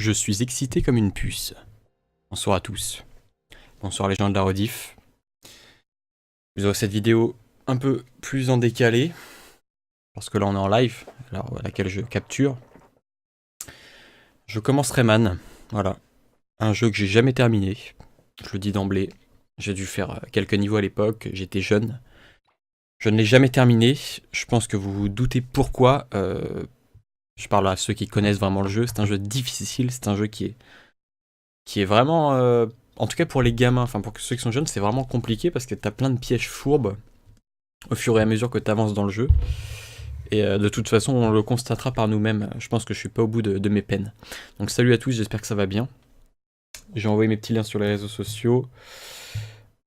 Je suis excité comme une puce. Bonsoir à tous. Bonsoir les gens de la rediff. Vous aurez cette vidéo un peu plus en décalé. Parce que là on est en live, alors à laquelle je capture. Je commence Rayman. Voilà. Un jeu que j'ai jamais terminé. Je le dis d'emblée. J'ai dû faire quelques niveaux à l'époque. J'étais jeune. Je ne l'ai jamais terminé. Je pense que vous vous doutez pourquoi. Je parle à ceux qui connaissent vraiment le jeu. C'est un jeu difficile. C'est un jeu qui est vraiment... en tout cas pour les gamins, enfin pour ceux qui sont jeunes, c'est vraiment compliqué parce que t'as plein de pièges fourbes au fur et à mesure que t'avances dans le jeu. Et de toute façon, on le constatera par nous-mêmes. Je pense que je suis pas au bout de mes peines. Donc salut à tous, j'espère que ça va bien. J'ai envoyé mes petits liens sur les réseaux sociaux.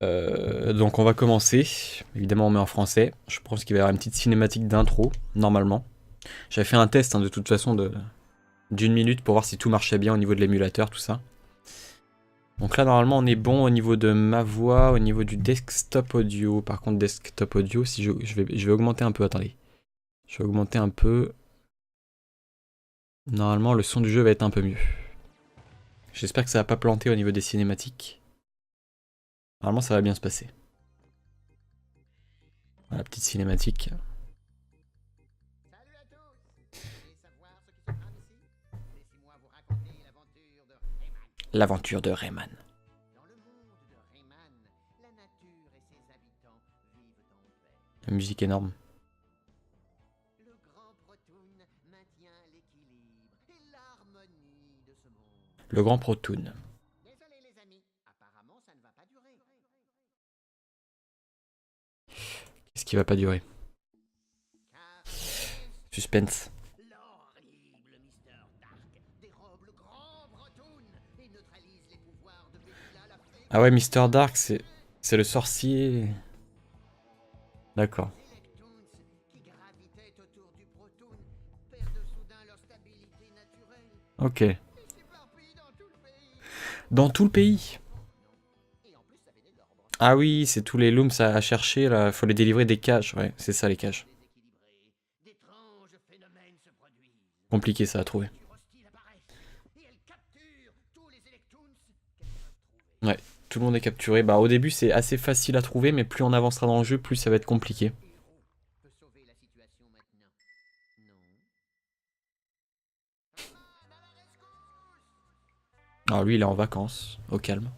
Donc on va commencer. Évidemment, on met en français. Je pense qu'il va y avoir une petite cinématique d'intro, normalement. J'avais fait un test de toute façon d'une minute pour voir si tout marchait bien au niveau de l'émulateur, tout ça. Donc là, normalement, on est bon au niveau de ma voix, au niveau du desktop audio. Par contre, desktop audio, si je vais augmenter un peu, attendez. Je vais augmenter un peu. Normalement, le son du jeu va être un peu mieux. J'espère que ça va pas planter au niveau des cinématiques. Normalement, ça va bien se passer. Voilà, petite cinématique. Salut à tous! Vous voulez savoir ce qui se trame ici? Laissez-moi vous raconter l'aventure de Rayman. L'aventure de Rayman. Dans le monde de Rayman, la nature et ses habitants vivent en paix. La musique énorme. Le grand Protoon maintient l'équilibre et l'harmonie de ce monde. Le grand Protoon. Désolé les amis, apparemment ça ne va pas durer. Qu'est-ce qui va pas durer? Car Suspense. l'horrible Mister Dark dérobe le grand Protoon et neutralise les pouvoirs de Bella la fée. Ah ouais, Mister Dark, c'est le sorcier. D'accord. Les Electoons qui gravitaient autour du Protoon perdent soudain leur stabilité naturelle Ok. et s'éparpillent dans tout le pays. Dans tout le pays. Et en plus ça venait de l'ordre. Ah oui, c'est tous les looms à chercher, là. Faut les délivrer des cages. Ouais, c'est ça les cages. Déséquilibrés, d'étranges phénomènes se produisent. Compliqué ça à trouver. Des créatures hostiles apparaissent et elles capturent tous les Electoons qu'elles peuvent trouver. Ouais, tout le monde est capturé. Bah au début c'est assez facile à trouver, mais plus on avancera dans le jeu, plus ça va être compliqué. Héros peut sauver la situation maintenant. Non. Rayman à la rescousse! Alors lui il est en vacances, au calme.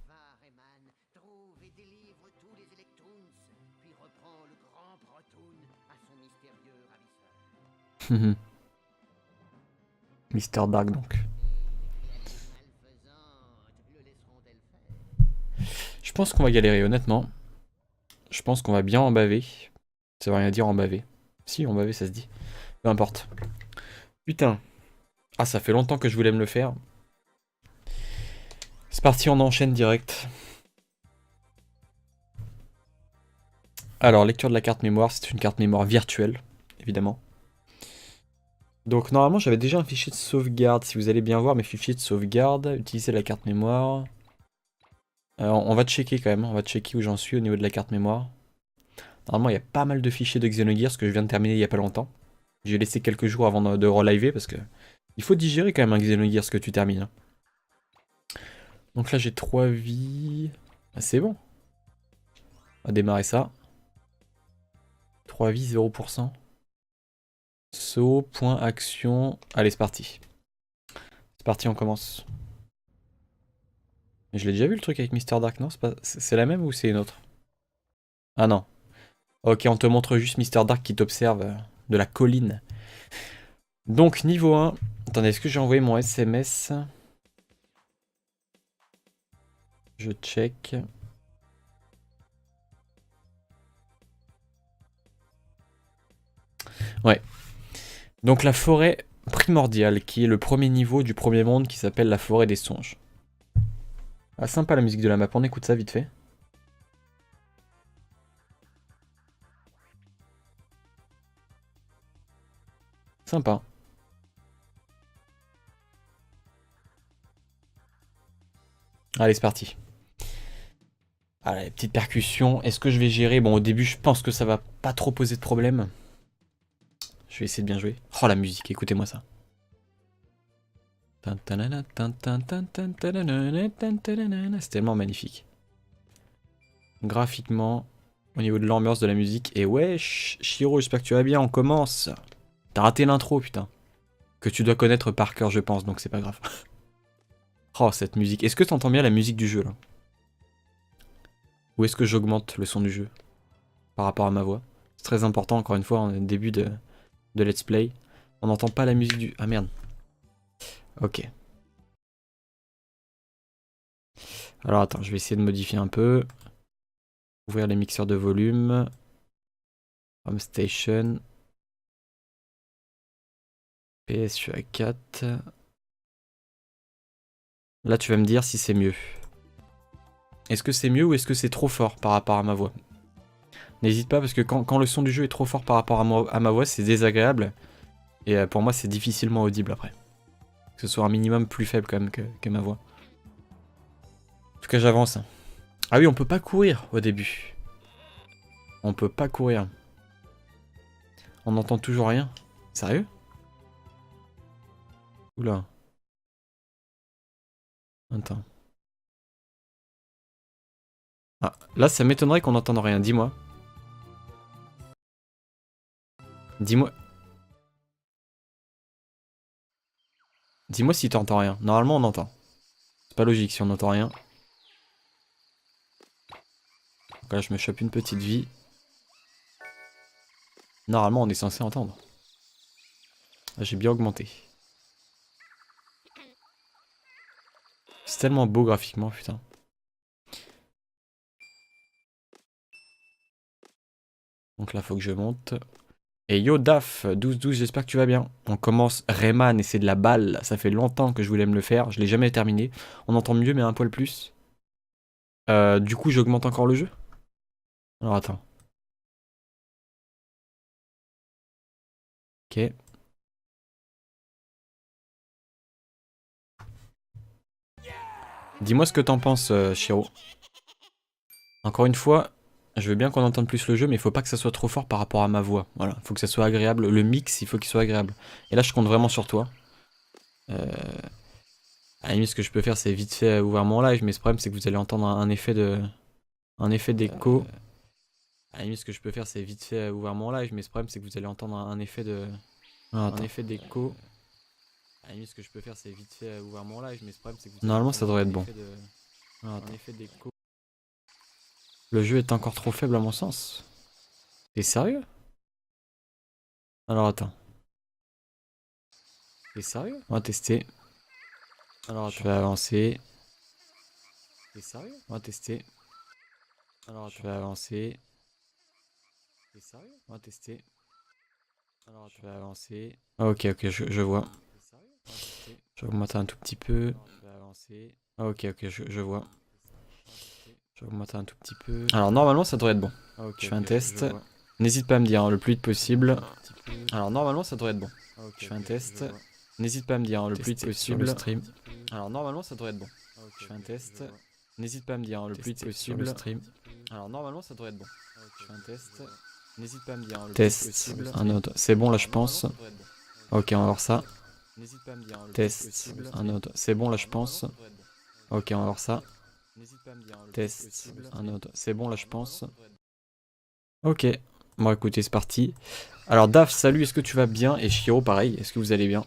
Va Rayman, trouve et délivre tous les Electoons, puis reprend le grand Protoon à son mystérieux ravisseur. Mister Dark donc. Et les créatures malfaisantes le laisseront-elles faire? Je pense qu'on va galérer honnêtement. Je pense qu'on va bien en baver. Ça veut rien dire en baver. Si, en baver ça se dit. Peu importe. Putain. Ah ça fait longtemps que je voulais me le faire. C'est parti, on enchaîne direct. Alors, lecture de la carte mémoire, c'est une carte mémoire virtuelle, évidemment. Donc normalement j'avais déjà un fichier de sauvegarde, si vous allez bien voir mes fichiers de sauvegarde, utiliser la carte mémoire. On va checker quand même, on va checker où j'en suis au niveau de la carte mémoire. Normalement il y a pas mal de fichiers de Xenogears que je viens de terminer il y a pas longtemps. J'ai laissé quelques jours avant de reliver parce que il faut digérer quand même un Xenogears que tu termines. Donc là j'ai 3 vies. Ah, c'est bon. On va démarrer ça. 3 vies, 0%. Saut, point, action. Allez, c'est parti. C'est parti, on commence. Mais je l'ai déjà vu le truc avec Mister Dark, non? C'est la même ou c'est une autre? Ah non. Ok, on te montre juste Mister Dark qui t'observe de la colline. Donc, niveau 1. Attendez, est-ce que j'ai envoyé mon SMS? Je check. Ouais. Donc la forêt primordiale, qui est le premier niveau du premier monde qui s'appelle la forêt des songes. Ah sympa la musique de la map, on écoute ça vite fait. Sympa. Allez c'est parti. Allez, petite percussion. Est-ce que je vais gérer? Bon au début je pense que ça va pas trop poser de problème. Je vais essayer de bien jouer. Oh la musique, écoutez-moi ça. C'est tellement magnifique. Graphiquement, au niveau de l'ambiance de la musique. Et wesh, Shiro, j'espère que tu vas bien, on commence. T'as raté l'intro, putain. Que tu dois connaître par cœur, je pense, donc c'est pas grave. Oh, cette musique. Est-ce que t'entends bien la musique du jeu, là? Ou est-ce que j'augmente le son du jeu par rapport à ma voix? C'est très important, encore une fois, en début de let's play. On n'entend pas la musique du... Ah merde. Ok. Alors attends, je vais essayer de modifier un peu. Ouvrir les mixeurs de volume. Home Station. PS, je suis à 4. Là, tu vas me dire si c'est mieux. Est-ce que c'est mieux ou est-ce que c'est trop fort par rapport à ma voix? N'hésite pas parce que quand le son du jeu est trop fort par rapport à ma voix, c'est désagréable. Et pour moi, c'est difficilement audible après. Que ce soit un minimum plus faible quand même que ma voix. En tout cas, j'avance. Ah oui, on peut pas courir au début. On peut pas courir. On n'entend toujours rien. Sérieux? Oula. Attends. Ah, là, ça m'étonnerait qu'on n'entende rien. Dis-moi. Dis-moi. Dis-moi si t'entends rien. Normalement, on entend. C'est pas logique si on n'entend rien. Donc là, je me chope une petite vie. Normalement, on est censé entendre. Là, j'ai bien augmenté. C'est tellement beau graphiquement, putain. Donc là, faut que je monte. Et yo Daf, 12-12, j'espère que tu vas bien. On commence Rayman et c'est de la balle. Ça fait longtemps que je voulais me le faire. Je l'ai jamais terminé. On entend mieux, mais un poil plus. Du coup, j'augmente encore le jeu. Alors attends. Ok. Dis-moi ce que t'en penses, Shiro. Encore une fois, je veux bien qu'on entende plus le jeu, mais il faut pas que ça soit trop fort par rapport à ma voix. Voilà, faut que ça soit agréable. Le mix, il faut qu'il soit agréable. Et là, je compte vraiment sur toi. À la limite, ce que je peux faire, c'est vite fait ouvrir mon live, mais ce problème, c'est que vous allez entendre un effet de... Un effet d'écho. À la limite, ce que je peux faire, c'est vite fait ouvrir mon live, mais ce problème, c'est que vous allez entendre un effet de... Un effet d'écho. À la limite, ce que je peux faire, c'est vite fait ouvrir mon live, mais ce problème, c'est que vous allez Normalement, ça entendre devrait être bon. un effet d'écho. Le jeu est encore trop faible à mon sens. T'es sérieux? Alors attends. T'es sérieux? On va tester. Alors attends. Je vais avancer. T'es sérieux? On va tester. Alors attends. Je vais avancer. T'es sérieux? On va tester. Alors attends. Je vais avancer. Ok, je vois. Je vais augmenter un tout petit peu. Je vais avancer. Ok, je vois. Je vais augmenter un tout petit peu. Alors normalement ça devrait être bon. Je fais un test. N'hésite pas à me dire hein, le plus vite possible. Alors normalement ça devrait être bon. Je fais un test. N'hésite pas à me dire hein, le plus vite possible. Sur le stream. Alors normalement ça devrait être bon. Je fais un test. N'hésite pas à me dire hein, le plus vite possible. Sur le stream. Alors normalement ça devrait être bon. Je fais un test. N'hésite pas à me dire hein, le Test. plus vite possible. Un autre. C'est bon là, je pense. Ok, on va voir ça. N'hésite pas à me dire le Test. Un autre. C'est bon là, je pense. Ok, on va voir ça. Test. Un autre. C'est bon là, je pense. Ok. Bon, écoutez, c'est parti. Alors, Daf, salut, est-ce que tu vas bien? Et Shiro, pareil, est-ce que vous allez bien?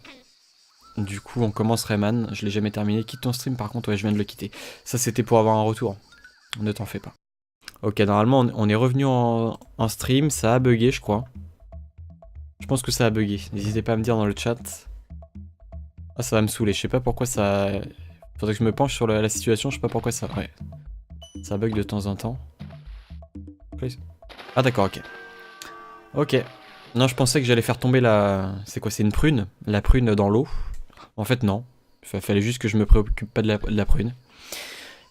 Du coup, on commence Rayman. Je l'ai jamais terminé. Quitte ton stream, par contre, ouais, je viens de le quitter. Ça, c'était pour avoir un retour. Ne t'en fais pas. Ok, normalement, on est revenu en stream. Ça a bugué, je crois. Je pense que ça a bugué. N'hésitez pas à me dire dans le chat. Ah, ça va me saouler. Je sais pas pourquoi ça... Faudrait que je me penche sur la situation. Je sais pas pourquoi ça... Ouais. Ça bug de temps en temps. Ah d'accord, ok. Ok. Non, je pensais que j'allais faire tomber la... C'est quoi, c'est une prune? La prune dans l'eau. En fait, non. Il fallait juste que je me préoccupe pas de la prune.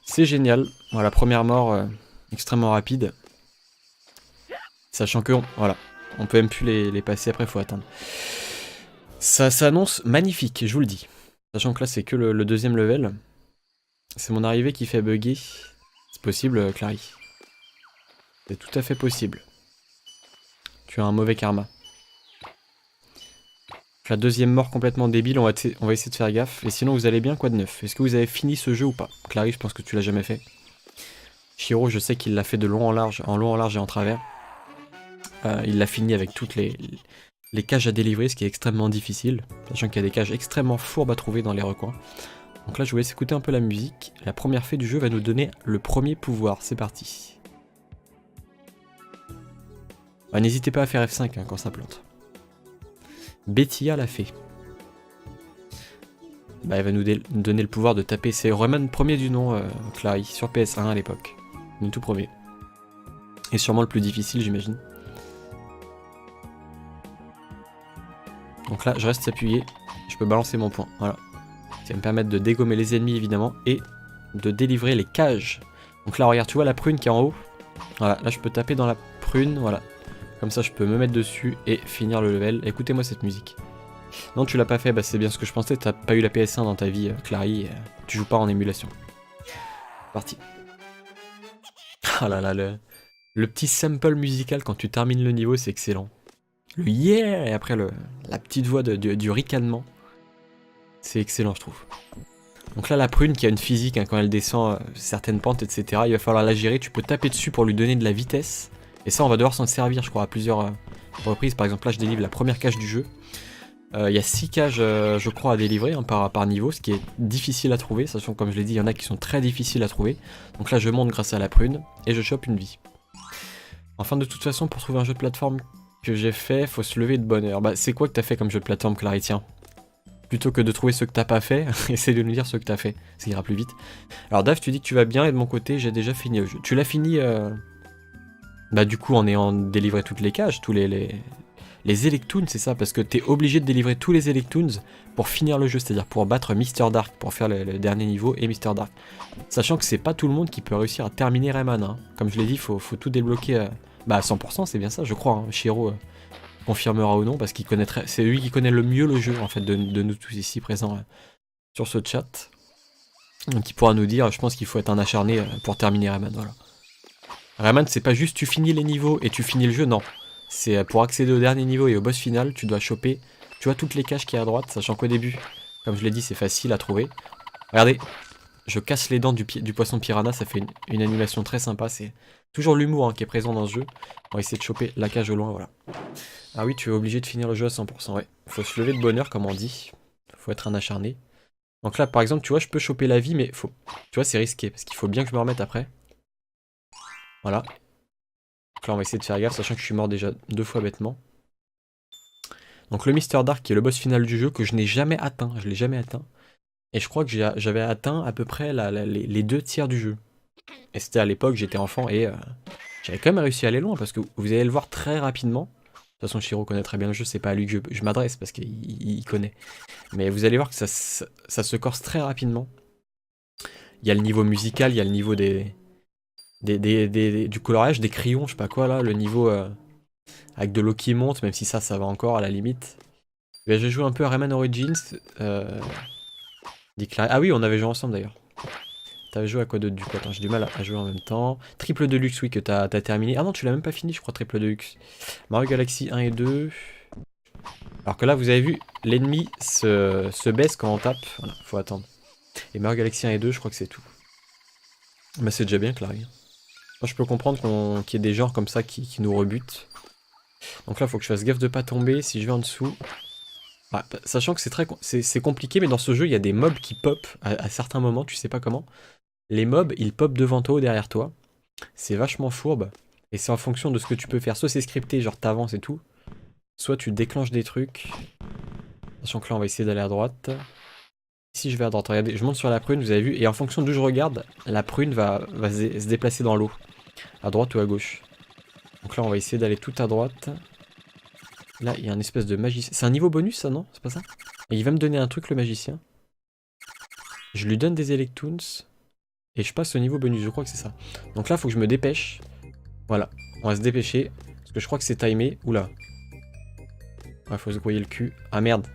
C'est génial. Voilà, première mort extrêmement rapide. Sachant que... Voilà. On peut même plus les passer, après faut attendre. Ça s'annonce magnifique, je vous le dis. Sachant que là, c'est que le deuxième level. C'est mon arrivée qui fait bugger. C'est possible, Clary. C'est tout à fait possible. Tu as un mauvais karma. La deuxième mort complètement débile, on va essayer de faire gaffe. Et sinon, vous allez bien, quoi de neuf? Est-ce que vous avez fini ce jeu ou pas? Clarisse, je pense que tu l'as jamais fait. Shiro, je sais qu'il l'a fait de long en large et en travers. Il l'a fini avec toutes les cages à délivrer, ce qui est extrêmement difficile, sachant qu'il y a des cages extrêmement fourbes à trouver dans les recoins. Donc là, je vous laisse écouter un peu la musique. La première fée du jeu va nous donner le premier pouvoir. C'est parti. N'hésitez pas à faire F5 hein, quand ça plante. Bettia la fée. Elle va nous donner le pouvoir de taper. C'est Rayman premier du nom, Clary, sur PS1 à l'époque. Le tout premier. Et sûrement le plus difficile, j'imagine. Donc là, je reste appuyé. Je peux balancer mon point. Voilà. Ça va me permettre de dégommer les ennemis, évidemment. Et de délivrer les cages. Donc là, regarde, tu vois la prune qui est en haut? Voilà, là, je peux taper dans la prune. Voilà. Comme ça, je peux me mettre dessus et finir le level. Écoutez-moi cette musique. Non, tu l'as pas fait, bah c'est bien ce que je pensais. T'as pas eu la PS1 dans ta vie, Clary. Tu joues pas en émulation. Parti. Ah là là, le petit sample musical quand tu termines le niveau, c'est excellent. Le yeah et après la petite voix du ricanement. C'est excellent, je trouve. Donc là, la prune qui a une physique, hein, quand elle descend certaines pentes, etc., il va falloir la gérer. Tu peux taper dessus pour lui donner de la vitesse. Et ça, on va devoir s'en servir, je crois, à plusieurs reprises. Par exemple, là, je délivre la première cage du jeu. Il y a 6 cages, je crois, à délivrer hein, par niveau, ce qui est difficile à trouver. Sachant que, comme je l'ai dit, il y en a qui sont très difficiles à trouver. Donc là, je monte grâce à la prune et je chope une vie. Enfin, de toute façon, pour trouver un jeu de plateforme que j'ai fait, faut se lever de bonne heure. Bah, c'est quoi que t'as fait comme jeu de plateforme, Clary? Tiens. Plutôt que de trouver ceux que t'as pas fait, essaie de nous dire ceux que t'as fait. Ça ira plus vite. Alors, Dave, tu dis que tu vas bien et de mon côté, j'ai déjà fini le jeu. Tu l'as fini, bah, du coup, en ayant délivré toutes les cages, tous les Electoons, c'est ça, parce que t'es obligé de délivrer tous les Electoons pour finir le jeu, c'est-à-dire pour battre Mr. Dark, pour faire le dernier niveau et Mr. Dark. Sachant que c'est pas tout le monde qui peut réussir à terminer Rayman, hein. Comme je l'ai dit, faut tout débloquer à 100%, c'est bien ça, je crois. Hein. Shiro confirmera ou non, parce qu'il connaîtrait, c'est lui qui connaît le mieux le jeu, en fait, de nous tous ici présents sur ce chat. Donc il pourra nous dire, je pense qu'il faut être un acharné pour terminer Rayman, voilà. Rayman, c'est pas juste tu finis les niveaux et tu finis le jeu, non. C'est pour accéder au dernier niveau et au boss final, tu dois choper, tu vois, toutes les caches qui est à droite, sachant qu'au début, comme je l'ai dit, c'est facile à trouver. Regardez, je casse les dents du poisson piranha, ça fait une animation très sympa, c'est toujours l'humour hein, qui est présent dans ce jeu. On va essayer de choper la cage au loin, voilà. Ah oui, tu es obligé de finir le jeu à 100%, ouais. Faut se lever de bonne heure, comme on dit. Faut être un acharné. Donc là, par exemple, tu vois, je peux choper la vie, mais faut... Tu vois, c'est risqué, parce qu'il faut bien que je me remette après. Voilà. Donc là, on va essayer de faire gaffe, sachant que je suis mort déjà 2 fois bêtement. Donc le Mr. Dark, qui est le boss final du jeu, que je n'ai jamais atteint. Je l'ai jamais atteint. Et je crois que j'avais atteint à peu près les 2 tiers du jeu. Et c'était à l'époque, j'étais enfant, et j'avais quand même réussi à aller loin, parce que vous allez le voir très rapidement. De toute façon, Shiro connaît très bien le jeu, c'est pas à lui que je m'adresse, parce qu'il connaît. Mais vous allez voir que ça se corse très rapidement. Il y a le niveau musical, il y a le niveau du coloriage, des crayons, je sais pas quoi là, le niveau avec de l'eau qui monte, même si ça va encore à la limite. Ben, j'ai joué un peu à Rayman Origins. Ah oui, on avait joué ensemble d'ailleurs. T'avais joué à quoi d'autre du coup? Attends, j'ai du mal à jouer en même temps. Triple Deluxe, oui, que t'as terminé. Ah non, tu l'as même pas fini, je crois, Triple Deluxe. Mario Galaxy 1 et 2. Alors que là, vous avez vu, l'ennemi se baisse quand on tape. Voilà, faut attendre. Et Mario Galaxy 1 et 2, je crois que c'est tout. Mais c'est déjà bien, Clary. Moi, je peux comprendre qu'il y ait des genres comme ça qui nous rebutent. Donc là, il faut que je fasse gaffe de pas tomber. Si je vais en dessous... Ah, sachant que c'est compliqué, mais dans ce jeu, il y a des mobs qui pop à certains moments, tu sais pas comment. Les mobs, ils pop devant toi ou derrière toi. C'est vachement fourbe. Et c'est en fonction de ce que tu peux faire. Soit c'est scripté, genre t'avances et tout. Soit tu déclenches des trucs. Sachant que là, on va essayer d'aller à droite. Ici, je vais à droite. Regardez, je monte sur la prune, vous avez vu. Et en fonction d'où je regarde, la prune va se déplacer dans l'eau. À droite ou à gauche. Donc là, on va essayer d'aller tout à droite. Là, il y a un espèce de magicien. C'est un niveau bonus, ça, non? C'est pas ça? Et il va me donner un truc, le magicien. Je lui donne des Electoons. Et je passe au niveau bonus, je crois que c'est ça. Donc là, il faut que je me dépêche. Voilà, on va se dépêcher. Parce que je crois que c'est timé. Oula. Ouais, faut se grouiller le cul. Ah merde.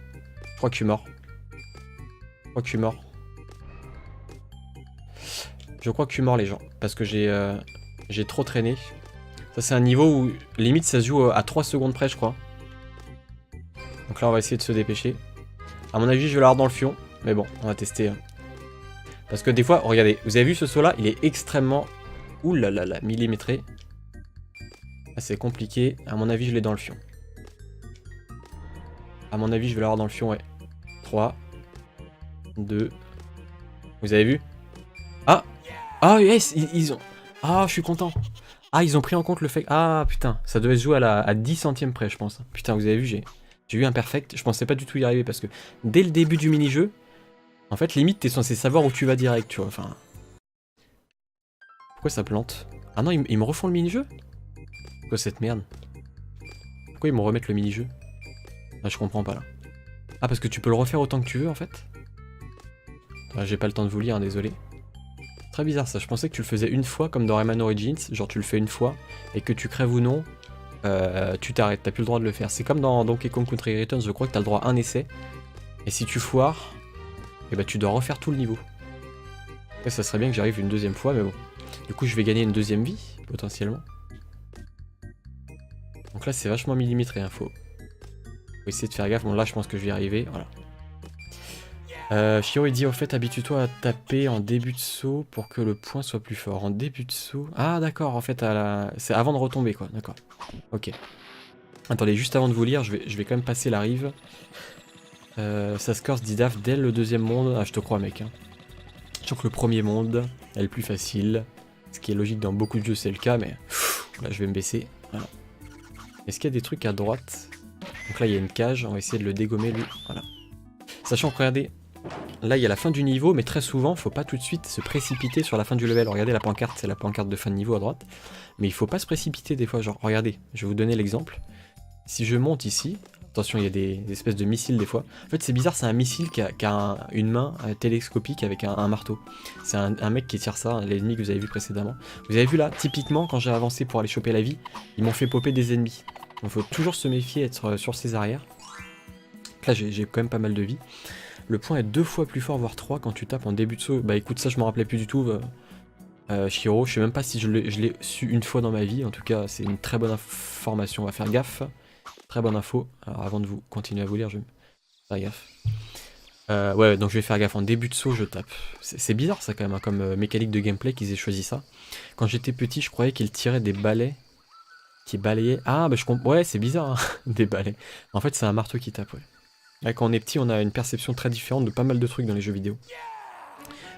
Je crois que je suis mort. Je crois que je suis mort, les gens. Parce que j'ai trop traîné. Ça, c'est un niveau où, limite, ça se joue à 3 secondes près, je crois. Donc Donc là, on va essayer de se dépêcher. À mon avis, je vais l'avoir dans le fion. Mais bon, on va tester. Hein. Parce que des fois, regardez, vous avez vu ce saut-là, il est extrêmement... Ouh là là là, millimétré. Ah, c'est compliqué. À mon avis, je l'ai dans le fion. À mon avis, je vais l'avoir dans le fion, ouais. 3, 2... Vous avez vu? Ah! Ah, yes! Ils ont... Ah, je suis content. Ah, ils ont pris en compte le fait... Ah, putain, ça devait se jouer à 10 centièmes près, je pense. Putain, vous avez vu, j'ai eu un perfect. Je pensais pas du tout y arriver parce que dès le début du mini-jeu, en fait, limite, t'es censé savoir où tu vas direct, tu vois. Enfin... Pourquoi ça plante? Ah non, ils me refont le mini-jeu? Pourquoi cette merde? Pourquoi ils me remettent le mini-jeu? Ah, je comprends pas, là. Ah, parce que tu peux le refaire autant que tu veux, en fait? J'ai pas le temps de vous lire, hein, désolé. Très bizarre ça, je pensais que tu le faisais une fois comme dans Rayman Origins, genre tu le fais une fois, et que tu crèves ou non, tu t'arrêtes, t'as plus le droit de le faire. C'est comme dans Donkey Kong Country Returns, je crois que t'as le droit à un essai, et si tu foires, et bah tu dois refaire tout le niveau. Et ça serait bien que j'arrive une deuxième fois, mais bon. Du coup je vais gagner une deuxième vie, potentiellement. Donc là c'est vachement millimétré, hein, faut essayer de faire gaffe. Bon là je pense que je vais y arriver, voilà. Shiro il dit au fait habitue-toi à taper en début de saut pour que le point soit plus fort. En début de saut... Ah d'accord, en fait c'est avant de retomber quoi, d'accord. Ok. Attendez, juste avant de vous lire, je vais quand même passer la rive. Ça score Didaf dès le deuxième monde. Ah je te crois mec. Hein. Je trouve que le premier monde est le plus facile. Ce qui est logique dans beaucoup de jeux c'est le cas, mais... Là je vais me baisser. Voilà. Est-ce qu'il y a des trucs à droite? Donc là il y a une cage, on va essayer de le dégommer lui. Voilà. Sachant que regardez... Là, il y a la fin du niveau, mais très souvent, faut pas tout de suite se précipiter sur la fin du level. Regardez la pancarte, c'est la pancarte de fin de niveau à droite. Mais il faut pas se précipiter des fois, genre, regardez, je vais vous donner l'exemple. Si je monte ici, attention, il y a des espèces de missiles des fois. En fait, c'est bizarre, c'est un missile qui a une main télescopique avec un marteau. C'est un mec qui tire ça, l'ennemi que vous avez vu précédemment. Vous avez vu là, typiquement, quand j'ai avancé pour aller choper la vie, ils m'ont fait popper des ennemis. Donc faut toujours se méfier, être sur ses arrières. Là, j'ai quand même pas mal de vie. Le point est 2 fois plus fort, voire 3 quand tu tapes en début de saut. Bah écoute, ça je me rappelais plus du tout. Shiro, je sais même pas si je l'ai su une fois dans ma vie. En tout cas, c'est une très bonne information. On va faire gaffe. Très bonne info. Alors avant de vous continuer à vous lire, je vais faire gaffe. Ouais, donc je vais faire gaffe. En début de saut, je tape. C'est bizarre ça quand même, hein, comme mécanique de gameplay qu'ils aient choisi ça. Quand j'étais petit, je croyais qu'ils tiraient des balais. Qui balayaient. Ah, bah je comprends. Ouais, c'est bizarre, hein, des balais. En fait, c'est un marteau qui tape, ouais. Là, quand on est petit, on a une perception très différente de pas mal de trucs dans les jeux vidéo.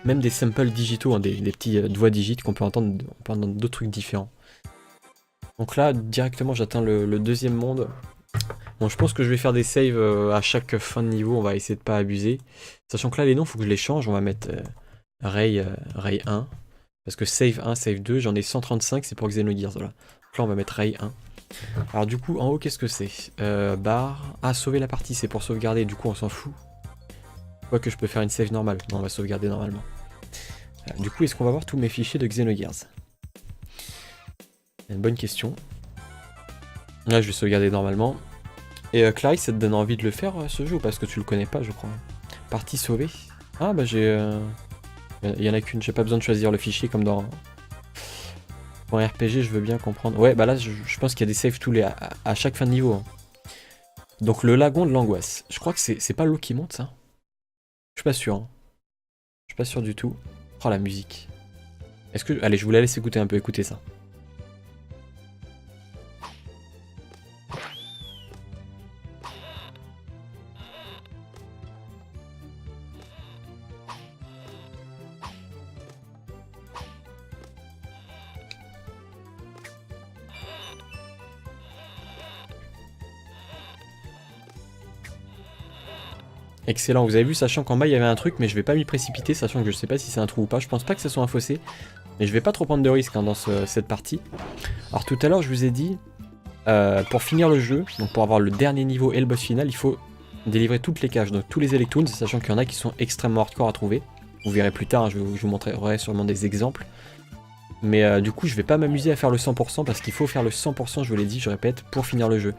Même des samples digitaux, hein, des petits doigts digits qu'on peut entendre dans d'autres trucs différents. Donc là, directement, j'atteins le deuxième monde. Bon, je pense que je vais faire des saves à chaque fin de niveau, on va essayer de pas abuser. Sachant que là, les noms, il faut que je les change. On va mettre Ray 1. Parce que save 1, save 2, j'en ai 135, c'est pour Xenogears, voilà. Donc là, on va mettre Ray 1. Alors du coup, en haut, qu'est-ce que c'est? Barre... Ah, sauver la partie, c'est pour sauvegarder, du coup, on s'en fout. Quoique je peux faire une save normale. Non, on va sauvegarder normalement. Du coup, est-ce qu'on va voir tous mes fichiers de Xenogears? C'est une bonne question. Là, je vais sauvegarder normalement. Et Clarisse, ça te donne envie de le faire, ce jeu, ou parce que tu le connais pas, je crois. Partie sauvée. Ah, bah j'ai... Il y en a qu'une, j'ai pas besoin de choisir le fichier comme dans... Pour un RPG, je veux bien comprendre. Ouais, bah là, je pense qu'il y a des saves à chaque fin de niveau. Hein. Donc le lagon de l'angoisse. Je crois que c'est pas l'eau qui monte, ça. Je suis pas sûr. Hein. Je suis pas sûr du tout. Oh, la musique. Est-ce que... Allez, je vous la laisse écouter un peu. Écoutez ça. Excellent, vous avez vu, sachant qu'en bas il y avait un truc, mais je vais pas m'y précipiter, sachant que je sais pas si c'est un trou ou pas. Je pense pas que ce soit un fossé, mais je vais pas trop prendre de risques hein, dans cette partie. Alors tout à l'heure, je vous ai dit, pour finir le jeu, donc pour avoir le dernier niveau et le boss final, il faut délivrer toutes les caches, donc tous les Electoons, sachant qu'il y en a qui sont extrêmement hardcore à trouver. Vous verrez plus tard, hein, je vous montrerai sûrement des exemples. Mais du coup, je vais pas m'amuser à faire le 100% parce qu'il faut faire le 100%, je vous l'ai dit, je répète, pour finir le jeu.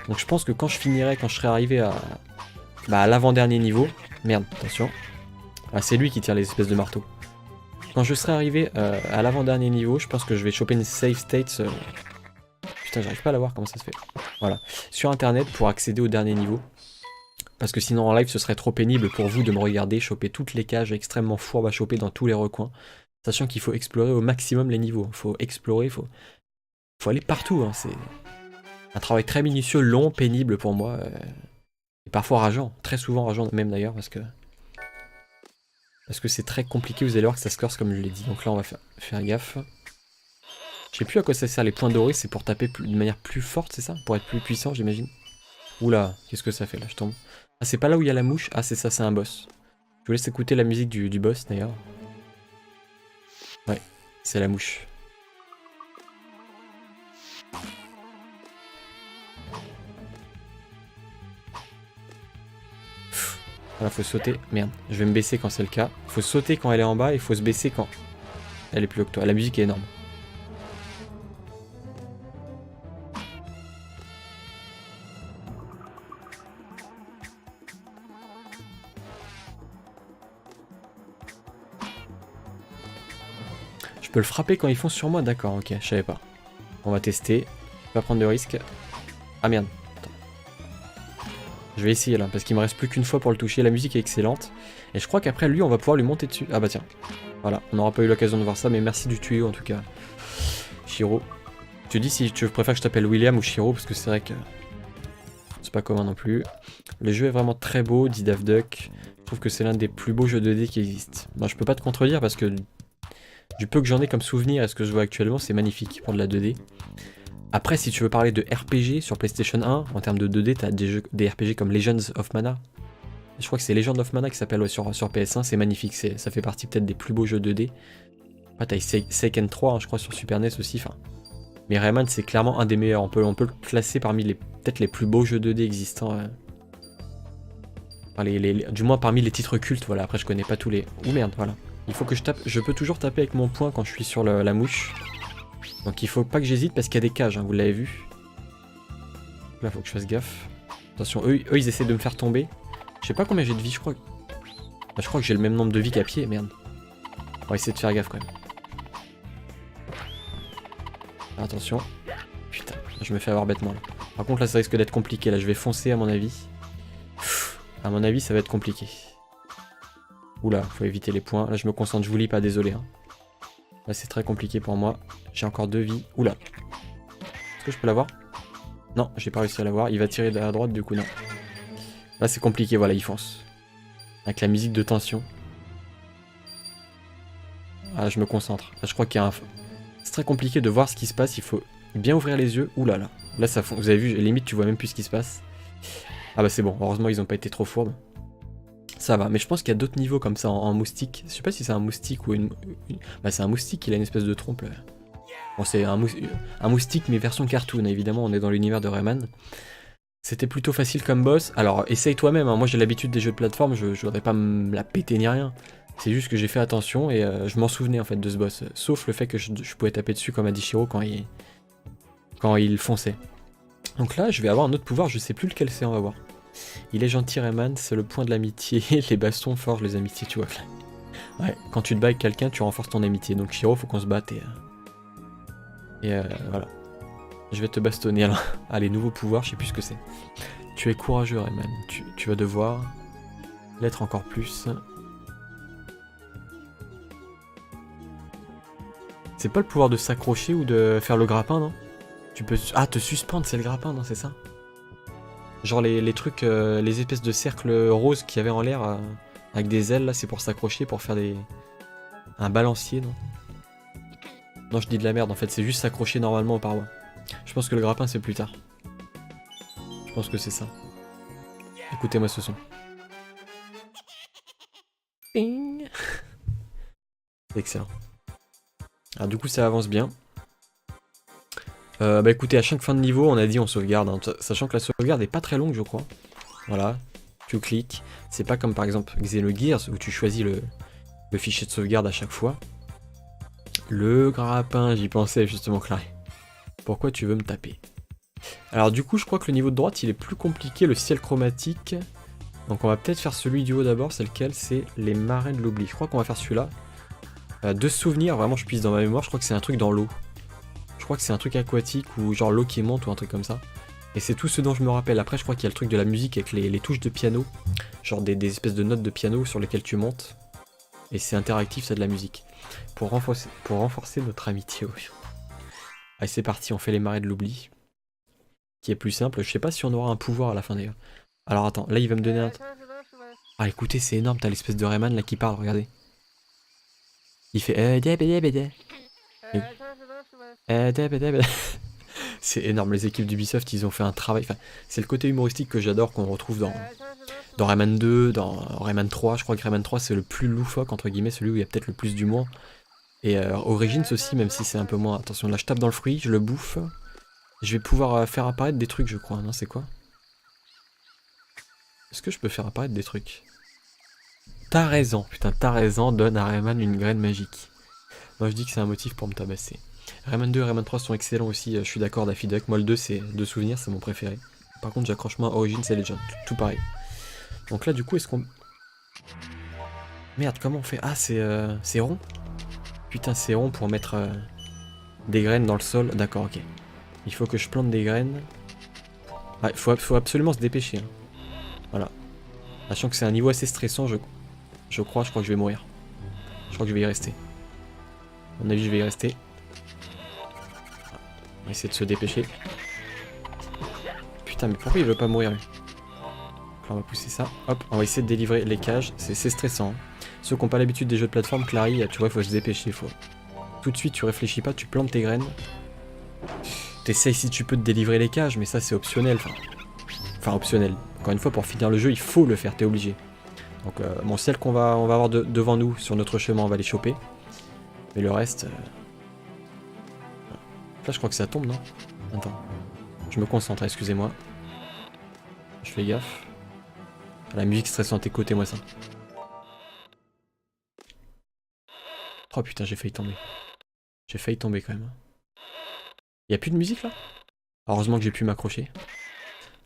Donc je pense que quand je finirai, quand je serai arrivé à l'avant-dernier niveau... Merde, attention. Ah, c'est lui qui tire les espèces de marteaux. Quand je serai arrivé à l'avant-dernier niveau, je pense que je vais choper une save state... Putain, j'arrive pas à la voir, comment ça se fait. Voilà. Sur internet pour accéder au dernier niveau. Parce que sinon en live ce serait trop pénible pour vous de me regarder choper toutes les cages extrêmement fourbes à choper dans tous les recoins. Sachant qu'il faut explorer au maximum les niveaux. Faut explorer, faut aller partout. Hein. C'est un travail très minutieux, long, pénible pour moi. Et parfois rageant. Très souvent rageant même d'ailleurs parce que c'est très compliqué. Vous allez voir que ça se corse comme je l'ai dit. Donc là on va faire gaffe. Je sais plus à quoi ça sert les points dorés. C'est pour taper de manière plus forte, c'est ça? Pour être plus puissant j'imagine. Oula, qu'est-ce que ça fait là? Je tombe. Ah c'est pas là où il y a la mouche? Ah c'est ça, c'est un boss. Je vous laisse écouter la musique du boss d'ailleurs. Ouais, c'est la mouche. Voilà, faut sauter. Merde, je vais me baisser quand c'est le cas. Faut sauter quand elle est en bas et faut se baisser quand elle est plus haut que toi. La musique est énorme. Je peux le frapper quand ils fonce sur moi? D'accord, ok, je savais pas. On va tester. Pas prendre de risque. Ah merde. Attends. Je vais essayer là, parce qu'il me reste plus qu'une fois pour le toucher. La musique est excellente. Et je crois qu'après lui, on va pouvoir lui monter dessus. Ah bah tiens. Voilà, on n'aura pas eu l'occasion de voir ça, mais merci du tuyau en tout cas. Shiro. Tu dis si tu préfères que je t'appelle William ou Shiro, parce que c'est vrai que c'est pas commun non plus. Le jeu est vraiment très beau, dit Daft Duck. Je trouve que c'est l'un des plus beaux jeux 2D qui existent. Moi je peux pas te contredire parce que du peu que j'en ai comme souvenir et ce que je vois actuellement, c'est magnifique pour de la 2D. Après, si tu veux parler de RPG sur PlayStation 1, en termes de 2D, t'as des RPG comme Legends of Mana. Je crois que c'est Legend of Mana qui s'appelle sur PS1, c'est magnifique, ça fait partie peut-être des plus beaux jeux 2D. Après, t'as Seiken 3, hein, je crois, sur Super NES aussi. Mais Rayman, c'est clairement un des meilleurs. On peut le classer parmi peut-être les plus beaux jeux 2D existants. Du moins parmi les titres cultes, voilà. Après, je connais pas tous les... Ouh merde, voilà. Il faut que je tape. Je peux toujours taper avec mon poing quand je suis sur la mouche. Donc il faut pas que j'hésite parce qu'il y a des cages, hein, vous l'avez vu. Là, faut que je fasse gaffe. Attention, eux ils essaient de me faire tomber. Je sais pas combien j'ai de vie, je crois. Bah, je crois que j'ai le même nombre de vie qu'à pied, merde. On va essayer de faire gaffe quand même. Attention. Putain, je me fais avoir bêtement là. Par contre là ça risque d'être compliqué, là je vais foncer à mon avis. À mon avis ça va être compliqué. Oula, faut éviter les points. Là je me concentre, je vous lis pas, désolé. Hein. Là c'est très compliqué pour moi. J'ai encore 2 vies. Oula. Est-ce que je peux l'avoir? Non, j'ai pas réussi à l'avoir. Il va tirer à droite du coup, non. Là c'est compliqué, voilà, il fonce. Avec la musique de tension. Ah, je me concentre. Là je crois qu'il y a un... C'est très compliqué de voir ce qui se passe, il faut bien ouvrir les yeux. Ouh là là. Là ça fonce. Vous avez vu, limite tu vois même plus ce qui se passe. Ah bah c'est bon, heureusement ils ont pas été trop fourbes. Ça va, mais je pense qu'il y a d'autres niveaux comme ça en moustique. Je sais pas si c'est un moustique ou une... Bah c'est un moustique, il a une espèce de trompe. Bon c'est un moustique mais version cartoon, évidemment on est dans l'univers de Rayman. C'était plutôt facile comme boss. Alors essaye toi-même, hein. Moi j'ai l'habitude des jeux de plateforme, je voudrais pas me la péter ni rien. C'est juste que j'ai fait attention et je m'en souvenais en fait de ce boss. Sauf le fait que je pouvais taper dessus comme a dit Shiro quand il fonçait. Donc là je vais avoir un autre pouvoir, je sais plus lequel c'est, on va voir. Il est gentil Rayman, c'est le point de l'amitié. Les bastons forgent les amitiés, tu vois. Ouais, quand tu te bats avec quelqu'un, tu renforces ton amitié. Donc Shiro, faut qu'on se batte et voilà. Je vais te bastonner alors. Allez, nouveau pouvoir, je sais plus ce que c'est. Tu es courageux Rayman, tu vas devoir l'être encore plus. C'est pas le pouvoir de s'accrocher ou de faire le grappin, non? Tu peux... Ah, te suspendre, c'est le grappin, non, c'est ça? Genre les trucs, les espèces de cercles roses qu'il y avait en l'air avec des ailes, là, c'est pour s'accrocher, pour faire un balancier, non? Non, je dis de la merde, en fait, c'est juste s'accrocher normalement aux parois. Je pense que le grappin, c'est plus tard. Je pense que c'est ça. Écoutez-moi ce son. Ping. Excellent. Alors du coup, ça avance bien. Bah écoutez, à chaque fin de niveau, on a dit on sauvegarde, hein, sachant que la sauvegarde est pas très longue, je crois. Voilà, tu cliques. C'est pas comme par exemple Xenogears où tu choisis le fichier de sauvegarde à chaque fois. Le grappin, j'y pensais justement, Claré. Pourquoi tu veux me taper? Alors du coup, je crois que le niveau de droite, il est plus compliqué, le ciel chromatique. Donc on va peut-être faire celui du haut d'abord, c'est lequel? C'est les marins de l'oubli. Je crois qu'on va faire celui-là. De souvenirs, vraiment je puise dans ma mémoire, je crois que c'est un truc dans l'eau. Je crois que c'est un truc aquatique ou genre l'eau qui monte ou un truc comme ça. Et c'est tout ce dont je me rappelle. Après, je crois qu'il y a le truc de la musique avec les touches de piano. Genre des espèces de notes de piano sur lesquelles tu montes. Et c'est interactif, c'est de la musique. Pour renforcer notre amitié. Oui. Allez, c'est parti, on fait les marais de l'oubli. Qui est plus simple. Je sais pas si on aura un pouvoir à la fin d'ailleurs. Alors attends, là il va me donner un... Ah écoutez, c'est énorme, t'as l'espèce de Rayman là qui parle, regardez. Il fait... C'est énorme, les équipes d'Ubisoft, ils ont fait un travail... Enfin, c'est le côté humoristique que j'adore, qu'on retrouve dans Rayman 2, dans Rayman 3. Je crois que Rayman 3 c'est le plus loufoque, entre guillemets, celui où il y a peut-être le plus d'humour. Et Origins aussi, même si c'est un peu moins... Attention, là je tape dans le fruit, je le bouffe. Je vais pouvoir faire apparaître des trucs, je crois. Non, c'est quoi? Est-ce que je peux faire apparaître des trucs? T'as raison, putain, t'as raison, donne à Rayman une graine magique. Moi je dis que c'est un motif pour me tabasser. Rayman 2 et Rayman 3 sont excellents aussi, je suis d'accord Daffy Duck. Moi le 2 c'est de souvenirs, c'est mon préféré. Par contre j'accroche moins Origins et Legend, tout pareil. Donc là du coup est-ce qu'on... Merde, comment on fait? Ah c'est rond? Putain c'est rond pour mettre des graines dans le sol, d'accord, ok. Il faut que je plante des graines. Ah, faut absolument se dépêcher. Hein. Voilà. Sachant que c'est un niveau assez stressant, je crois que je vais mourir. Je crois que je vais y rester. À mon avis, je vais y rester. On va essayer de se dépêcher. Putain, mais pourquoi il veut pas mourir lui? Là, on va pousser ça. Hop, on va essayer de délivrer les cages. C'est stressant. Hein. Ceux qui n'ont pas l'habitude des jeux de plateforme, Clary, tu vois, il faut se dépêcher. Tout de suite, tu réfléchis pas, tu plantes tes graines. T'essayes si tu peux de délivrer les cages, mais ça c'est optionnel. Enfin, optionnel. Encore une fois, pour finir le jeu, il faut le faire, t'es obligé. Donc, bon, celles qu'on va avoir devant nous sur notre chemin, on va les choper. Mais le reste... Là, je crois que ça tombe, non? Attends. Je me concentre, excusez-moi. Je fais gaffe. La musique stressante, écoutez-moi ça. Oh putain, j'ai failli tomber. J'ai failli tomber quand même. Y'a plus de musique là? Heureusement que j'ai pu m'accrocher.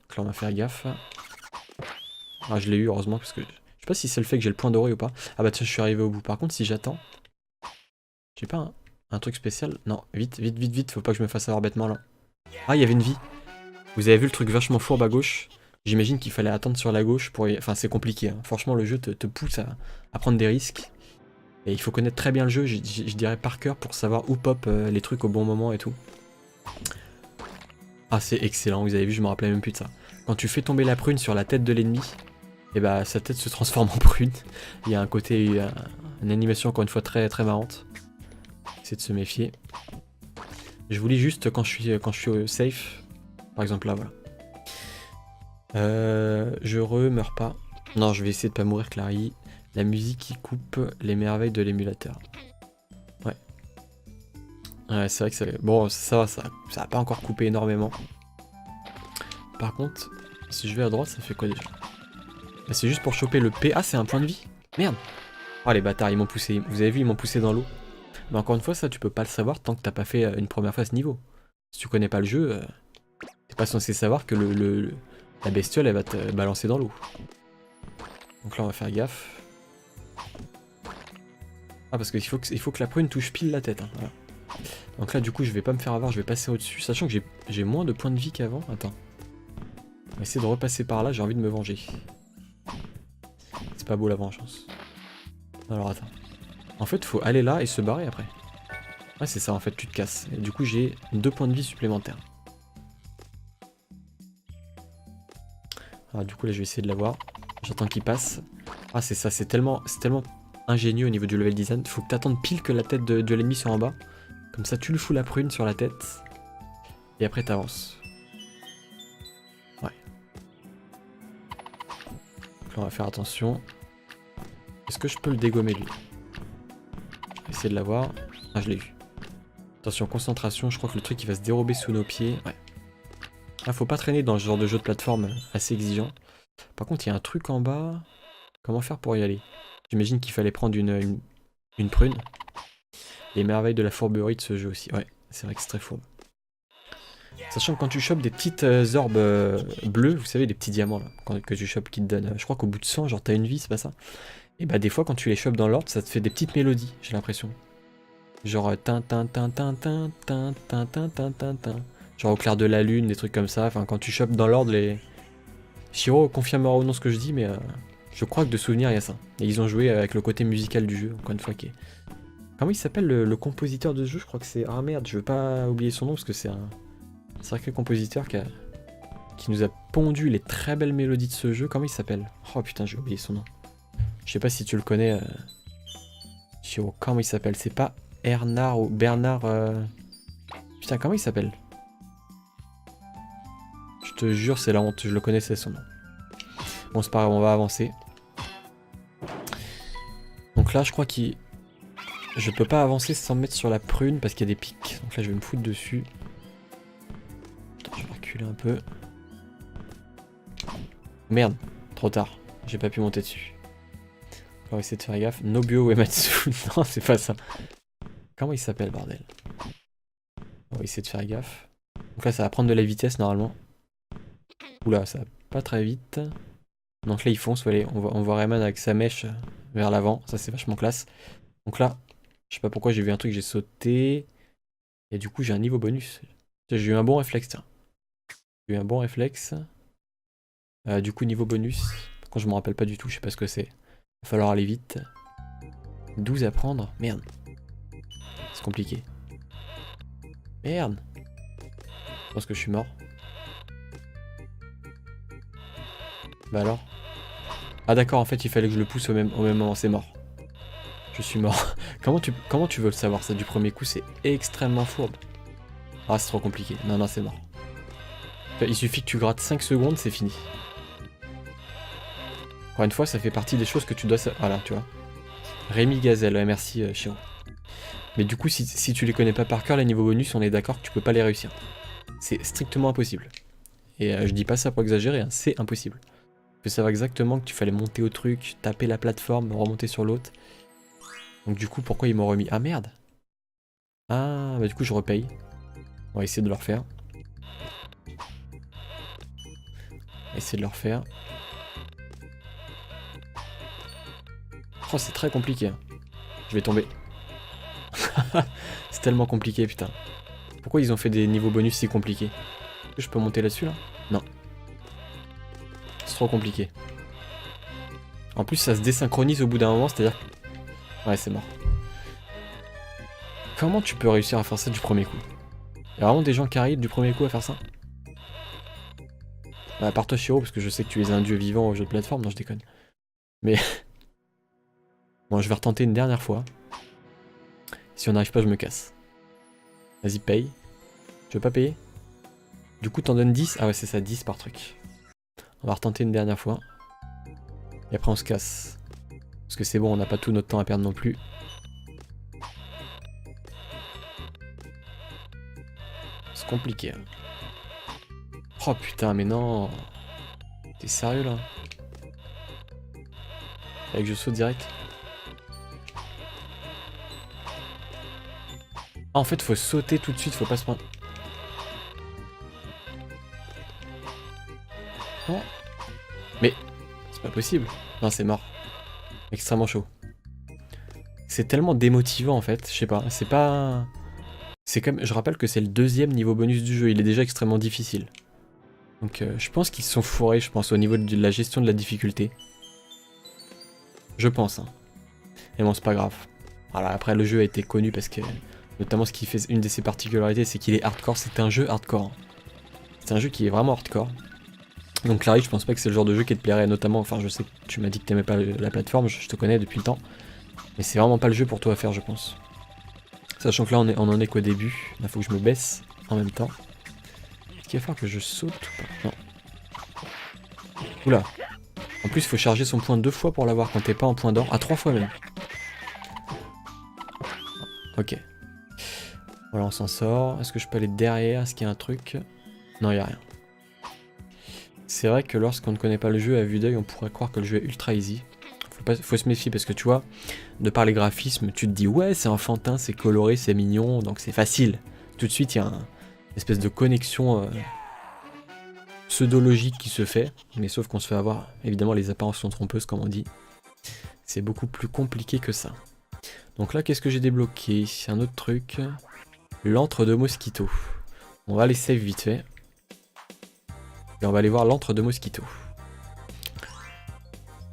Donc là, on va faire gaffe. Ah, je l'ai eu, heureusement, parce que... Je sais pas si c'est le fait que j'ai le point doré ou pas. Ah bah tiens, je suis arrivé au bout. Par contre, si j'attends... J'ai pas un truc spécial? Non, vite, vite, vite, vite, faut pas que je me fasse avoir bêtement là. Ah, il y avait une vie. Vous avez vu le truc vachement fourbe à gauche? J'imagine qu'il fallait attendre sur la gauche pour... Enfin, c'est compliqué. Hein. Franchement, le jeu te pousse à prendre des risques. Et il faut connaître très bien le jeu, je dirais par cœur, pour savoir où pop les trucs au bon moment et tout. Ah, c'est excellent, vous avez vu, je me rappelais même plus de ça. Quand tu fais tomber la prune sur la tête de l'ennemi, et bah sa tête se transforme en prune. Il y a un côté, une animation encore une fois très très marrante. C'est de se méfier. Je vous lis juste quand je suis safe. Par exemple là, voilà. Je meurs pas. Non, je vais essayer de pas mourir, Clary. La musique qui coupe les merveilles de l'émulateur. Ouais. Ouais, c'est vrai que ça... Bon, ça va pas encore coupé énormément. Par contre, si je vais à droite, ça fait quoi déjà? Bah, c'est juste pour choper le P. Ah, c'est un point de vie. Merde. Oh, les bâtards, ils m'ont poussé. Vous avez vu, ils m'ont poussé dans l'eau. Mais encore une fois, ça, tu peux pas le savoir tant que t'as pas fait une première fois ce niveau. Si tu connais pas le jeu, t'es pas censé savoir que la bestiole, elle va te balancer dans l'eau. Donc là, on va faire gaffe. Ah, parce qu'il faut que la prune touche pile la tête. Hein, voilà. Donc là, du coup, je vais pas me faire avoir, je vais passer au-dessus. Sachant que j'ai moins de points de vie qu'avant. Attends. On va essayer de repasser par là, j'ai envie de me venger. C'est pas beau la vengeance. Alors attends. En fait, faut aller là et se barrer après. Ouais, c'est ça, en fait, tu te casses. Et du coup, j'ai 2 points de vie supplémentaires. Alors du coup, là, je vais essayer de l'avoir. J'attends qu'il passe. Ah, c'est ça, c'est tellement ingénieux au niveau du level design. Faut que t'attendes pile que la tête de l'ennemi soit en bas. Comme ça, tu lui fous la prune sur la tête. Et après, t'avances. Ouais. Donc là, on va faire attention. Est-ce que je peux le dégommer, lui? Je vais essayer de l'avoir. Ah, je l'ai eu. Attention, concentration. Je crois que le truc, il va se dérober sous nos pieds. Ouais. Ah, faut pas traîner dans ce genre de jeu de plateforme assez exigeant. Par contre, il y a un truc en bas. Comment faire pour y aller? J'imagine qu'il fallait prendre une prune. Les merveilles de la fourberie de ce jeu aussi. Ouais, c'est vrai que c'est très fourbe. Sachant que quand tu chopes des petites orbes bleues, vous savez, des petits diamants là, que tu chopes qui te donnent. Je crois qu'au bout de 100, genre t'as une vie, c'est pas ça? Et bah des fois quand tu les chopes dans l'ordre, ça te fait des petites mélodies, j'ai l'impression. Genre tin tin tin tin tin tin tin tin tin tin tin Genre au clair de la lune, des trucs comme ça. Enfin, quand tu chopes dans l'ordre les... Shiro confirmera ou non ce que je dis, mais je crois que de souvenir, il y a ça. Et ils ont joué avec le côté musical du jeu, encore une fois. Comment il s'appelle le compositeur de ce jeu? Je crois que c'est... Ah merde, je veux pas oublier son nom, parce que c'est un sacré compositeur qui nous a pondu les très belles mélodies de ce jeu. Comment il s'appelle? Oh putain, j'ai oublié son nom. Je sais pas si tu le connais. Shiro, comment il s'appelle? C'est pas Ernard ou Bernard... Putain, comment il s'appelle? Je te jure, c'est la honte, je le connaissais son nom. Bon, c'est pas grave, on va avancer. Donc là, je crois qu'il... Je peux pas avancer sans me mettre sur la prune parce qu'il y a des pics. Donc là, je vais me foutre dessus. Attends, je vais reculer un peu. Merde, trop tard. J'ai pas pu monter dessus. On va essayer de faire gaffe. Nobuo Uematsu. Non, c'est pas ça. Comment il s'appelle, bordel? On va essayer de faire gaffe. Donc là, ça va prendre de la vitesse normalement. Oula, ça va pas très vite. Donc là, il fonce. Allez, on voit Rayman avec sa mèche vers l'avant. Ça, c'est vachement classe. Donc là, je sais pas pourquoi j'ai vu un truc, j'ai sauté. Et du coup, j'ai un niveau bonus. J'ai eu un bon réflexe, tiens. J'ai eu un bon réflexe. Du coup, niveau bonus. Par contre, je me rappelle pas du tout, je sais pas ce que c'est. Il va falloir aller vite. 12 à prendre. Merde. C'est compliqué. Merde. Je pense que je suis mort. Bah alors. Ah d'accord, en fait, il fallait que je le pousse au même moment. C'est mort. Je suis mort. Comment tu veux le savoir ça du premier coup? C'est extrêmement fourbe. Ah, c'est trop compliqué. Non, non, c'est mort. Il suffit que tu grattes 5 secondes, c'est fini. Encore une fois, ça fait partie des choses que tu dois savoir. Voilà, tu vois. Rémi Gazelle, ouais, merci Chiro. Mais du coup, si tu les connais pas par cœur, les niveaux bonus, on est d'accord que tu peux pas les réussir. C'est strictement impossible. Et je dis pas ça pour exagérer, hein, c'est impossible. Tu peux savoir exactement que tu fallait monter au truc, taper la plateforme, remonter sur l'autre. Donc du coup, pourquoi ils m'ont remis? Ah merde! Ah, bah du coup, je repaye. On va essayer de le refaire. On va essayer de le refaire. Oh, c'est très compliqué. Hein. Je vais tomber. C'est tellement compliqué, putain. Pourquoi ils ont fait des niveaux bonus si compliqués? Je peux monter là-dessus, là? Non. C'est trop compliqué. En plus, ça se désynchronise au bout d'un moment, c'est-à-dire... Ouais, c'est mort. Comment tu peux réussir à faire ça du premier coup? Il y a vraiment des gens qui arrivent du premier coup à faire ça? Bah, à part toi, Shiro, parce que je sais que tu es un dieu vivant au jeu de plateforme, non, je déconne. Mais... Bon, je vais retenter une dernière fois. Si on n'arrive pas, je me casse. Vas-y, paye. Tu veux pas payer? Du coup, t'en donnes 10? Ah ouais, c'est ça, 10 par truc. On va retenter une dernière fois. Et après, on se casse. Parce que c'est bon, on n'a pas tout notre temps à perdre non plus. C'est compliqué. Hein. Oh putain, mais non. T'es sérieux là? Avec que je saute direct? Ah, en fait, faut sauter tout de suite, faut pas se prendre. Oh. Mais c'est pas possible. Non, c'est mort. Extrêmement chaud. C'est tellement démotivant en fait, je sais pas, c'est pas... C'est comme... Je rappelle que c'est le deuxième niveau bonus du jeu, il est déjà extrêmement difficile. Donc je pense qu'ils se sont fourrés, je pense, au niveau de la gestion de la difficulté. Je pense, hein. Et bon, c'est pas grave. Voilà, après le jeu a été connu parce que... Notamment ce qui fait une de ses particularités, c'est qu'il est hardcore, c'est un jeu hardcore. Hein. C'est un jeu qui est vraiment hardcore. Donc Clary, je pense pas que c'est le genre de jeu qui te plairait, notamment, enfin je sais que tu m'as dit que t'aimais pas la plateforme, je te connais depuis le temps. Mais c'est vraiment pas le jeu pour toi à faire, je pense. Sachant que là, on en est qu'au début. Là, faut que je me baisse en même temps. Est-ce qu'il va falloir que je saute ou pas? Non. Oula. En plus, il faut charger son point 2 fois pour l'avoir quand t'es pas en point d'or. Ah, 3 fois même. Ok. Voilà, on s'en sort. Est-ce que je peux aller derrière? Est-ce qu'il y a un truc? Non, il n'y a rien. C'est vrai que lorsqu'on ne connaît pas le jeu à vue d'œil, on pourrait croire que le jeu est ultra easy. Faut se méfier parce que tu vois, de par les graphismes, tu te dis ouais, c'est enfantin, c'est coloré, c'est mignon, donc c'est facile. Tout de suite, il y a une espèce de connexion pseudologique qui se fait, mais sauf qu'on se fait avoir. Évidemment, les apparences sont trompeuses, comme on dit. C'est beaucoup plus compliqué que ça. Donc là, qu'est-ce que j'ai débloqué? Un autre truc. L'antre de Mosquito. On va aller save vite fait. Et on va aller voir l'antre de Mosquito.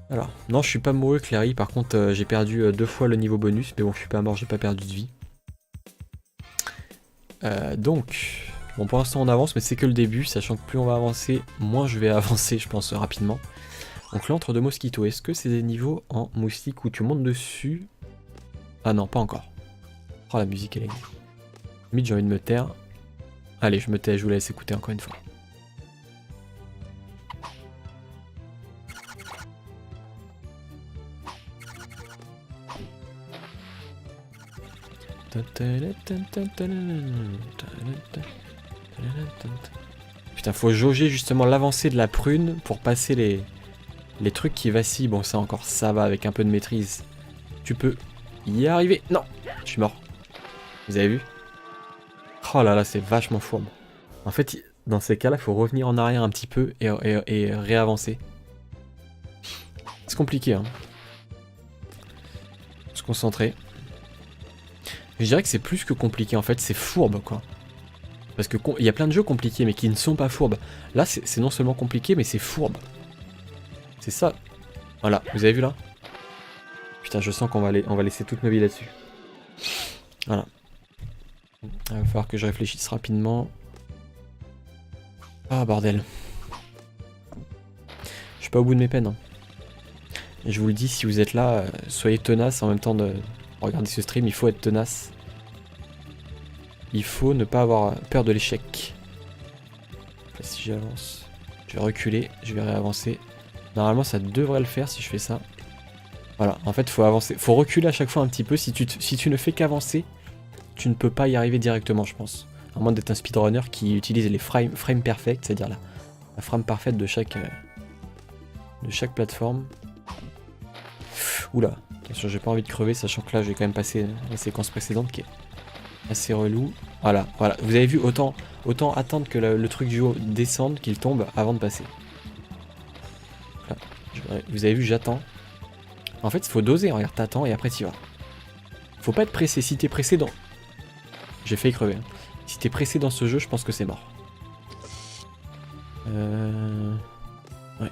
Alors, non, je suis pas amoureux, Clary. Par contre, j'ai perdu 2 fois le niveau bonus. Mais bon, je suis pas mort, j'ai pas perdu de vie. Donc, bon, pour l'instant, on avance, mais c'est que le début. Sachant que plus on va avancer, moins je vais avancer, je pense, rapidement. Donc, l'antre de Mosquito. Est-ce que c'est des niveaux en moustique où tu montes dessus? Ah non, pas encore. Oh, la musique, elle est... Limite, j'ai envie de me taire. Allez, je me tais, je vous laisse écouter encore une fois. Putain, faut jauger justement l'avancée de la prune pour passer les trucs qui vacillent. Bon, ça encore, ça va avec un peu de maîtrise. Tu peux y arriver. Non, je suis mort. Vous avez vu? Oh là là, c'est vachement fourbe. En fait, dans ces cas-là, il faut revenir en arrière un petit peu et réavancer. C'est compliqué, hein. Se concentrer. Je dirais que c'est plus que compliqué, en fait, c'est fourbe, quoi. Parce que il y a plein de jeux compliqués, mais qui ne sont pas fourbes. Là, c'est non seulement compliqué, mais c'est fourbe. C'est ça. Voilà, vous avez vu là? Putain, je sens qu'on va laisser toute ma vie là-dessus. Voilà. Il va falloir que je réfléchisse rapidement. Ah, bordel. Je suis pas au bout de mes peines. Hein. Et je vous le dis, si vous êtes là, soyez tenace en même temps de regarder ce stream. Il faut être tenace. Il faut ne pas avoir peur de l'échec. Si j'avance, je vais reculer, je vais réavancer. Normalement, ça devrait le faire si je fais ça. Voilà, en fait, faut avancer. Faut reculer à chaque fois un petit peu. Si tu ne fais qu'avancer, tu ne peux pas y arriver directement, je pense. À moins d'être un speedrunner qui utilise les frames perfect, c'est-à-dire la frame parfaite de chaque plateforme. Oula, attention, j'ai pas envie de crever, sachant que là, j'ai quand même passé la séquence précédente qui est assez relou. Voilà, voilà. Vous avez vu, autant attendre que le truc du haut descende, qu'il tombe avant de passer. Là, vous avez vu, j'attends. En fait, il faut doser, regarde, t'attends et après t'y vas. Faut pas être pressé, si t'es pressé dans... J'ai failli crever. Hein. Si t'es pressé dans ce jeu, je pense que c'est mort. Ouais.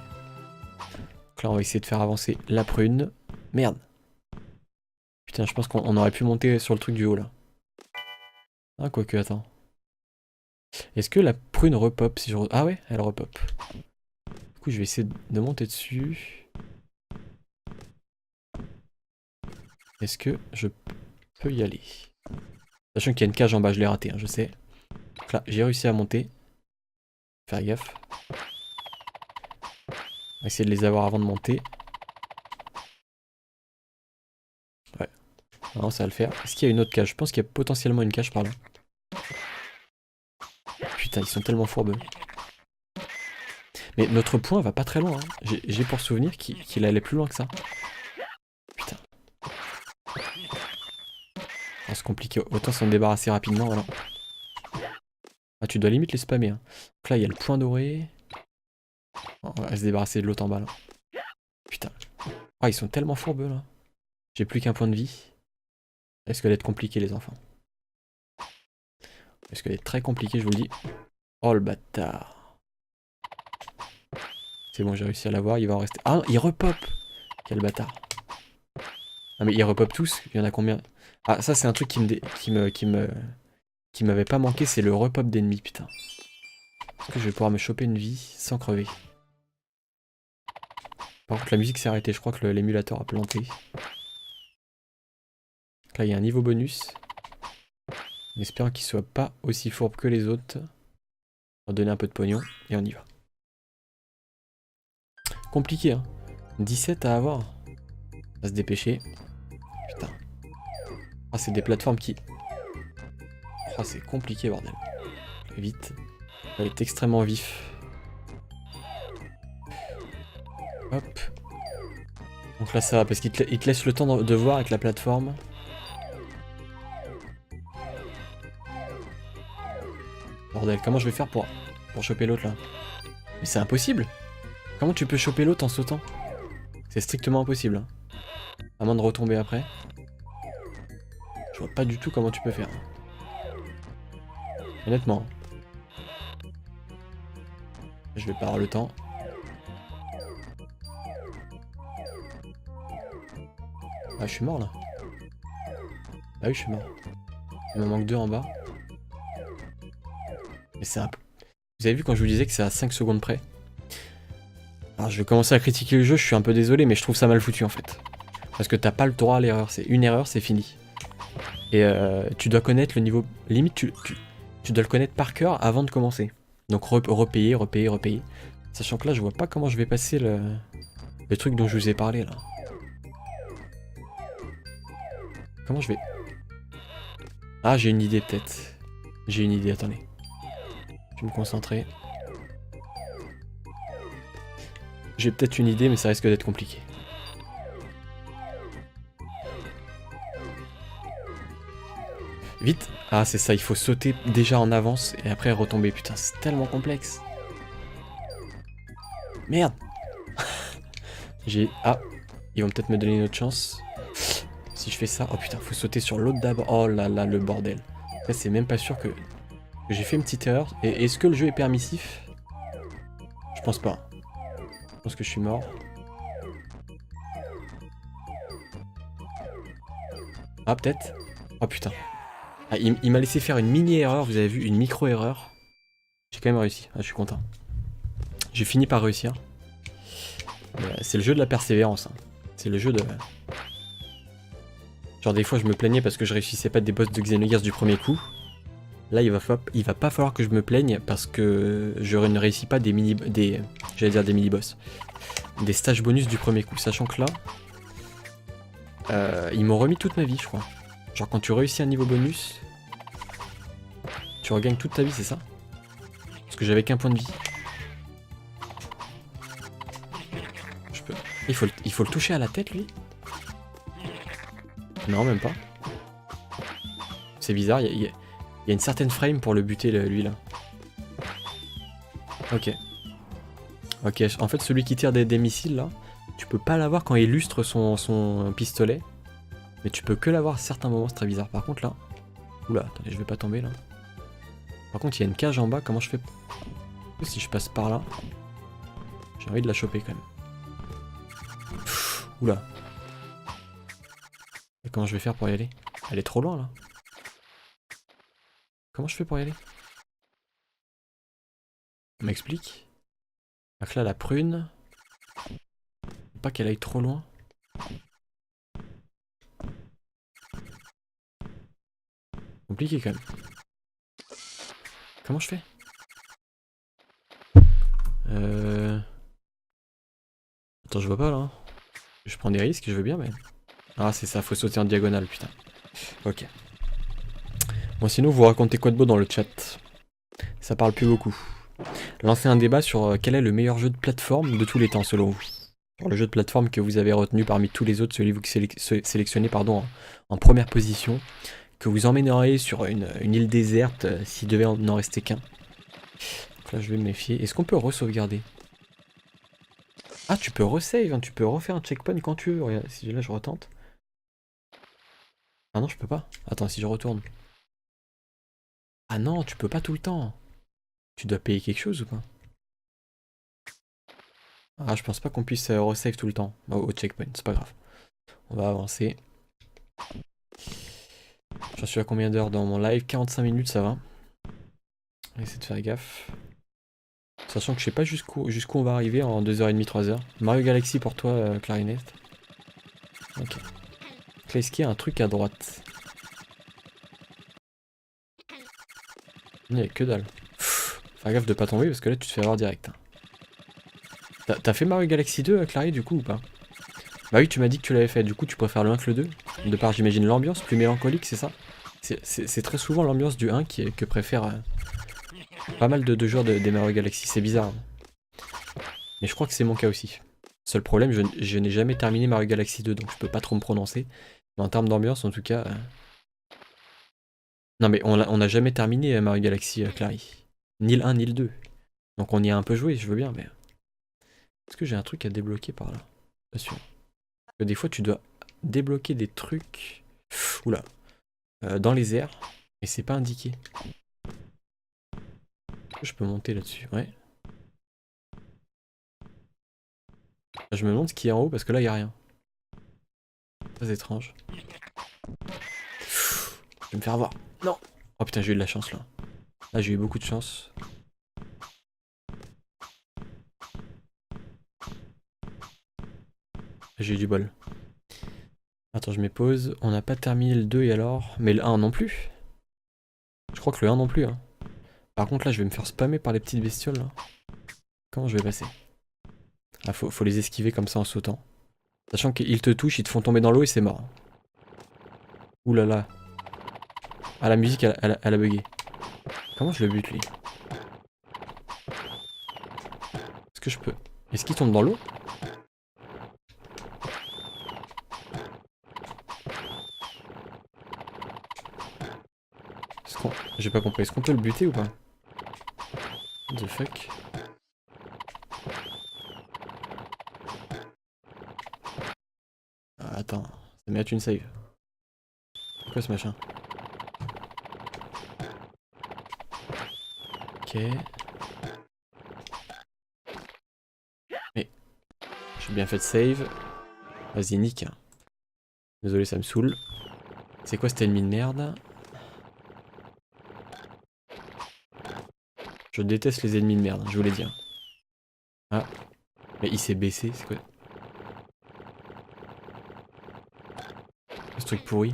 Donc là, on va essayer de faire avancer la prune. Merde. Putain, je pense qu'on aurait pu monter sur le truc du haut, là. Ah, quoique, attends. Est-ce que la prune repop si je... Ah ouais, elle repop. Du coup, je vais essayer de monter dessus. Est-ce que je peux y aller? Sachant qu'il y a une cage en bas, je l'ai raté, hein, je sais. Donc là, j'ai réussi à monter. Faire gaffe. On va essayer de les avoir avant de monter. Ouais. Non, ça va le faire. Est-ce qu'il y a une autre cage? Je pense qu'il y a potentiellement une cage par là. Putain, ils sont tellement fourbeux. Mais notre point va pas très loin. Hein. J'ai pour souvenir qu'il allait plus loin que ça. Putain. Oh, c'est compliqué. Autant s'en débarrasser rapidement, voilà. Ah, tu dois limite les spammer. Hein. Donc là, il y a le point doré. On va se débarrasser de l'autre en bas, là. Putain. Ah, ils sont tellement fourbeux, là. J'ai plus qu'un point de vie. Est-ce que d'être compliqué, les enfants? Est-ce que d'être très compliqué, je vous le dis. Oh, le bâtard. C'est bon, j'ai réussi à l'avoir. Il va en rester... Ah, il repop. Quel bâtard. Ah, mais ils repop tous. Il y en a combien? Ah, ça, c'est un truc qui m'avait pas manqué, c'est le repop d'ennemis, putain. Est-ce que je vais pouvoir me choper une vie sans crever? Par contre, la musique s'est arrêtée. Je crois que l'émulateur a planté. Là, il y a un niveau bonus. En espérant qu'il soit pas aussi fourbe que les autres. On va donner un peu de pognon et on y va. Compliqué, hein. 17 à avoir. On va se dépêcher. Putain. Ah, c'est des plateformes qui... Ah, c'est compliqué, bordel. Vite. Ça va être extrêmement vif. Hop. Donc là, ça va, parce qu'il te laisse le temps de voir avec la plateforme. Bordel, comment je vais faire pour choper l'autre, là? Mais c'est impossible! Comment tu peux choper l'autre en sautant? C'est strictement impossible. Hein. À moins de retomber après. Je vois pas du tout comment tu peux faire. Honnêtement. Je vais pas avoir le temps. Ah, je suis mort là. Ah oui, je suis mort. Il m'en manque 2 en bas. Mais c'est un peu... Vous avez vu quand je vous disais que c'est à 5 secondes près? Alors je vais commencer à critiquer le jeu, je suis un peu désolé, mais je trouve ça mal foutu en fait. Parce que t'as pas le droit à l'erreur, c'est une erreur, c'est fini. Et tu dois connaître le niveau... Limite, tu dois le connaître par cœur avant de commencer. Donc repayer, repayer, repayer. Sachant que là, je vois pas comment je vais passer le truc dont je vous ai parlé là. Comment je vais... Ah, j'ai une idée peut-être. J'ai une idée, attendez. Je vais me concentrer. J'ai peut-être une idée, mais ça risque d'être compliqué. Vite! Ah, c'est ça, il faut sauter déjà en avance et après retomber. Putain, c'est tellement complexe. Merde! Ah, ils vont peut-être me donner une autre chance. Si je fais ça... Oh putain, faut sauter sur l'autre d'abord. Oh là là, le bordel. Là, c'est même pas sûr que j'ai fait une petite erreur. Et est-ce que le jeu est permissif? Je pense pas. Je pense que je suis mort. Ah, peut-être. Oh putain. Ah, il m'a laissé faire une mini-erreur, vous avez vu, une micro-erreur. J'ai quand même réussi. Ah, je suis content. J'ai fini par réussir. C'est le jeu de la persévérance. Hein. C'est le jeu de... Genre des fois je me plaignais parce que je réussissais pas des boss de Xenogears du premier coup. Là il va pas falloir que je me plaigne parce que je ne réussis pas j'allais dire des mini-boss. Des stages bonus du premier coup. Sachant que là... ils m'ont remis toute ma vie je crois. Genre quand tu réussis un niveau bonus... Tu regagnes toute ta vie, c'est ça? Parce que j'avais qu'un point de vie. Je peux... Il faut le toucher à la tête, lui? Non, même pas. C'est bizarre, il y a une certaine frame pour le buter, lui, là. Ok. Ok, en fait, celui qui tire des missiles, là, tu peux pas l'avoir quand il lustre son pistolet. Mais tu peux que l'avoir à certains moments, c'est très bizarre. Par contre, là... Oula, attendez, je vais pas tomber, là. Par contre, il y a une cage en bas, comment je fais si je passe par là? J'ai envie de la choper quand même. Oula. Et comment je vais faire pour y aller? Elle est trop loin là. Comment je fais pour y aller? On m'explique? Donc là, la prune. Faut pas qu'elle aille trop loin. Compliqué quand même. Comment je fais? Attends, je vois pas là. Je prends des risques, je veux bien, mais... Ah, c'est ça, faut sauter en diagonale, putain. Ok. Bon, sinon, vous racontez quoi de beau dans le chat? Ça parle plus beaucoup. Lancez un débat sur quel est le meilleur jeu de plateforme de tous les temps, selon vous. Sur le jeu de plateforme que vous avez retenu parmi tous les autres, celui que vous sélectionnez en première position, que vous emmèneriez sur une île déserte s'il devait n'en rester qu'un. Là, je vais me méfier. Est-ce qu'on peut re-sauvegarder? Ah, tu peux resave, hein, tu peux refaire un checkpoint quand tu veux. Regarde, si là, je retente. Ah non, je peux pas. Attends, si je retourne. Ah non, tu peux pas tout le temps. Tu dois payer quelque chose ou pas? Ah, je pense pas qu'on puisse resave tout le temps au checkpoint, c'est pas grave. On va avancer. J'en suis à combien d'heures dans mon live? 45 minutes, ça va. On va essayer de faire gaffe. Sachant que je sais pas jusqu'où on va arriver en 2h30, 3h. Mario Galaxy pour toi, Clarinette. Ok. Est-ce qu'il y a un truc à droite? Il n'y a que dalle. Faire gaffe de pas tomber parce que là tu te fais avoir direct. T'as fait Mario Galaxy 2, Clary, du coup ou pas? Bah oui, tu m'as dit que tu l'avais fait, du coup tu préfères le 1 que le 2? De par, j'imagine, l'ambiance plus mélancolique, c'est ça? C'est très souvent l'ambiance du 1 que préfère pas mal de joueurs des Mario Galaxy, c'est bizarre. Mais je crois que c'est mon cas aussi. Seul problème, je n'ai jamais terminé Mario Galaxy 2, donc je peux pas trop me prononcer. Mais en termes d'ambiance, en tout cas... Non mais on n'a jamais terminé Mario Galaxy, Clary. Ni le 1, ni le 2. Donc on y a un peu joué, je veux bien, mais... Est-ce que j'ai un truc à débloquer par là? Pas sûr. Parce que des fois, tu dois débloquer des trucs... Oula. Dans les airs, et c'est pas indiqué. Je peux monter là-dessus, ouais. Je me demande ce qu'il y a en haut parce que là, il n'y a rien. Très étrange. Je vais me faire avoir. Non. Oh putain, j'ai eu de la chance là. Là, j'ai eu beaucoup de chance. J'ai eu du bol. Attends, je mets pause. On n'a pas terminé le 2 et alors? Mais le 1 non plus. Je crois que le 1 non plus. Hein. Par contre, là, je vais me faire spammer par les petites bestioles. Là. Comment je vais passer? Ah, faut les esquiver comme ça en sautant. Sachant qu'ils te touchent, ils te font tomber dans l'eau et c'est mort. Ouh là là. Ah, la musique, elle a bugué. Comment je le bute, lui? Est-ce que je peux... Est-ce qu'il tombe dans l'eau? J'ai pas compris. Est-ce qu'on peut le buter ou pas? What the fuck? Ah, attends. Ça met une save. C'est quoi ce machin? Ok. Mais... J'ai bien fait de save. Vas-y, nique. Désolé, ça me saoule. C'est quoi cet ennemi de merde? Je déteste les ennemis de merde, je voulais dire. Ah. Mais il s'est baissé, c'est quoi? Ce truc pourri.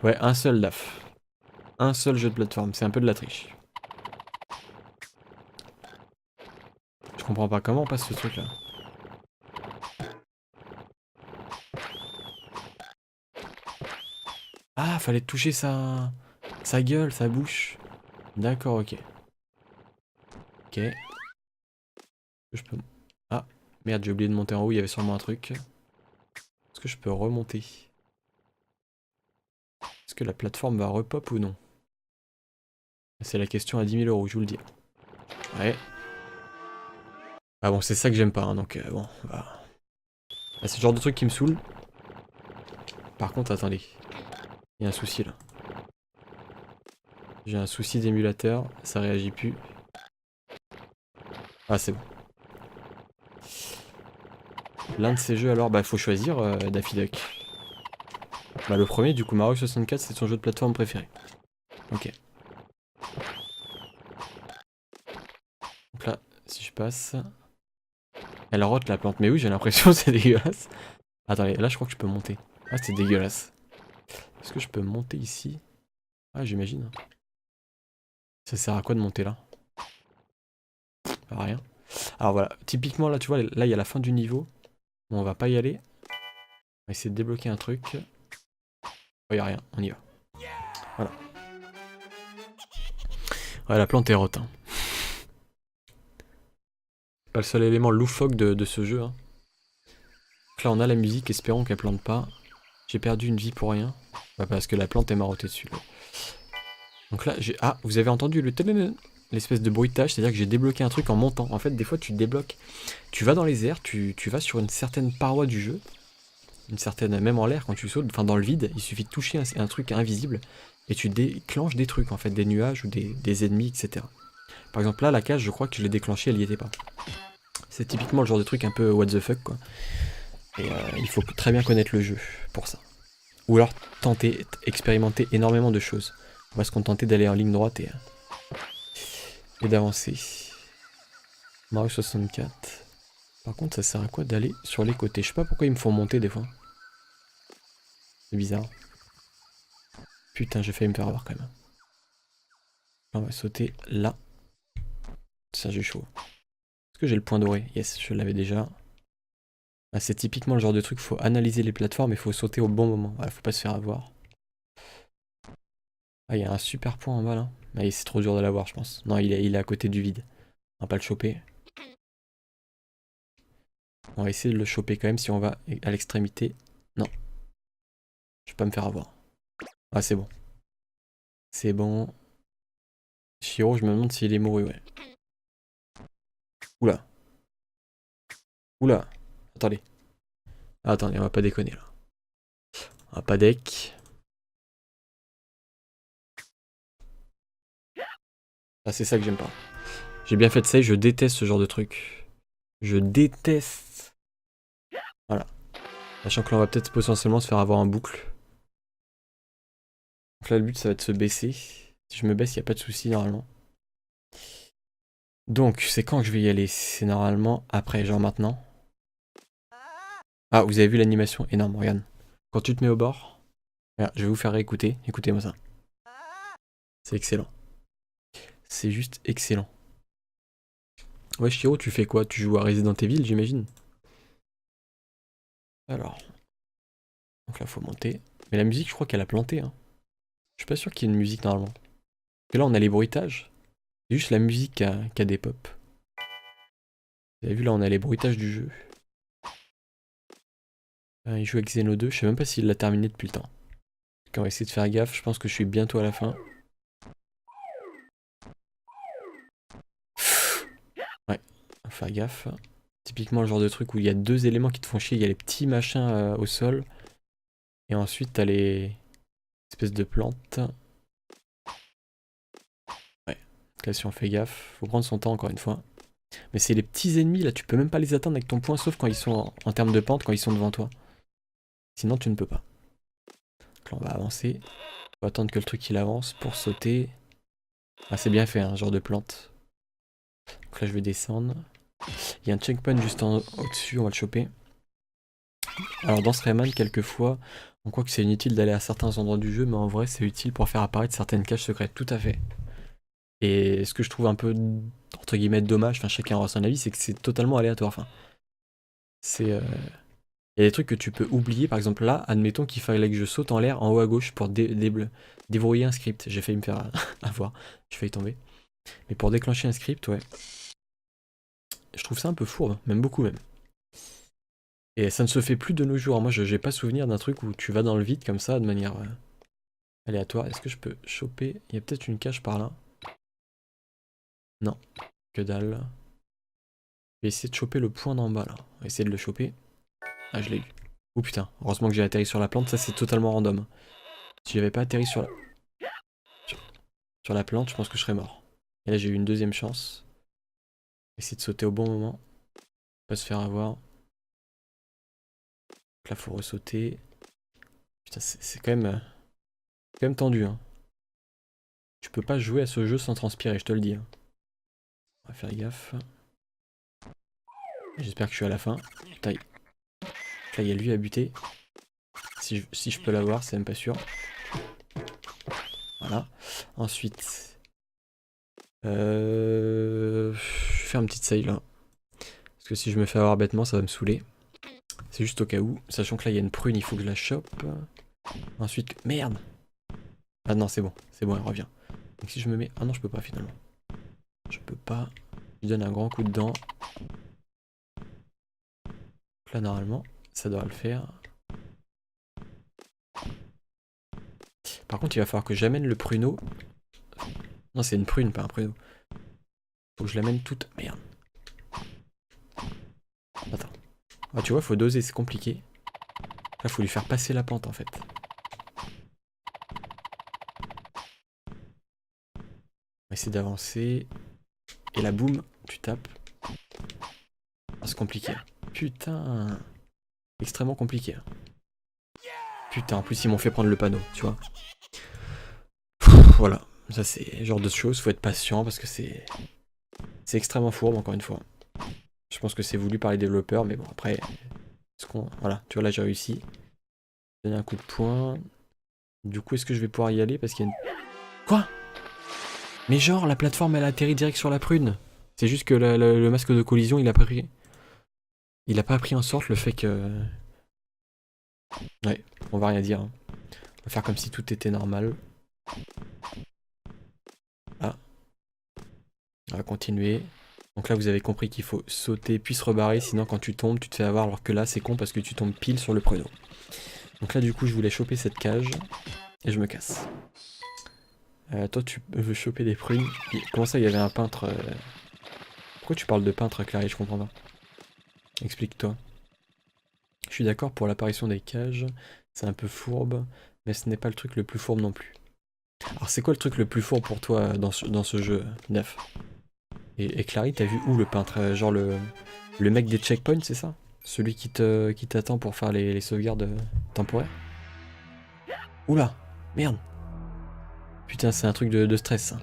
Ouais, un seul DAF. Un seul jeu de plateforme, c'est un peu de la triche. Je comprends pas comment on passe ce truc là. Ah, fallait toucher sa gueule, sa bouche. D'accord, ok. Ok. Je peux... Ah, merde, j'ai oublié de monter en haut, il y avait sûrement un truc. Est-ce que je peux remonter? Est-ce que la plateforme va repop ou non? C'est la question à 10 000 €, je vous le dis. Ouais. Ah bon, c'est ça que j'aime pas, hein, donc bon, bah... Ah, c'est le genre de truc qui me saoule. Par contre, attendez. Il y a un souci là. J'ai un souci d'émulateur, ça réagit plus. Ah, c'est bon. L'un de ces jeux, alors, bah, faut choisir Daffy Duck. Bah, le premier, du coup, Mario 64, c'est son jeu de plateforme préféré. Ok. Donc là, si je passe... Elle rote la plante. Mais oui, j'ai l'impression que c'est dégueulasse. Attendez, là, je crois que je peux monter. Ah, c'est dégueulasse. Est-ce que je peux monter ici? Ah, j'imagine. Ça sert à quoi de monter là? À rien. Alors voilà, typiquement là, tu vois, là, il y a la fin du niveau. Bon, on va pas y aller. On va essayer de débloquer un truc. Oh, y a rien, on y va. Voilà. Ouais, la plante est rote. Hein. Pas le seul élément loufoque de ce jeu. Hein. Donc là, on a la musique, espérons qu'elle plante pas. J'ai perdu une vie pour rien. Bah, parce que la plante est marottée dessus. Là. Donc là, j'ai... Ah, vous avez entendu l'espèce de bruitage, c'est-à-dire que j'ai débloqué un truc en montant. En fait, des fois, tu débloques. Tu vas dans les airs, tu vas sur une certaine paroi du jeu. Une certaine, même en l'air, quand tu sautes, enfin dans le vide, il suffit de toucher un truc invisible et tu déclenches des trucs, en fait, des nuages ou des ennemis, etc. Par exemple, là, la cage, je crois que je l'ai déclenchée, elle y était pas. C'est typiquement le genre de truc un peu what the fuck, quoi. Et il faut très bien connaître le jeu pour ça. Ou alors tenter, expérimenter énormément de choses. On va se contenter d'aller en ligne droite et d'avancer. Mario 64. Par contre, ça sert à quoi d'aller sur les côtés? Je sais pas pourquoi ils me font monter des fois. C'est bizarre. Putain, j'ai failli me faire avoir quand même. On va sauter là. Ça, j'ai chaud. Est-ce que j'ai le point doré? Yes, je l'avais déjà. Ah, c'est typiquement le genre de truc, faut analyser les plateformes et faut sauter au bon moment. Voilà, faut pas se faire avoir. Ah, il y a un super point en bas là. Ah, c'est trop dur de l'avoir, je pense. Non, il est à côté du vide. On va pas le choper. On va essayer de le choper quand même si on va à l'extrémité. Non. Je vais pas me faire avoir. Ah, c'est bon. C'est bon. Shiro, je me demande s'il est mouru, ouais. Oula. Oula. Attendez. Ah, attendez, on va pas déconner là. On va pas deck. Ah, c'est ça que j'aime pas. J'ai bien fait de save, je déteste ce genre de truc. Je déteste. Voilà. Sachant que là, on va peut-être potentiellement se faire avoir en boucle. Donc là, le but, ça va être de se baisser. Si je me baisse, il n'y a pas de souci normalement. Donc, c'est quand que je vais y aller? C'est normalement après, genre maintenant. Ah, vous avez vu l'animation énorme, regarde. Quand tu te mets au bord, regarde, je vais vous faire réécouter. Écoutez-moi ça. C'est excellent. C'est juste excellent. Ouais, Shiro, tu fais quoi? Tu joues à Resident Evil, j'imagine? Alors. Donc là, faut monter. Mais la musique, je crois qu'elle a planté. Hein. Je suis pas sûr qu'il y ait une musique normalement. Et là, on a les bruitages. C'est juste la musique qui a des pop. Vous avez vu, là, on a les bruitages du jeu. Il joue avec Xeno 2. Je sais même pas s'il l'a terminé depuis le temps. Donc, on va essayer de faire gaffe. Je pense que je suis bientôt à la fin. Ouais, on va faire gaffe. Typiquement le genre de truc où il y a deux éléments qui te font chier. Il y a les petits machins au sol. Et ensuite, t'as les espèces de plantes. Ouais. Donc là, si on fait gaffe, faut prendre son temps encore une fois. Mais c'est les petits ennemis, là, tu peux même pas les atteindre avec ton poing, sauf quand ils sont en termes de pente, quand ils sont devant toi. Sinon, tu ne peux pas. Donc là, on va avancer. Faut attendre que le truc il avance pour sauter. Ah, c'est bien fait, hein, genre de plante. Donc là, je vais descendre. Il y a un checkpoint juste au-dessus, on va le choper. Alors, dans ce Rayman, quelquefois, on croit que c'est inutile d'aller à certains endroits du jeu, mais en vrai, c'est utile pour faire apparaître certaines caches secrètes, tout à fait. Et ce que je trouve un peu, entre guillemets, dommage, enfin, chacun aura son avis, c'est que c'est totalement aléatoire. Enfin, c'est. Il y a des trucs que tu peux oublier, par exemple là, admettons qu'il fallait que je saute en l'air en haut à gauche pour déverrouiller un script. J'ai failli me faire avoir, j'ai failli tomber. Mais pour déclencher un script, ouais. Je trouve ça un peu fourbe, même beaucoup même. Et ça ne se fait plus de nos jours. Moi, je n'ai pas souvenir d'un truc où tu vas dans le vide comme ça, de manière aléatoire. Est-ce que je peux choper? Il y a peut-être une cache par là. Non, que dalle. Je vais essayer de choper le point d'en bas là. On va essayer de le choper. Ah, je l'ai eu. Oh putain, heureusement que j'ai atterri sur la plante, ça c'est totalement random. Si j'avais pas atterri sur la plante, je pense que je serais mort. Et là j'ai eu une deuxième chance. Essayer de sauter au bon moment. Pas se faire avoir. Donc là faut ressauter. Putain, c'est quand même tendu. Hein. Tu peux pas jouer à ce jeu sans transpirer, je te le dis. Hein. On va faire gaffe. J'espère que je suis à la fin. Putain, là il y a lui à buter. Si je peux l'avoir, c'est même pas sûr. Voilà. Ensuite, je vais faire une petite save là. Parce que si je me fais avoir bêtement, ça va me saouler. C'est juste au cas où. Sachant que là, il y a une prune, il faut que je la chope. Ensuite, merde! Ah non, c'est bon, elle revient. Donc si je me mets... Ah non, je peux pas finalement. Je peux pas. Je donne un grand coup de dent. Donc là, normalement, ça doit le faire. Par contre, il va falloir que j'amène le pruneau. Non, c'est une prune, pas un pruneau. Faut que je l'amène toute... Merde. Attends. Ah, tu vois, faut doser, c'est compliqué. Là, faut lui faire passer la pente, en fait. On va essayer d'avancer. Et là, boum, tu tapes. Ah, c'est compliqué. Putain. Extrêmement compliqué. Putain, en plus, ils m'ont fait prendre le panneau, tu vois. Voilà. Ça, c'est le genre de choses. Faut être patient parce que c'est extrêmement fourbe, encore une fois. Je pense que c'est voulu par les développeurs, mais bon, après... Voilà, tu vois, là, j'ai réussi. Donner un coup de poing. Du coup, est-ce que je vais pouvoir y aller? Parce qu'il y a une... Quoi? Mais genre, la plateforme, elle atterrit direct sur la prune. C'est juste que le masque de collision, il a pas pris... Il a pas pris en sorte le fait que... Ouais, on va rien dire. Hein. On va faire comme si tout était normal. Ah. On va continuer. Donc là, vous avez compris qu'il faut sauter puis se rebarrer, sinon quand tu tombes, tu te fais avoir, alors que là, c'est con parce que tu tombes pile sur le pruneau. Donc là, du coup, je voulais choper cette cage, et je me casse. Toi, tu veux choper des prunes. Comment ça, il y avait un peintre... Pourquoi tu parles de peintre, Clary? Je comprends pas. Explique-toi. Je suis d'accord pour l'apparition des cages, c'est un peu fourbe, mais ce n'est pas le truc le plus fourbe non plus. Alors c'est quoi le truc le plus fourbe pour toi dans ce jeu, Neuf? Et Clary, t'as vu où le peintre? Genre le mec des checkpoints, c'est ça? Celui qui t'attend pour faire les sauvegardes temporaires? Oula, merde. Putain, c'est un truc de stress, ça.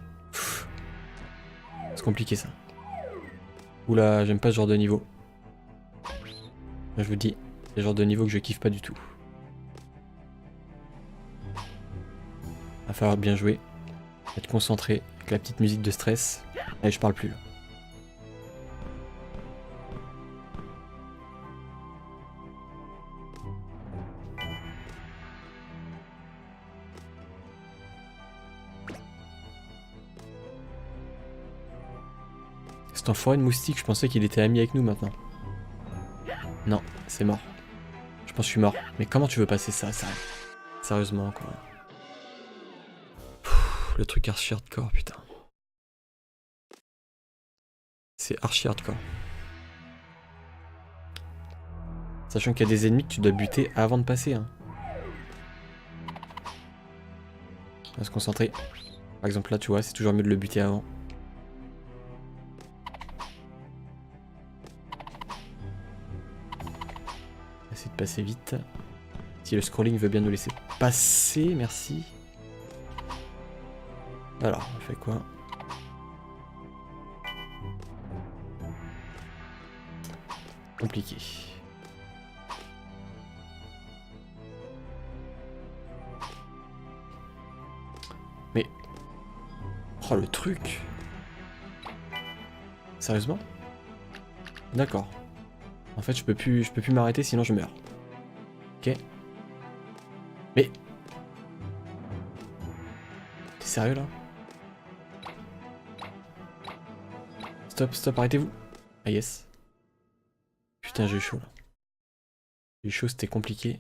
C'est compliqué, ça. Oula, j'aime pas ce genre de niveau. Je vous dis, c'est le genre de niveau que je kiffe pas du tout. Va falloir bien jouer. Être concentré avec la petite musique de stress. Allez, je parle plus là. Cet enfoiré de moustique, je pensais qu'il était ami avec nous maintenant. Non, c'est mort. Je pense que je suis mort. Mais comment tu veux passer ça, ça? Sérieusement, quoi. Le truc archi hardcore, putain. C'est archi hardcore. Sachant qu'il y a des ennemis que tu dois buter avant de passer. Hein. On va se concentrer. Par exemple là, tu vois, c'est toujours mieux de le buter avant. Essayer de passer vite. Si le scrolling veut bien nous laisser passer, merci. Alors, on fait quoi? Compliqué. Mais... Oh, le truc! Sérieusement? D'accord. En fait, je peux plus m'arrêter, sinon je meurs. Ok. Mais... T'es sérieux, là? Stop, stop, arrêtez-vous. Ah, yes. Putain, j'ai eu chaud, là. J'ai eu chaud, c'était compliqué.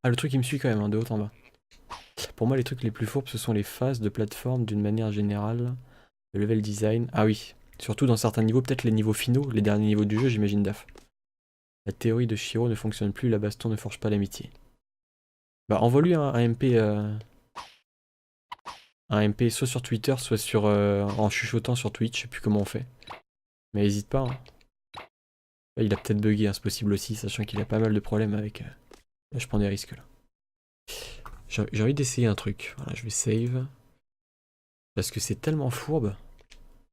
Ah, le truc, il me suit quand même, hein, de haut en bas. Pour moi, les trucs les plus fourbes, ce sont les phases de plateforme d'une manière générale. Le level design. Ah oui. Surtout dans certains niveaux, peut-être les niveaux finaux, les derniers niveaux du jeu, j'imagine Daf. La théorie de Shiro ne fonctionne plus, la baston ne forge pas l'amitié. Bah, envoie-lui un MP... Un MP soit sur Twitter, soit sur en chuchotant sur Twitch, je sais plus comment on fait. Mais n'hésite pas. Hein. Là, il a peut-être bugué, hein, c'est possible aussi, sachant qu'il a pas mal de problèmes avec... Là, je prends des risques, là. J'ai envie d'essayer un truc. Voilà, je vais save. Parce que c'est tellement fourbe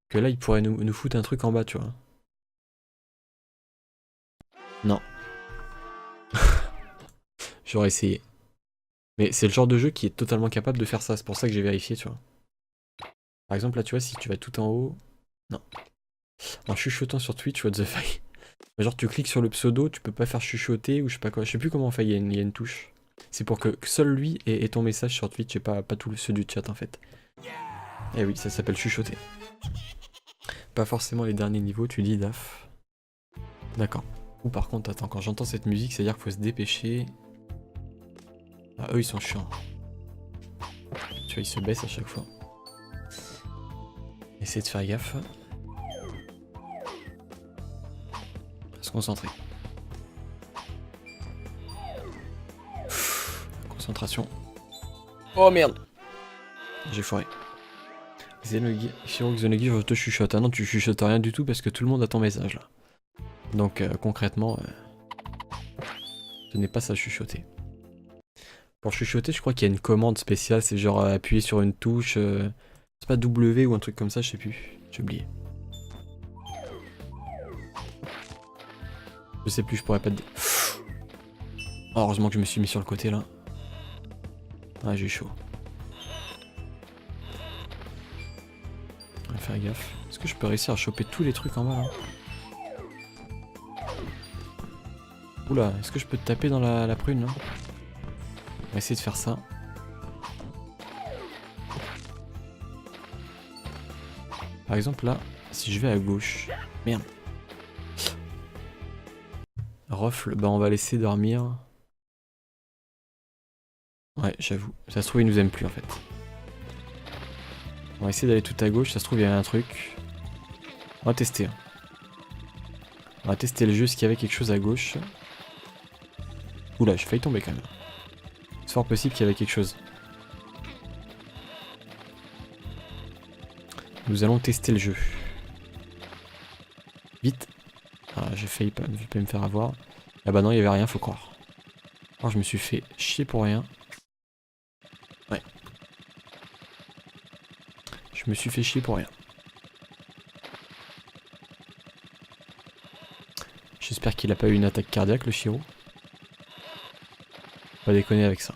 que là, il pourrait nous foutre un truc en bas, tu vois. Non. J'aurais essayé. Mais c'est le genre de jeu qui est totalement capable de faire ça. C'est pour ça que j'ai vérifié, tu vois. Par exemple, là, tu vois, si tu vas tout en haut... Non. En chuchotant sur Twitch, what the fuck. Genre, tu cliques sur le pseudo, tu peux pas faire chuchoter ou je sais pas quoi. Je sais plus comment on fait, il y a une touche. C'est pour que seul lui ait ton message sur Twitch et pas tous ceux du chat, en fait. Eh oui, ça s'appelle chuchoter. Pas forcément les derniers niveaux, tu dis Daf. D'accord. Ou par contre, attends, quand j'entends cette musique, c'est-à-dire qu'il faut se dépêcher. Ah, eux, ils sont chiants. Tu vois, ils se baissent à chaque fois. Essayez de faire gaffe. Se concentrer. Concentration. Oh merde! J'ai foiré. Xenogi, je te chuchote. Ah non, tu chuchotes rien du tout parce que tout le monde a ton message là. Donc concrètement, ce n'est pas ça chuchoter. Pour chuchoter, je crois qu'il y a une commande spéciale, c'est genre appuyer sur une touche. C'est pas W ou un truc comme ça, je sais plus. J'ai oublié. Je sais plus, je pourrais pas te dire. Oh, heureusement que je me suis mis sur le côté là. Ah, j'ai eu chaud. On va faire gaffe. Est-ce que je peux réussir à choper tous les trucs en bas là? Oula, est-ce que je peux te taper dans la prune là? On va essayer de faire ça. Par exemple là, si je vais à gauche... Merde. Rofle, bah on va laisser dormir. Ouais, j'avoue. Ça se trouve, il nous aime plus en fait. On va essayer d'aller tout à gauche, ça se trouve, il y a un truc. On va tester. Hein. On va tester le jeu, est-ce qu'il y avait quelque chose à gauche? Oula, j'ai failli tomber quand même. C'est fort possible qu'il y avait quelque chose. Nous allons tester le jeu. Vite. Ah, j'ai failli pas me faire avoir. Ah bah non, il y avait rien, faut croire. Alors je me suis fait chier pour rien. Ouais. Je me suis fait chier pour rien. J'espère qu'il a pas eu une attaque cardiaque, le Shiro. Pas déconner avec ça.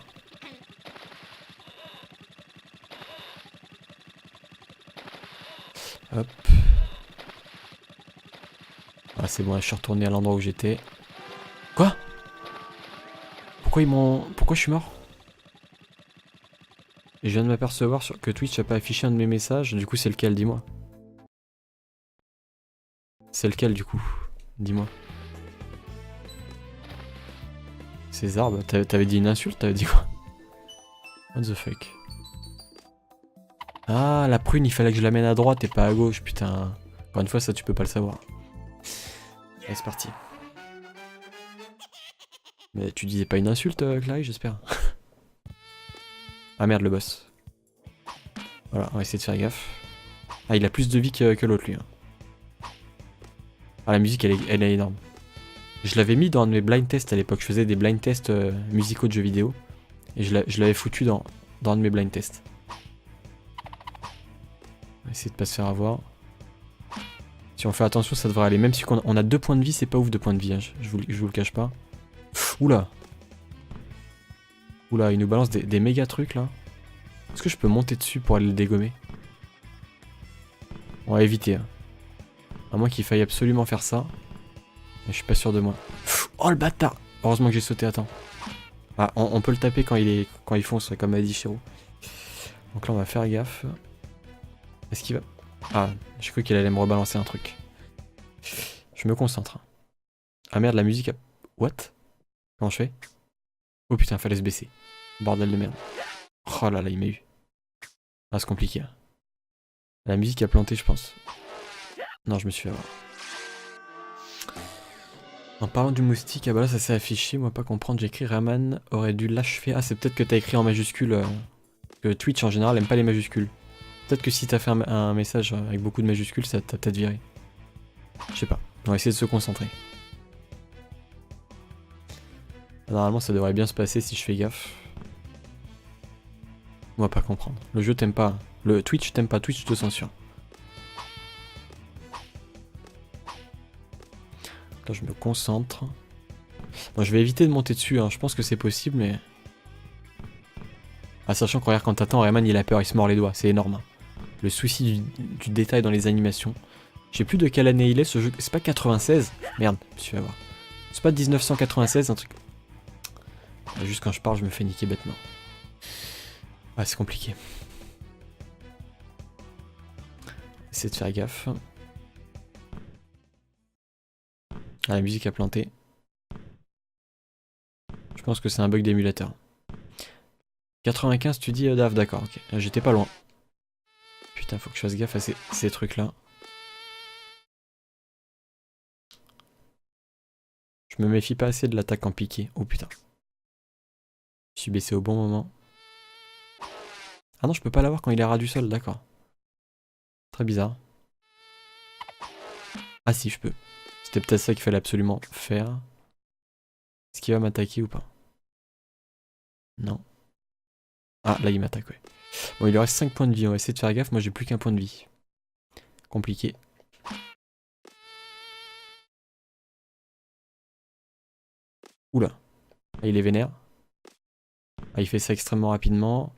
Hop. Ah c'est bon, je suis retourné à l'endroit où j'étais. Quoi? Pourquoi ils m'ont... Pourquoi je suis mort? Et je viens de m'apercevoir que Twitch n'a pas affiché un de mes messages. Du coup c'est lequel, dis-moi. C'est lequel du coup? Dis-moi. César, bah, t'avais dit une insulte? T'avais dit quoi? What the fuck? Ah, la prune, il fallait que je l'amène à droite et pas à gauche, putain. Encore une fois, ça tu peux pas le savoir. Allez, c'est parti. Mais tu disais pas une insulte, Clary, j'espère. Ah merde, le boss. Voilà, on va essayer de faire gaffe. Ah, il a plus de vie que l'autre, lui. Hein. Ah, la musique, elle est énorme. Je l'avais mis dans un de mes blind tests à l'époque. Je faisais des blind tests musicaux de jeux vidéo. Et je l'avais foutu dans un de mes blind tests. On va essayer de pas se faire avoir. Si on fait attention, ça devrait aller. Même si on a 2 points de vie, c'est pas ouf 2 points de vie. Hein. Je vous le cache pas. Oula. Oula, il nous balance des méga trucs là. Est-ce que je peux monter dessus pour aller le dégommer? On va éviter. Hein. À moins qu'il faille absolument faire ça. Mais je suis pas sûr de moi. Oh le bâtard! Heureusement que j'ai sauté à temps. Ah, on peut le taper quand il fonce, comme a dit Shiro. Donc là, on va faire gaffe. Est-ce qu'il va... Ah, j'ai cru qu'il allait me rebalancer un truc. Je me concentre. Ah merde, la musique a... What? Comment je fais? Oh putain, fallait se baisser. Bordel de merde. Oh là là, il m'a eu. Ah, c'est compliqué. Hein. La musique a planté, je pense. Non, je me suis fait avoir. En parlant du moustique, ah bah là ça s'est affiché, moi pas comprendre, j'ai écrit Raman aurait dû l'achever. Ah c'est peut-être que t'as écrit en majuscule, que Twitch en général aime pas les majuscules. Peut-être que si t'as fait un message avec beaucoup de majuscules, ça t'a peut-être viré. Je sais pas, on va essayer de se concentrer. Normalement ça devrait bien se passer si je fais gaffe. On va pas comprendre, le jeu t'aime pas, le Twitch t'aime pas, Twitch te censure. Là je me concentre. Bon, je vais éviter de monter dessus, hein. Je pense que c'est possible, mais... Ah, sachant que regarde, quand t'attends, Rayman il a peur, il se mord les doigts, c'est énorme. Hein. Le souci du détail dans les animations. Je sais plus de quelle année il est ce jeu, c'est pas 96? Merde, je me suis fait avoir. C'est pas 1996, un truc... Ah, juste quand je parle, je me fais niquer bêtement. Ah, c'est compliqué. Essayer de faire gaffe. Ah, la musique a planté. Je pense que c'est un bug d'émulateur. 95 tu dis Dave, d'accord, ok. J'étais pas loin. Putain, faut que je fasse gaffe à ces trucs là. Je me méfie pas assez de l'attaque en piqué. Oh putain. Je suis baissé au bon moment. Ah non, je peux pas l'avoir quand il est ras du sol, d'accord. Très bizarre. Ah si, je peux. C'était peut-être ça qu'il fallait absolument faire. Est-ce qu'il va m'attaquer ou pas? Non. Ah, là il m'attaque, ouais. Bon, il lui reste 5 points de vie, on va essayer de faire gaffe, moi j'ai plus qu'un point de vie. Compliqué. Oula. Ah, il est vénère. Ah, il fait ça extrêmement rapidement.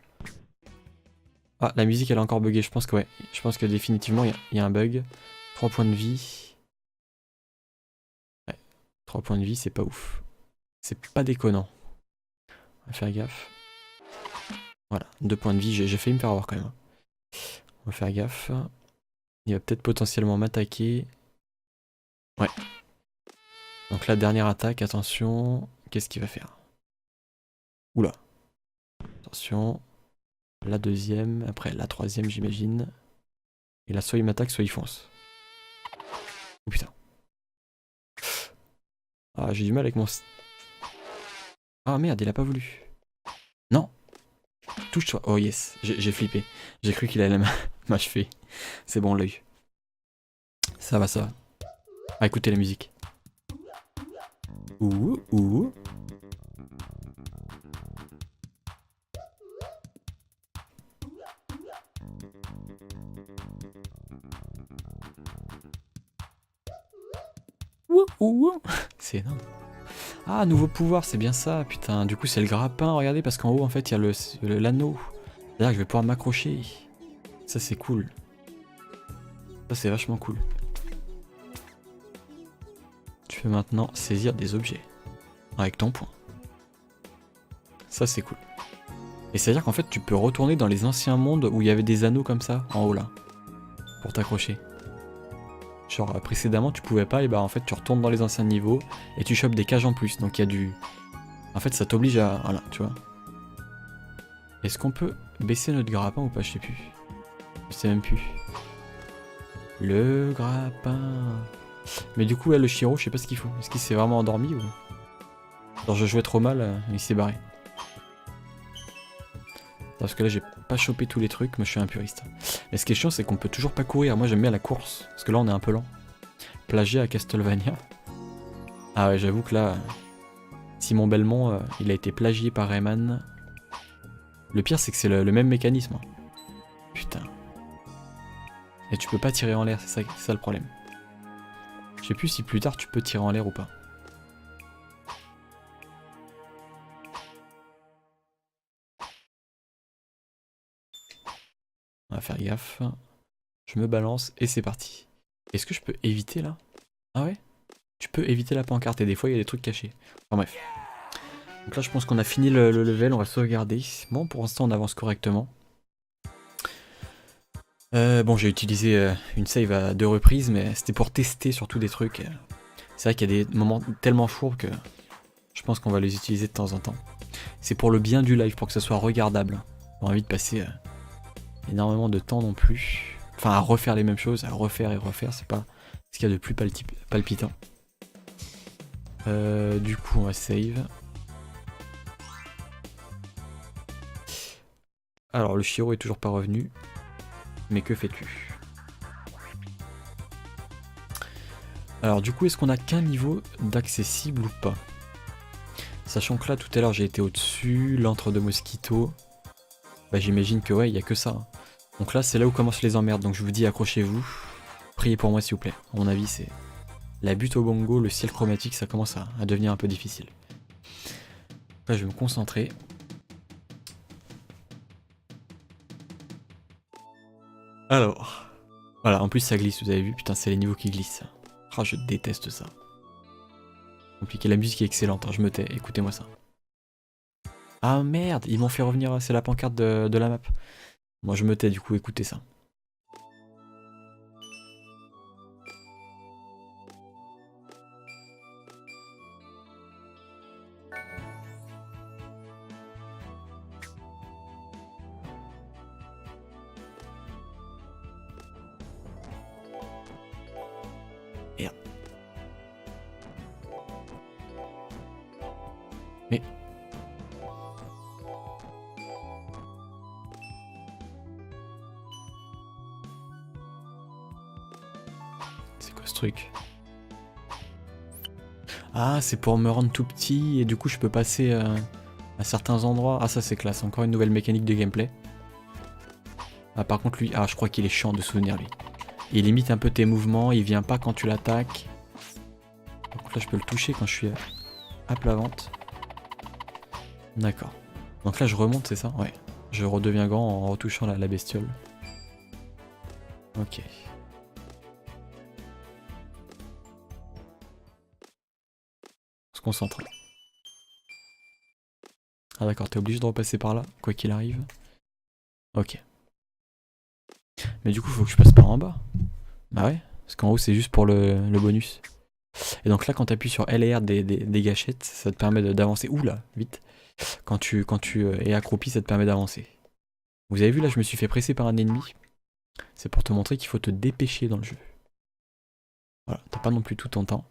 Ah, la musique elle a encore bugué, je pense que ouais. Je pense que définitivement il y a un bug. 3 points de vie. Ouais. 3 points de vie, c'est pas ouf. C'est pas déconnant. On va faire gaffe. Voilà, 2 points de vie, j'ai failli me faire avoir quand même. On va faire gaffe. Il va peut-être potentiellement m'attaquer. Ouais. Donc la dernière attaque, attention. Qu'est-ce qu'il va faire? Oula. Attention. La deuxième, après la troisième j'imagine. Et là soit il m'attaque, soit il fonce. Oh putain. Ah, j'ai du mal avec mon... Ah merde, il a pas voulu. Non. Touche-toi. Oh yes, j'ai flippé. J'ai cru qu'il allait m'achever. C'est bon, l'œil. Ça va, ça va. Ah, écoutez la musique. Ouh, ouh. Ouh, ouh. C'est énorme. Ah, nouveau pouvoir, c'est bien ça, putain. Du coup, c'est le grappin, regardez, parce qu'en haut, en fait, il y a l'anneau. C'est-à-dire que je vais pouvoir m'accrocher. Ça, c'est cool. Ça, c'est vachement cool. Tu peux maintenant saisir des objets. Avec ton poing. Ça, c'est cool. Et c'est-à-dire qu'en fait, tu peux retourner dans les anciens mondes où il y avait des anneaux comme ça, en haut, là. Pour t'accrocher. Genre, précédemment, tu pouvais pas, et bah en fait, tu retournes dans les anciens niveaux, et tu chopes des cages en plus. Donc, il y a du... En fait, ça t'oblige à... Voilà, tu vois. Est-ce qu'on peut baisser notre grappin ou pas? Je sais plus. Je sais même plus. Le grappin. Mais du coup, là, le Shiro, je sais pas ce qu'il faut. Est-ce qu'il s'est vraiment endormi ou... Genre, je jouais trop mal, il s'est barré. Parce que là, j'ai pas chopé tous les trucs, moi je suis un puriste. Mais ce qui est chiant, c'est qu'on peut toujours pas courir. Moi, j'aime bien la course. Parce que là, on est un peu lent. Plagié à Castlevania. Ah ouais, j'avoue que là, Simon Belmont, il a été plagié par Rayman. Le pire, c'est que c'est le même mécanisme. Putain. Et tu peux pas tirer en l'air, c'est ça le problème. Je sais plus si plus tard tu peux tirer en l'air ou pas. On va faire gaffe. Je me balance et c'est parti. Est-ce que je peux éviter là? Ah ouais? Tu peux éviter la pancarte et des fois il y a des trucs cachés. Enfin bref. Donc là je pense qu'on a fini le level, on va sauvegarder. Bon, pour l'instant on avance correctement. Bon, j'ai utilisé une save à 2 reprises, mais c'était pour tester surtout des trucs. C'est vrai qu'il y a des moments tellement fourbes que je pense qu'on va les utiliser de temps en temps. C'est pour le bien du live, pour que ça soit regardable. On a envie de passer énormément de temps non plus. Enfin, à refaire les mêmes choses, à refaire et refaire, c'est pas ce qu'il y a de plus palpitant. Du coup, on va save. Alors, le Shiro est toujours pas revenu. Mais que fais-tu? Alors, du coup, est-ce qu'on a qu'un niveau d'accessible ou pas? Sachant que là, tout à l'heure, j'ai été au-dessus, l'antre de Mosquito. Bah, j'imagine que ouais, il y a que ça. Donc là, c'est là où commencent les emmerdes. Donc je vous dis, accrochez-vous. Priez pour moi, s'il vous plaît. À mon avis, c'est la butte au bongo, le ciel chromatique, ça commence à devenir un peu difficile. Là, je vais me concentrer. Alors. Voilà, en plus, ça glisse, vous avez vu. Putain, c'est les niveaux qui glissent. Ah, je déteste ça. Compliqué, la musique est excellente, hein, je me tais, écoutez-moi ça. Ah merde, ils m'ont fait revenir, c'est la pancarte de la map. Moi je me tais du coup, écoutez ça. Merde. Mais... c'est quoi ce truc? Ah, c'est pour me rendre tout petit et du coup je peux passer à certains endroits. Ah ça c'est classe, encore une nouvelle mécanique de gameplay. Ah par contre lui, ah je crois qu'il est chiant de souvenir lui. Il limite un peu tes mouvements, il vient pas quand tu l'attaques. Donc là je peux le toucher quand je suis à plat ventre. D'accord. Donc là je remonte, c'est ça? Ouais. Je redeviens grand en retouchant la bestiole. Ok. On se concentre. Ah d'accord, t'es obligé de repasser par là, quoi qu'il arrive. Ok. Mais du coup, faut que je passe par en bas. Bah ouais, parce qu'en haut, c'est juste pour le bonus. Et donc là, quand t'appuies sur L et R des gâchettes, ça te permet d'avancer. Oula, vite. Quand tu es accroupi, ça te permet d'avancer. Vous avez vu, là, je me suis fait presser par un ennemi. C'est pour te montrer qu'il faut te dépêcher dans le jeu. Voilà, t'as pas non plus tout ton temps.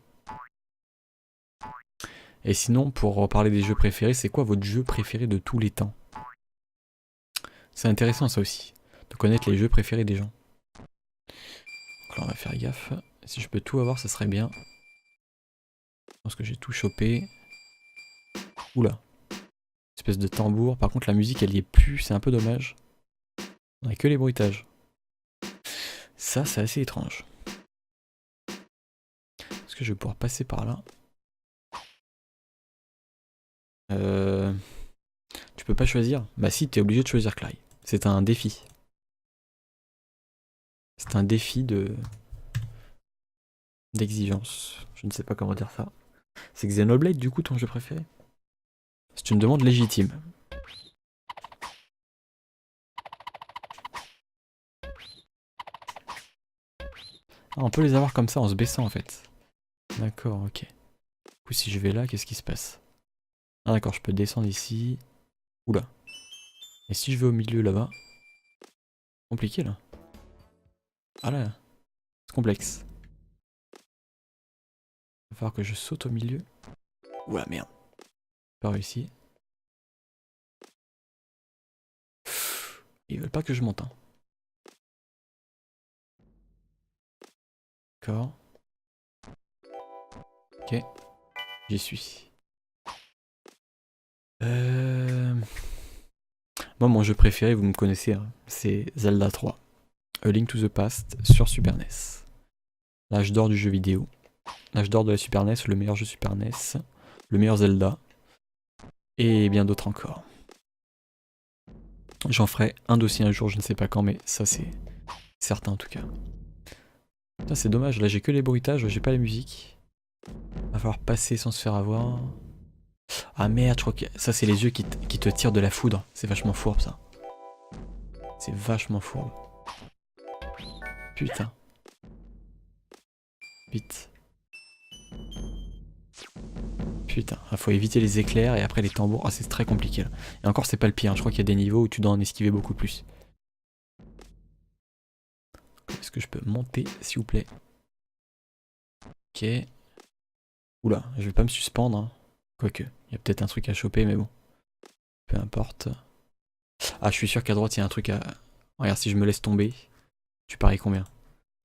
Et sinon, pour reparler des jeux préférés, c'est quoi votre jeu préféré de tous les temps? C'est intéressant ça aussi, de connaître les jeux préférés des gens. Donc là, on va faire gaffe. Si je peux tout avoir, ça serait bien. Je pense que j'ai tout chopé. Oula. Espèce de tambour. Par contre, la musique, elle y est plus. C'est un peu dommage. On a que les bruitages. Ça, c'est assez étrange. Est-ce que je vais pouvoir passer par là? Tu peux pas choisir? Bah si, t'es obligé de choisir Clay. C'est un défi. C'est un défi d'exigence. Je ne sais pas comment dire ça. C'est Xenoblade du coup ton jeu préféré? C'est une demande légitime. Ah, on peut les avoir comme ça en se baissant en fait. D'accord, ok. Du coup si je vais là, qu'est-ce qui se passe? Ah d'accord, je peux descendre ici. Oula. Et si je vais au milieu là-bas? Compliqué là. Ah là, c'est complexe. Il va falloir que je saute au milieu. Oula merde. Pas réussi. Ils veulent pas que je monte. Hein. D'accord. Ok. J'y suis. Moi, mon jeu préféré, vous me connaissez, hein, c'est Zelda 3. A Link to the Past sur Super NES. L'âge d'or du jeu vidéo. L'âge d'or de la Super NES, le meilleur jeu Super NES. Le meilleur Zelda. Et bien d'autres encore. J'en ferai un dossier un jour, je ne sais pas quand, mais ça c'est certain en tout cas. Putain, c'est dommage, là j'ai que les bruitages, j'ai pas la musique. Va falloir passer sans se faire avoir. Ah merde, je crois que ça c'est les yeux qui te tirent de la foudre. C'est vachement fourbe ça. C'est vachement fourbe. Putain. Vite. Putain, il faut éviter les éclairs et après les tambours. Ah, c'est très compliqué là. Et encore, c'est pas le pire. Hein. Je crois qu'il y a des niveaux où tu dois en esquiver beaucoup plus. Est-ce que je peux monter, s'il vous plaît? Ok. Oula, je vais pas me suspendre. Hein. Quoique, il y a peut-être un truc à choper, mais bon. Peu importe. Ah, je suis sûr qu'à droite, il y a un truc à... Regarde, si je me laisse tomber, tu paries combien?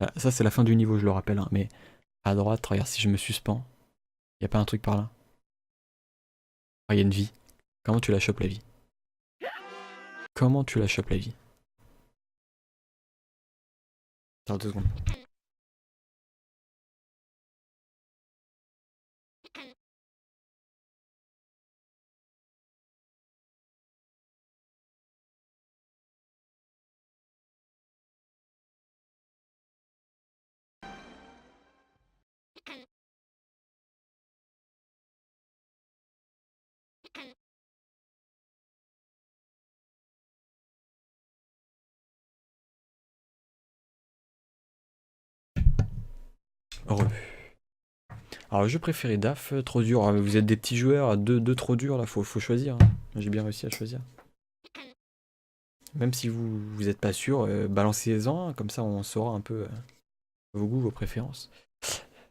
Ah, ça, c'est la fin du niveau, je le rappelle. Hein. Mais à droite, regarde, si je me suspends, il y a pas un truc par là? Ah, il y a une vie. Comment tu la chopes, la vie? Comment tu la chopes, la vie? Attends 2 secondes. Heureux. Alors, le jeu préféré DAF, trop dur. Vous êtes des petits joueurs, deux trop durs là, faut choisir. Hein. J'ai bien réussi à choisir. Même si vous êtes pas sûr, balancez-en, comme ça on saura un peu vos goûts, vos préférences.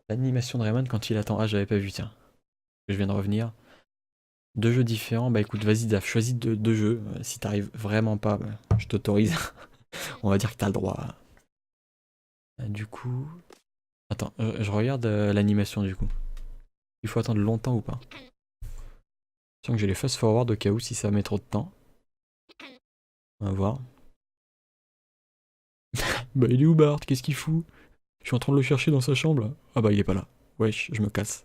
L'animation de Rayman quand il attend. Ah, j'avais pas vu, tiens. Je viens de revenir. 2 jeux différents, bah écoute, vas-y DAF, choisis 2 jeux. Si t'arrives vraiment pas, bah, je t'autorise. On va dire que t'as le droit. Du coup. Attends, je regarde l'animation du coup. Il faut attendre longtemps ou pas? Tiens que j'ai les fast forward au cas où si ça met trop de temps. On va voir. Bah il est où Bart? Qu'est-ce qu'il fout? Je suis en train de le chercher dans sa chambre là. Ah bah il est pas là. Wesh, je me casse.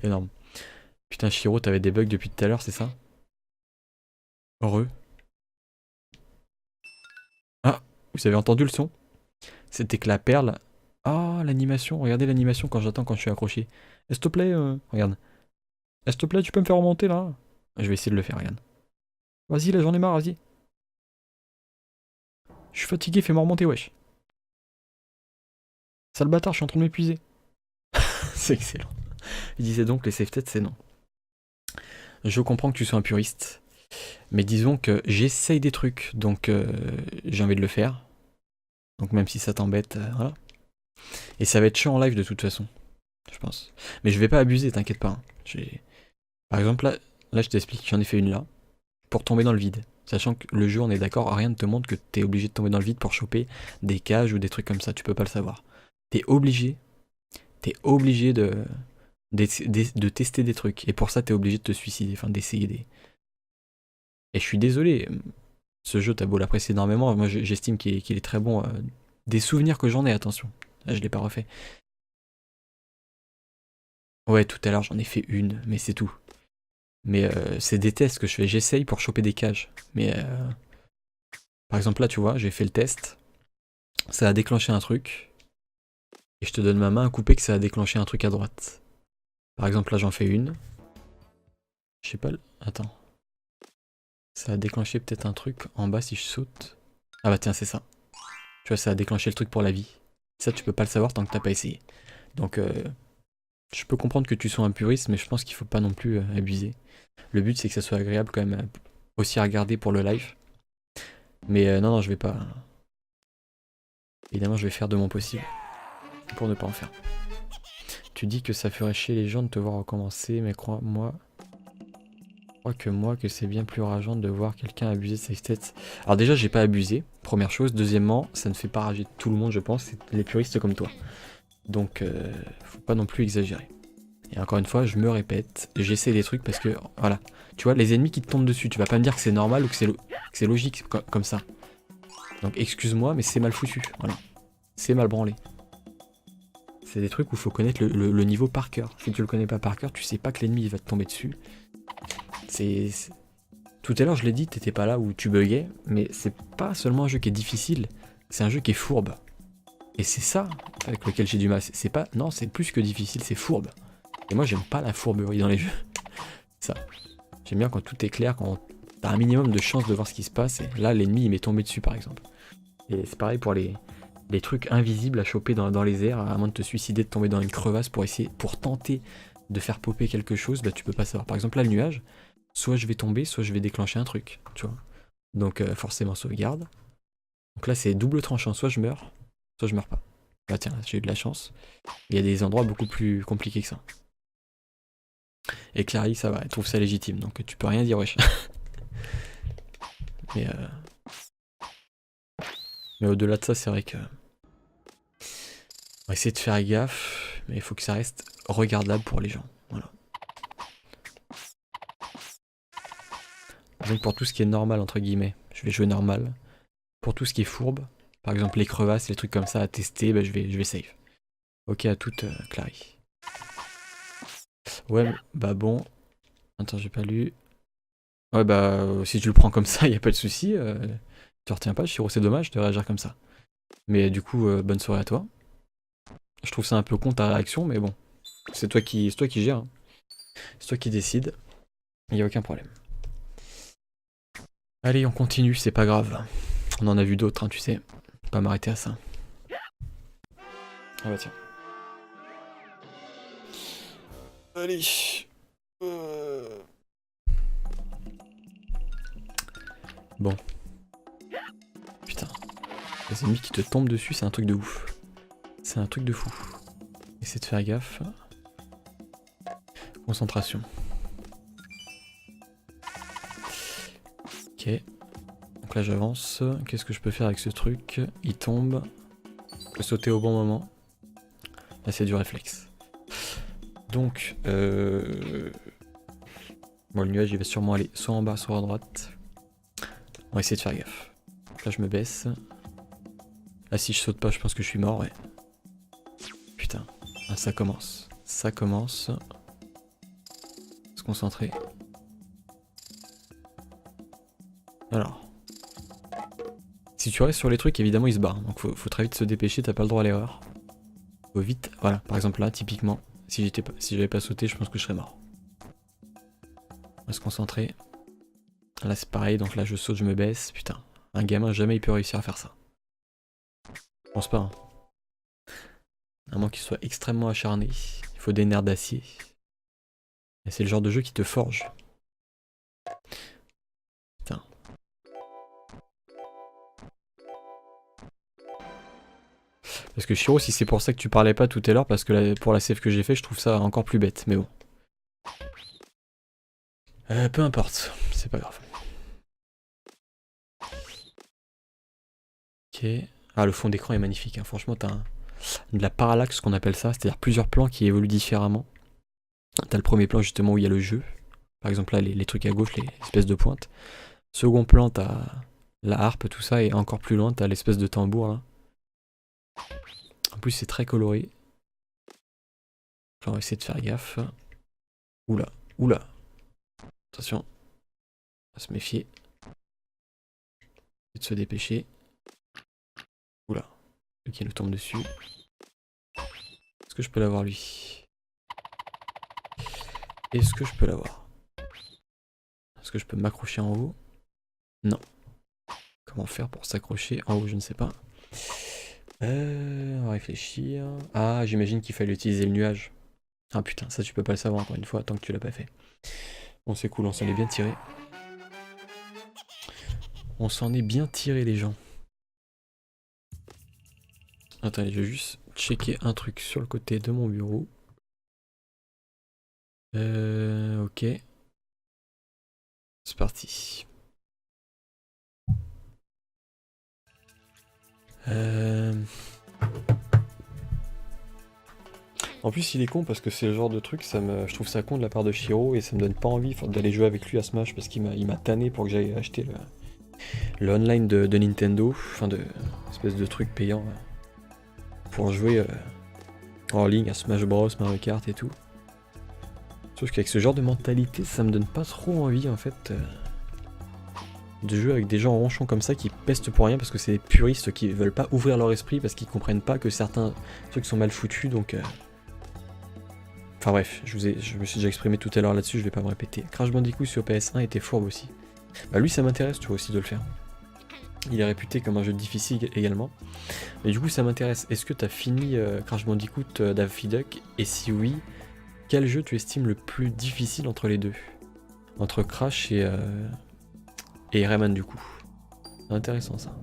Énorme. Putain Shiro, t'avais des bugs depuis tout à l'heure, c'est ça? Heureux. Ah, vous avez entendu le son? C'était que la perle... Ah, l'animation, regardez l'animation quand j'attends quand je suis accroché. S'il te plaît, regarde. S'il te plaît, tu peux me faire remonter là? Je vais essayer de le faire, regarde. Vas-y, là j'en ai marre, vas-y. Je suis fatigué, fais-moi remonter, wesh. Sale bâtard, je suis en train de m'épuiser. C'est excellent. Il disait donc les save têtes, c'est non. Je comprends que tu sois un puriste. Mais disons que j'essaye des trucs, donc j'ai envie de le faire. Donc même si ça t'embête, voilà. Et ça va être chiant en live de toute façon, je pense. Mais je vais pas abuser, t'inquiète pas. Hein. Par exemple, là je t'explique, j'en ai fait une là, pour tomber dans le vide. Sachant que le jeu, on est d'accord, rien ne te montre que t'es obligé de tomber dans le vide pour choper des cages ou des trucs comme ça, tu peux pas le savoir. T'es obligé de tester des trucs. Et pour ça, t'es obligé de te suicider, enfin d'essayer des... Et je suis désolé, ce jeu, t'as beau l'apprécier énormément, moi j'estime qu'il est très bon. Des souvenirs que j'en ai, attention. Là, je l'ai pas refait. Ouais, tout à l'heure, j'en ai fait une, mais c'est tout. Mais c'est des tests que je fais. J'essaye pour choper des cages. Mais par exemple, là, tu vois, j'ai fait le test. Ça a déclenché un truc. Et je te donne ma main à couper que ça a déclenché un truc à droite. Par exemple, là, j'en fais une. Je sais pas... Attends. Ça a déclenché peut-être un truc en bas si je saute. Ah bah tiens, c'est ça. Tu vois, ça a déclenché le truc pour la vie. Ça, tu peux pas le savoir tant que t'as pas essayé. Donc, je peux comprendre que tu sois un puriste, mais je pense qu'il faut pas non plus abuser. Le but, c'est que ça soit agréable quand même, aussi à regarder pour le live. Mais non, je vais pas... Évidemment, je vais faire de mon possible pour ne pas en faire. Tu dis que ça ferait chier les gens de te voir recommencer, mais crois-moi... que c'est bien plus rageant de voir quelqu'un abuser de ses têtes. Alors déjà, j'ai pas abusé, première chose. Deuxièmement, ça ne fait pas rager tout le monde, je pense, c'est les puristes comme toi. Donc, faut pas non plus exagérer. Et encore une fois, je me répète, j'essaie des trucs parce que, voilà. Tu vois, les ennemis qui te tombent dessus, tu vas pas me dire que c'est normal ou que c'est logique comme ça. Donc, excuse-moi, mais c'est mal foutu, voilà. C'est mal branlé. C'est des trucs où il faut connaître le niveau par cœur. Si tu le connais pas par cœur, tu sais pas que l'ennemi va te tomber dessus. Tout à l'heure, je l'ai dit, t'étais pas là où tu buguais, mais c'est pas seulement un jeu qui est difficile, c'est un jeu qui est fourbe. Et c'est ça avec lequel j'ai du mal. C'est pas... Non, c'est plus que difficile, c'est fourbe. Et moi, j'aime pas la fourberie dans les jeux. Ça. J'aime bien quand tout est clair, quand t'as un minimum de chance de voir ce qui se passe. Et là, l'ennemi, il m'est tombé dessus, par exemple. Et c'est pareil pour les trucs invisibles à choper dans les airs, à moins de te suicider, de tomber dans une crevasse pour tenter de faire popper quelque chose, bah tu peux pas savoir. Par exemple, là, le nuage, soit je vais tomber, soit je vais déclencher un truc, tu vois. Donc forcément sauvegarde. Donc là c'est double tranchant, soit je meurs pas. Bah tiens, j'ai eu de la chance. Il y a des endroits beaucoup plus compliqués que ça. Et Clary, ça va, elle trouve ça légitime, donc tu peux rien dire, wesh. Mais au-delà de ça, c'est vrai que... On va essayer de faire gaffe, mais il faut que ça reste regardable pour les gens. Voilà. Donc pour tout ce qui est normal, entre guillemets, je vais jouer normal. Pour tout ce qui est fourbe, par exemple les crevasses, les trucs comme ça à tester, bah, je vais save. Ok à toute, Clary. Ouais, bah bon. Attends, j'ai pas lu. Ouais, bah si tu le prends comme ça, y a pas de souci. Tu retiens pas, Shiro, c'est dommage de réagir comme ça. Mais du coup, bonne soirée à toi. Je trouve ça un peu con ta réaction, mais bon. C'est toi qui gères. Hein. C'est toi qui décides. Y a aucun problème. Allez, on continue, c'est pas grave. On en a vu d'autres, hein, tu sais. Pas m'arrêter à ça. Ah bah tiens. Allez. Bon. Putain. Les ennemis qui te tombent dessus, c'est un truc de ouf. C'est un truc de fou. Essaie de faire gaffe. Concentration. Ok. Donc là j'avance. Qu'est-ce que je peux faire avec ce truc? Il tombe. Je peux sauter au bon moment. Là c'est du réflexe. Donc bon, le nuage il va sûrement aller soit en bas soit à droite. On va essayer de faire gaffe. Là je me baisse. Là si je saute pas je pense que je suis mort, ouais. Putain. Ah, ça commence. Ça commence. Se concentrer. Alors. Si tu restes sur les trucs, évidemment, ils se barrent. Donc faut très vite se dépêcher, t'as pas le droit à l'erreur. Faut vite. Voilà, par exemple là, typiquement, si j'avais pas sauté, je pense que je serais mort. On va se concentrer. Là c'est pareil, donc là je saute, je me baisse. Putain, un gamin jamais il peut réussir à faire ça. Je pense pas. Hein. À moins qu'il soit extrêmement acharné. Il faut des nerfs d'acier. Et c'est le genre de jeu qui te forge. Putain. Parce que Shiro, si c'est pour ça que tu parlais pas tout à l'heure, parce que pour la save que j'ai fait, je trouve ça encore plus bête, mais bon. Peu importe, c'est pas grave. Ok. Ah, le fond d'écran est magnifique, hein. Franchement, t'as de la parallaxe, qu'on appelle ça, c'est-à-dire plusieurs plans qui évoluent différemment. T'as le premier plan justement où il y a le jeu, par exemple là les trucs à gauche, les espèces de pointes. Second plan, t'as la harpe, tout ça, et encore plus loin, t'as l'espèce de tambour là. En plus, c'est très coloré. On va essayer de faire gaffe. Oula, oula. Attention, on va se méfier. Et de se dépêcher. Oula, le qui nous tombe dessus. Est-ce que je peux l'avoir lui? Est-ce que je peux l'avoir? Est-ce que je peux m'accrocher en haut? Non. Comment faire pour s'accrocher en haut? Je ne sais pas. On va réfléchir. Ah, j'imagine qu'il fallait utiliser le nuage. Ah putain, ça tu peux pas le savoir encore une fois tant que tu l'as pas fait. Bon, c'est cool, on s'en est bien tiré. On s'en est bien tiré, les gens. Attendez, je vais juste checker un truc sur le côté de mon bureau. Ok. C'est parti. En plus, il est con parce que c'est le genre de truc, je trouve ça con de la part de Shiro et ça me donne pas envie d'aller jouer avec lui à Smash parce qu'il m'a tanné pour que j'aille acheter le online de Nintendo, enfin de espèce de truc payant pour jouer en ligne à Smash Bros, Mario Kart et tout. Sauf qu'avec ce genre de mentalité, ça me donne pas trop envie en fait de jouer avec des gens ronchons comme ça qui pestent pour rien parce que c'est des puristes qui veulent pas ouvrir leur esprit parce qu'ils comprennent pas que certains trucs sont mal foutus donc. Enfin bref, je me suis déjà exprimé tout à l'heure là-dessus, je vais pas me répéter. Crash Bandicoot sur PS1 était fourbe aussi. Bah lui ça m'intéresse, tu vois, aussi de le faire. Il est réputé comme un jeu difficile également. Mais du coup ça m'intéresse. Est-ce que t'as fini Crash Bandicoot Daffy Duck? Et si oui, quel jeu tu estimes le plus difficile entre les deux? Entre Crash et Rayman du coup. C'est intéressant ça.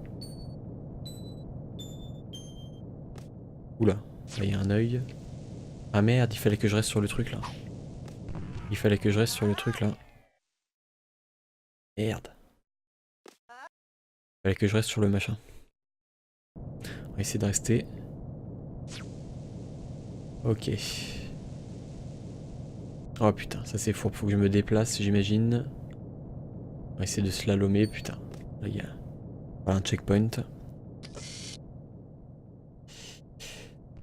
Oula, là il y a un œil. Ah merde, il fallait que je reste sur le truc là. Il fallait que je reste sur le truc là. Merde. Il fallait que je reste sur le machin. On va essayer de rester. Ok. Oh putain, ça c'est fourbe, faut que je me déplace, j'imagine. On va essayer de slalomer, putain. Là il y a voilà, un checkpoint.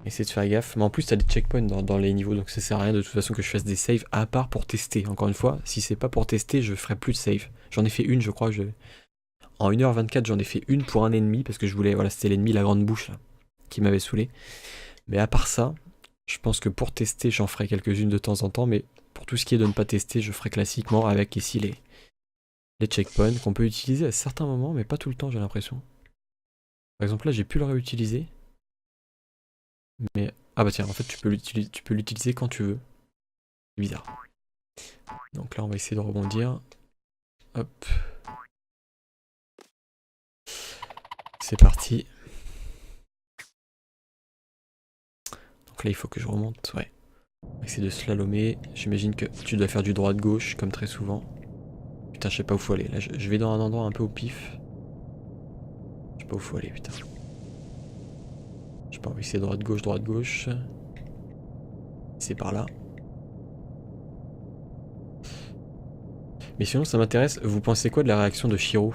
Essayer de faire gaffe. Mais en plus, t'as des checkpoints dans les niveaux, donc ça sert à rien de toute façon que je fasse des saves, à part pour tester. Encore une fois, si c'est pas pour tester, je ferai plus de save. J'en ai fait une, je crois. En 1h24, j'en ai fait une pour un ennemi, parce que je voulais. Voilà, c'était l'ennemi, la grande bouche, là, qui m'avait saoulé. Mais à part ça, je pense que pour tester, j'en ferai quelques-unes de temps en temps, mais pour tout ce qui est de ne pas tester, je ferai classiquement avec ici les checkpoints qu'on peut utiliser à certains moments, mais pas tout le temps, j'ai l'impression. Par exemple, là, j'ai pu le réutiliser. Mais ah bah tiens, en fait tu peux l'utiliser quand tu veux. C'est bizarre. Donc là on va essayer de rebondir. Hop. C'est parti. Donc là il faut que je remonte, ouais. On va essayer de slalomer. J'imagine que tu dois faire du droite-gauche comme très souvent. Putain, je sais pas où faut aller. Là je vais dans un endroit un peu au pif. Je sais pas où faut aller, putain. Je sais pas, on va essayer droite-gauche, droite-gauche. C'est par là. Mais sinon ça m'intéresse, vous pensez quoi de la réaction de Shiro?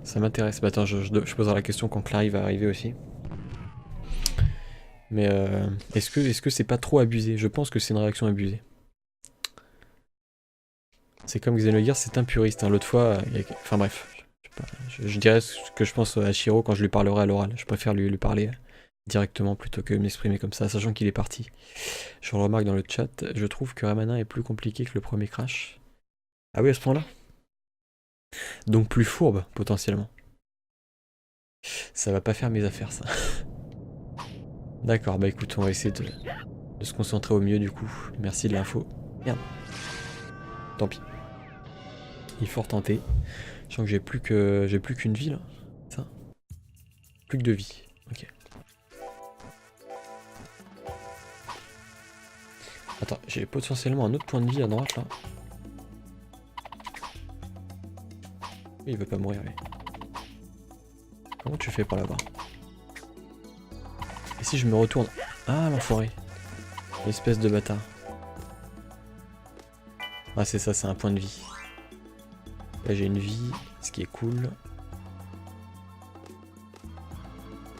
Ça m'intéresse. Bah attends, je poserai la question quand Clary va arriver aussi. Mais est-ce que c'est pas trop abusé? Je pense que c'est une réaction abusée. C'est comme Xenogears, c'est un puriste. Hein. L'autre fois, enfin bref. Je dirais ce que je pense à Shiro quand je lui parlerai à l'oral. Je préfère lui parler directement plutôt que m'exprimer comme ça, sachant qu'il est parti. Je le remarque dans le chat, je trouve que Rayman 1 est plus compliqué que le premier Crash. Ah oui, à ce point-là? Donc plus fourbe, potentiellement. Ça va pas faire mes affaires, ça. D'accord, bah écoute, on va essayer de se concentrer au mieux du coup. Merci de l'info. Merde. Tant pis. Il faut retenter. Je sens que j'ai plus qu'une vie là. Ça. Plus que 2 vies. Ok. Attends, j'ai potentiellement un autre point de vie à droite là. Il veut pas mourir lui. Comment tu fais par là-bas? Et si je me retourne? Ah, l'enfoiré. Espèce de bâtard. Ah, c'est ça, c'est un point de vie. Là, j'ai une vie, ce qui est cool.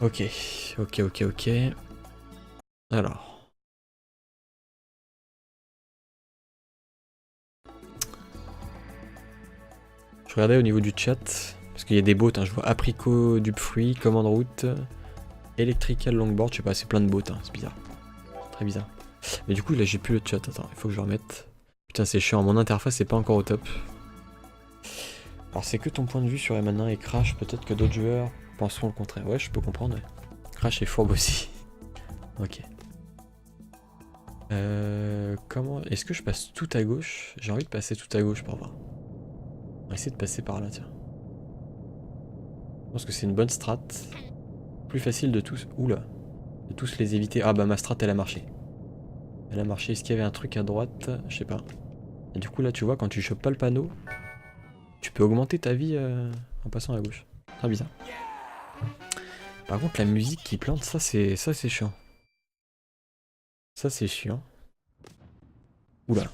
Ok, ok. Alors. Je regardais au niveau du chat, parce qu'il y a des bots, hein, je vois apricot du fruit, commande route, electrical longboard, je sais pas, c'est plein de bots, hein, c'est bizarre. Très bizarre. Mais du coup là j'ai plus le chat, attends, il faut que je le remette. Putain c'est chiant, mon interface c'est pas encore au top. Alors c'est que ton point de vue sur Emmanin et Crash, peut-être que d'autres joueurs penseront le contraire. Ouais je peux comprendre, ouais. Crash est fourbe aussi. Ok. Comment... Est-ce que je passe tout à gauche? J'ai envie de passer tout à gauche pour voir. On va essayer de passer par là, tiens. Je pense que c'est une bonne strat. Plus facile de tous... Oula. De tous les éviter. Ah bah ma strat elle a marché. Elle a marché. Est-ce qu'il y avait un truc à droite? Je sais pas. Et du coup là tu vois quand tu chopes pas le panneau, tu peux augmenter ta vie en passant à gauche. Très bizarre. Par contre la musique qui plante, ça c'est chiant. Ça c'est chiant. Oula.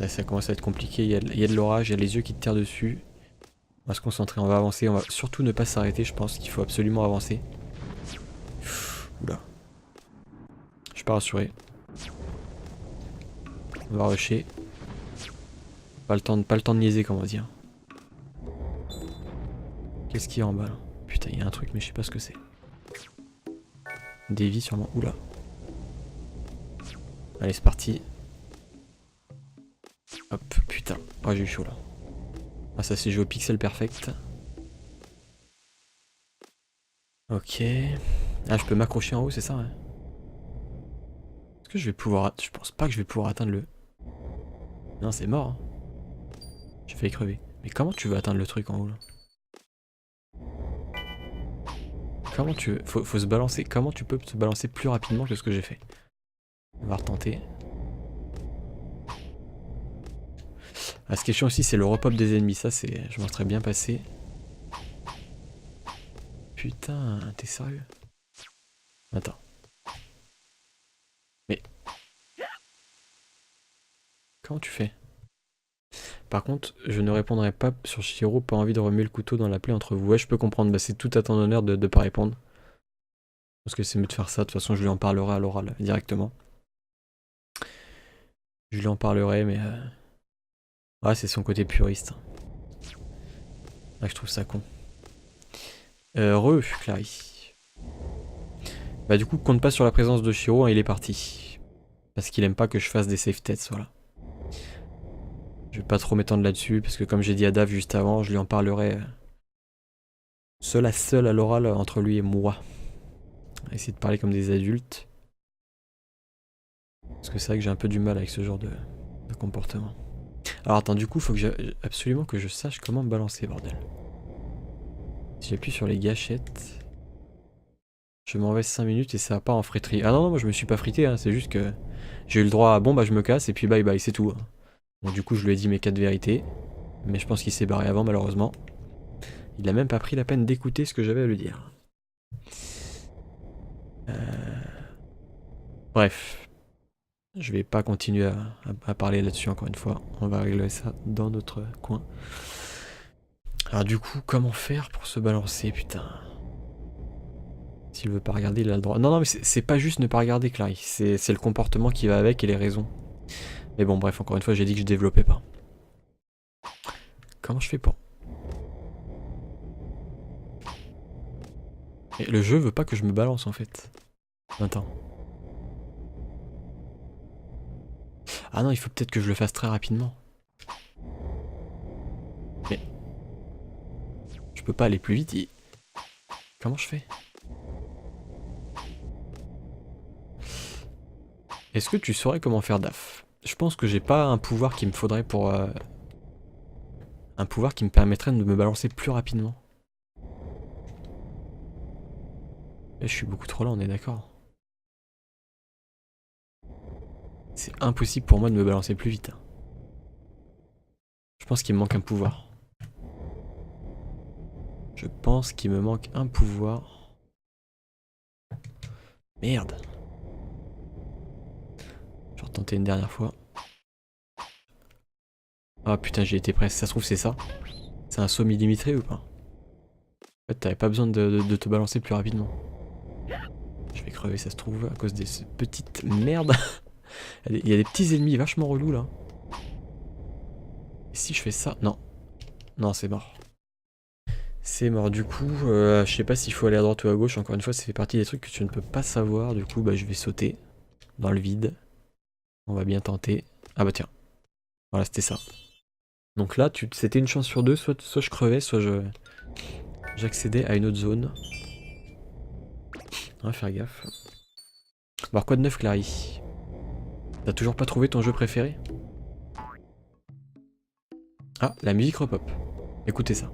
Ça commence à être compliqué. Il y a de l'orage, il y a les yeux qui te tirent dessus. On va se concentrer, on va avancer. On va surtout ne pas s'arrêter, je pense qu'il faut absolument avancer. Oula. Je suis pas rassuré. On va rusher. Pas le temps de niaiser, comme on va dire. Qu'est-ce qu'il y a en bas là? Putain, il y a un truc, mais je sais pas ce que c'est. Des vies sûrement. Oula. Allez, c'est parti. Hop, putain. Oh, j'ai eu chaud là. Ah, ça s'est joué au pixel perfect. Ok. Ah, je peux m'accrocher en haut, c'est ça, ouais. Est-ce que je vais pouvoir... Je pense pas que je vais pouvoir atteindre le... Non, c'est mort. Hein. J'ai failli crever. Mais comment tu veux atteindre le truc en haut là? Comment tu veux... Faut se balancer. Comment tu peux te balancer plus rapidement que ce que j'ai fait? On va retenter. Ah, ce qui est chiant aussi, c'est le repop des ennemis. Ça, c'est... Je m'en serais bien passé. Putain, t'es sérieux? Attends. Mais... Comment tu fais? Par contre, je ne répondrai pas sur Shiro, pas envie de remuer le couteau dans la plaie entre vous. Ouais, je peux comprendre, bah, c'est tout à ton honneur de pas répondre. Parce que c'est mieux de faire ça, de toute façon je lui en parlerai à l'oral directement. Je lui en parlerai, mais... Ouais, c'est son côté puriste. Ah, je trouve ça con. Clary. Bah du coup, compte pas sur la présence de Shiro, hein, il est parti. Parce qu'il aime pas que je fasse des safe tests, voilà. Je vais pas trop m'étendre là-dessus, parce que comme j'ai dit à Dave juste avant, je lui en parlerai seul à l'oral entre lui et moi. On va essayer de parler comme des adultes. Parce que c'est vrai que j'ai un peu du mal avec ce genre de comportement. Alors attends, du coup, faut que absolument que je sache comment me balancer, bordel. Si j'appuie sur les gâchettes... Je m'en vais 5 minutes et ça va pas en friterie. Ah non, non, moi je me suis pas frité, hein, c'est juste que j'ai eu le droit à bon bah je me casse et puis bye bye, c'est tout. Hein. Donc du coup je lui ai dit mes 4 vérités. Mais je pense qu'il s'est barré avant malheureusement. Il a même pas pris la peine d'écouter ce que j'avais à lui dire. Bref. Je vais pas continuer à parler là-dessus encore une fois. On va régler ça dans notre coin. Alors du coup, comment faire pour se balancer, putain? S'il veut pas regarder, il a le droit. Non, non, mais c'est pas juste ne pas regarder, Clary. C'est le comportement qui va avec et les raisons. Mais bon, bref, encore une fois, j'ai dit que je développais pas. Comment je fais pour... Et le jeu veut pas que je me balance, en fait. Attends. Ah non, il faut peut-être que je le fasse très rapidement. Mais... Je peux pas aller plus vite. Comment je fais? Est-ce que tu saurais comment faire DAF? Je pense que j'ai pas un pouvoir qu'il me faudrait pour... Un pouvoir qui me permettrait de me balancer plus rapidement. Là, je suis beaucoup trop lent, on est d'accord. C'est impossible pour moi de me balancer plus vite. Je pense qu'il me manque un pouvoir. Je pense qu'il me manque un pouvoir. Merde. Je vais retenter une dernière fois. Ah putain, j'ai été presque. Ça se trouve, c'est ça. C'est un saut millimétré ou pas? En fait, t'avais pas besoin de te balancer plus rapidement. Je vais crever, ça se trouve, à cause des petites merdes. Il y a des petits ennemis vachement relous là. Et si je fais ça? Non. Non, c'est mort. C'est mort. Du coup, je sais pas s'il faut aller à droite ou à gauche. Encore une fois, ça fait partie des trucs que tu ne peux pas savoir. Du coup, bah, je vais sauter dans le vide. On va bien tenter. Ah bah tiens. Voilà, c'était ça. Donc là, c'était une chance sur deux. Soit je crevais, soit j'accédais à une autre zone. On va faire gaffe. Bon, alors quoi de neuf, Clary? T'as toujours pas trouvé ton jeu préféré? Ah, la musique repop. Écoutez ça.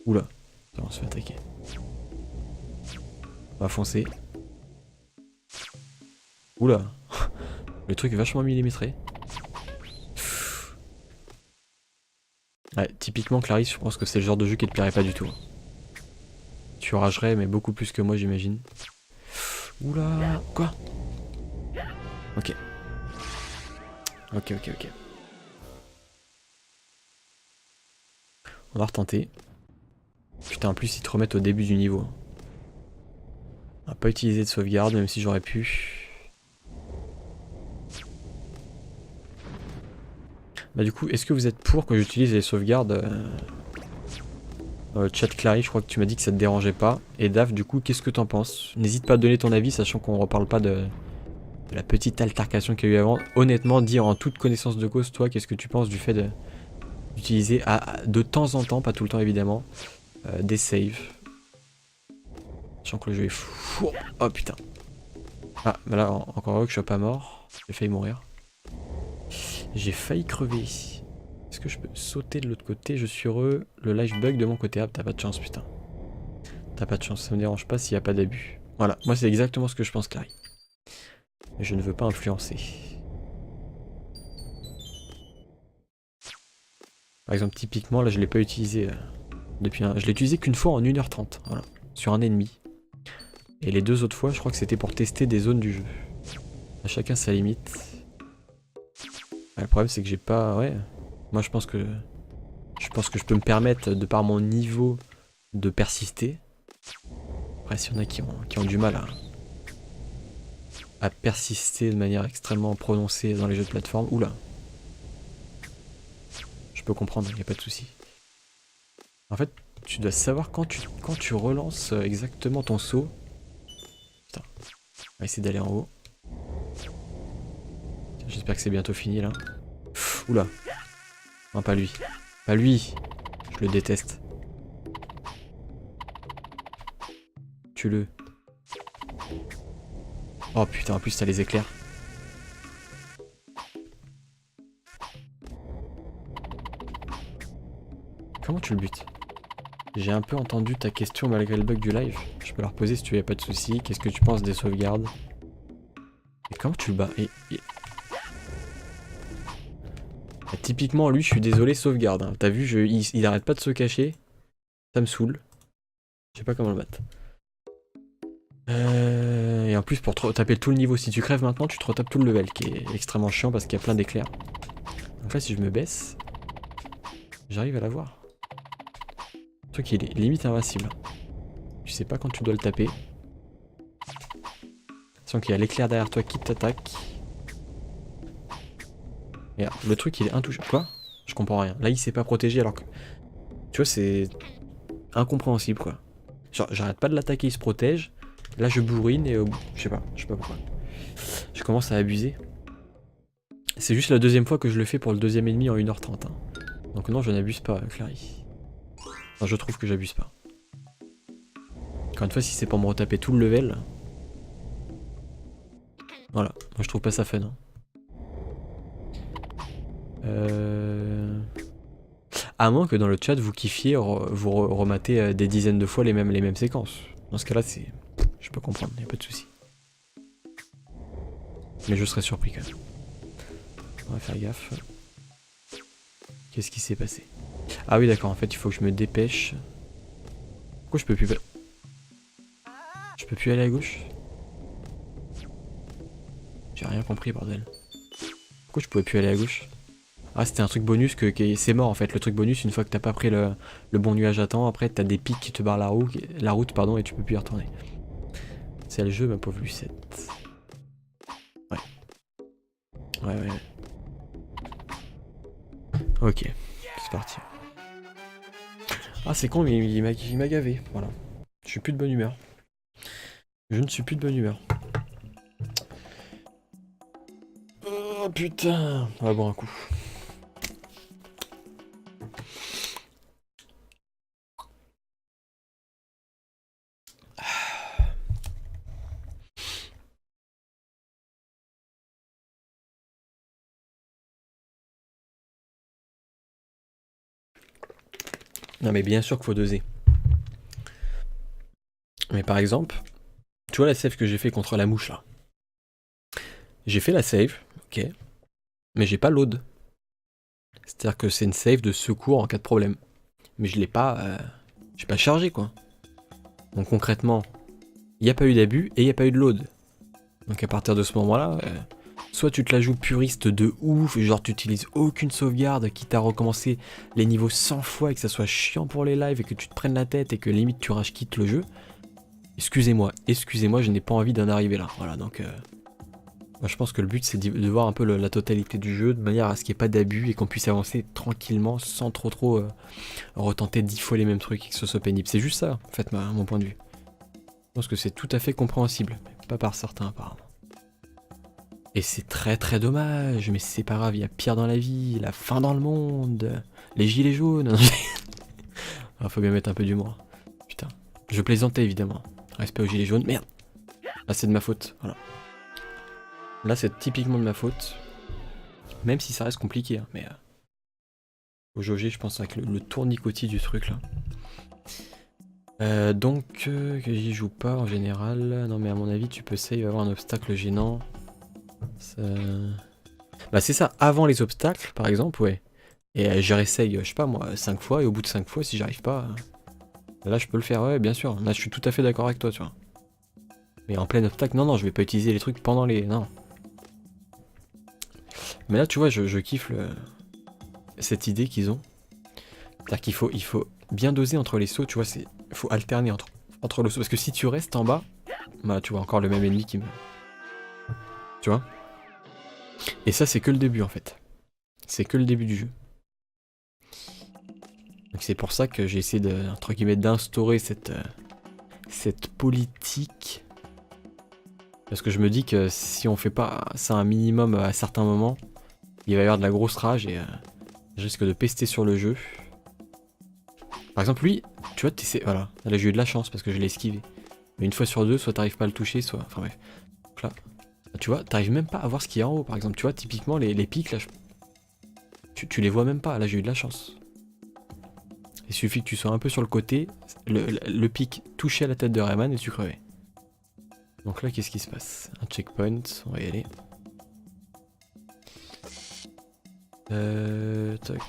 Oula. Attends, on se fait attaquer. On va foncer. Oula. Le truc est vachement millimétré. Ouais, typiquement, Clarisse, je pense que c'est le genre de jeu qui te plairait pas du tout. Tu ragerais, mais beaucoup plus que moi, j'imagine. Oula. Quoi? Ok. Ok. On va retenter. Putain, en plus, ils te remettent au début du niveau. On va pas utiliser de sauvegarde, même si j'aurais pu. Bah du coup, est-ce que vous êtes pour que j'utilise les sauvegardes dans le chat Clary, je crois que tu m'as dit que ça te dérangeait pas. Et Dave, du coup, qu'est-ce que t'en penses? N'hésite pas à donner ton avis, sachant qu'on reparle pas de la petite altercation qu'il y a eu avant. Honnêtement, dire en toute connaissance de cause, toi, qu'est-ce que tu penses du fait d'utiliser de temps en temps, pas tout le temps évidemment, des saves? Sachant que le jeu est fou. Oh putain. Ah, bah là, encore heureux que je sois pas mort. J'ai failli mourir. J'ai failli crever. Est-ce que je peux sauter de l'autre côté? Je suis heureux. Le live bug de mon côté. Ah, t'as pas de chance, putain. T'as pas de chance, ça me dérange pas s'il n'y a pas d'abus. Voilà, moi c'est exactement ce que je pense, Clary. Mais je ne veux pas influencer. Par exemple, typiquement, là je l'ai pas utilisé depuis un... Je l'ai utilisé qu'une fois en 1h30, voilà. Sur un ennemi. Et les deux autres fois, je crois que c'était pour tester des zones du jeu. À chacun sa limite. Ouais, le problème c'est que j'ai pas... Ouais. Moi je pense que je peux me permettre, de par mon niveau, de persister. Après, s'il y en a qui ont du mal à persister de manière extrêmement prononcée dans les jeux de plateforme, oula. Je peux comprendre, il n'y a pas de souci. En fait, tu dois savoir quand tu relances exactement ton saut. Putain, on va essayer d'aller en haut. J'espère que c'est bientôt fini là. Oula. Non, pas lui. Pas lui. Je le déteste. Tue-le. Oh putain, en plus t'as les éclairs. Comment tu le butes? J'ai un peu entendu ta question malgré le bug du live. Je peux la reposer si tu veux, y a pas de souci. Qu'est-ce que tu penses des sauvegardes? Et comment tu le bats? Ah, typiquement, lui, je suis désolé, sauvegarde. Hein. T'as vu, il arrête pas de se cacher. Ça me saoule. Je sais pas comment le battre. Et en plus, pour taper tout le niveau, si tu crèves maintenant, tu te retapes tout le level, qui est extrêmement chiant parce qu'il y a plein d'éclairs. Donc là, si je me baisse, j'arrive à l'avoir. Le truc, il est limite invincible. Tu sais pas quand tu dois le taper. Sans qu'il y a l'éclair derrière toi qui t'attaque. Regarde, le truc, il est intouchable. Quoi? Je comprends rien. Là, il s'est pas protégé alors que... Tu vois, c'est incompréhensible, quoi. Genre, j'arrête pas de l'attaquer, il se protège. Là, je bourrine et je sais pas pourquoi. Je commence à abuser. C'est juste la deuxième fois que je le fais pour le deuxième ennemi en 1h30. Hein. Donc non, je n'abuse pas, Clary. Enfin, je trouve que j'abuse pas. Encore une fois, si c'est pour me retaper tout le level... Voilà, moi je trouve pas ça fun. Hein. À moins que dans le chat, vous kiffiez, vous rematez des dizaines de fois les mêmes séquences. Dans ce cas-là, c'est... Je peux comprendre, y a pas de souci. Mais je serais surpris quand même. On va faire gaffe. Qu'est-ce qui s'est passé? Ah oui d'accord, en fait il faut que je me dépêche. Pourquoi je peux plus... Je peux plus aller à gauche? J'ai rien compris, bordel. Pourquoi je pouvais plus aller à gauche? Ah, c'était un truc bonus c'est mort en fait. Le truc bonus, une fois que t'as pas pris le bon nuage à temps, après t'as des pics qui te barrent la route pardon, et tu peux plus y retourner. C'est le jeu, ma pauvre Lucette. Ouais. Ouais. Ok, c'est parti. Ah, c'est con, mais il m'a gavé. Voilà. Je suis plus de bonne humeur. Je ne suis plus de bonne humeur. Oh putain. On va boire un coup. Non mais bien sûr qu'il faut doser. Mais par exemple, tu vois la save que j'ai fait contre la mouche là. J'ai fait la save, ok. Mais j'ai pas load. C'est-à-dire que c'est une save de secours en cas de problème. Mais je l'ai pas... j'ai pas chargé quoi. Donc concrètement, il n'y a pas eu d'abus et il n'y a pas eu de load. Donc à partir de ce moment-là, soit tu te la joues puriste de ouf, genre tu utilises aucune sauvegarde, quitte à recommencer les niveaux 100 fois et que ça soit chiant pour les lives et que tu te prennes la tête et que limite tu rage quittes le jeu. Excusez-moi, je n'ai pas envie d'en arriver là. Voilà, donc moi je pense que le but c'est de voir un peu la totalité du jeu de manière à ce qu'il n'y ait pas d'abus et qu'on puisse avancer tranquillement sans trop retenter 10 fois les mêmes trucs et que ce soit pénible. C'est juste ça, en fait, mon point de vue. Je pense que c'est tout à fait compréhensible, mais pas par certains apparemment. Et c'est très dommage, mais c'est pas grave, il y a pire dans la vie, la fin dans le monde, les gilets jaunes. Ah, faut bien mettre un peu d'humour. Putain, je plaisantais évidemment. Respect aux gilets jaunes, merde. Là c'est de ma faute, voilà. Là c'est typiquement de ma faute. Même si ça reste compliqué, hein, mais... faut jauger, je pense, avec le tournicotis du truc là. Donc, que j'y joue pas en général. Non mais à mon avis tu peux save avoir un obstacle gênant. Ça... Bah c'est ça, avant les obstacles par exemple, ouais. Et j'y réessaye, je sais pas moi, 5 fois, et au bout de 5 fois, si j'arrive pas... Là je peux le faire, ouais bien sûr. Là je suis tout à fait d'accord avec toi, tu vois. Mais en plein obstacle, non, je vais pas utiliser les trucs pendant les... Non. Mais là tu vois, je kiffe cette idée qu'ils ont. C'est-à-dire qu'il faut bien doser entre les sauts, tu vois, il faut alterner entre le saut. Parce que si tu restes en bas, bah tu vois encore le même ennemi qui me... Tu vois? Et ça c'est que le début en fait. C'est que le début du jeu. Donc c'est pour ça que j'ai essayé de, entre guillemets, d'instaurer cette politique. Parce que je me dis que si on fait pas ça un minimum à certains moments, il va y avoir de la grosse rage et je risque de pester sur le jeu. Par exemple lui, tu vois, voilà, là j'ai eu de la chance parce que je l'ai esquivé. Mais une fois sur deux, soit t'arrives pas à le toucher, soit... Enfin bref. Donc là, tu vois, t'arrives même pas à voir ce qu'il y a en haut par exemple. Tu vois, typiquement les pics là, tu les vois même pas, là j'ai eu de la chance. Il suffit que tu sois un peu sur le côté, le pic touchait à la tête de Rayman et tu crevais. Donc là, qu'est-ce qui se passe? Un checkpoint, on va y aller. Toc.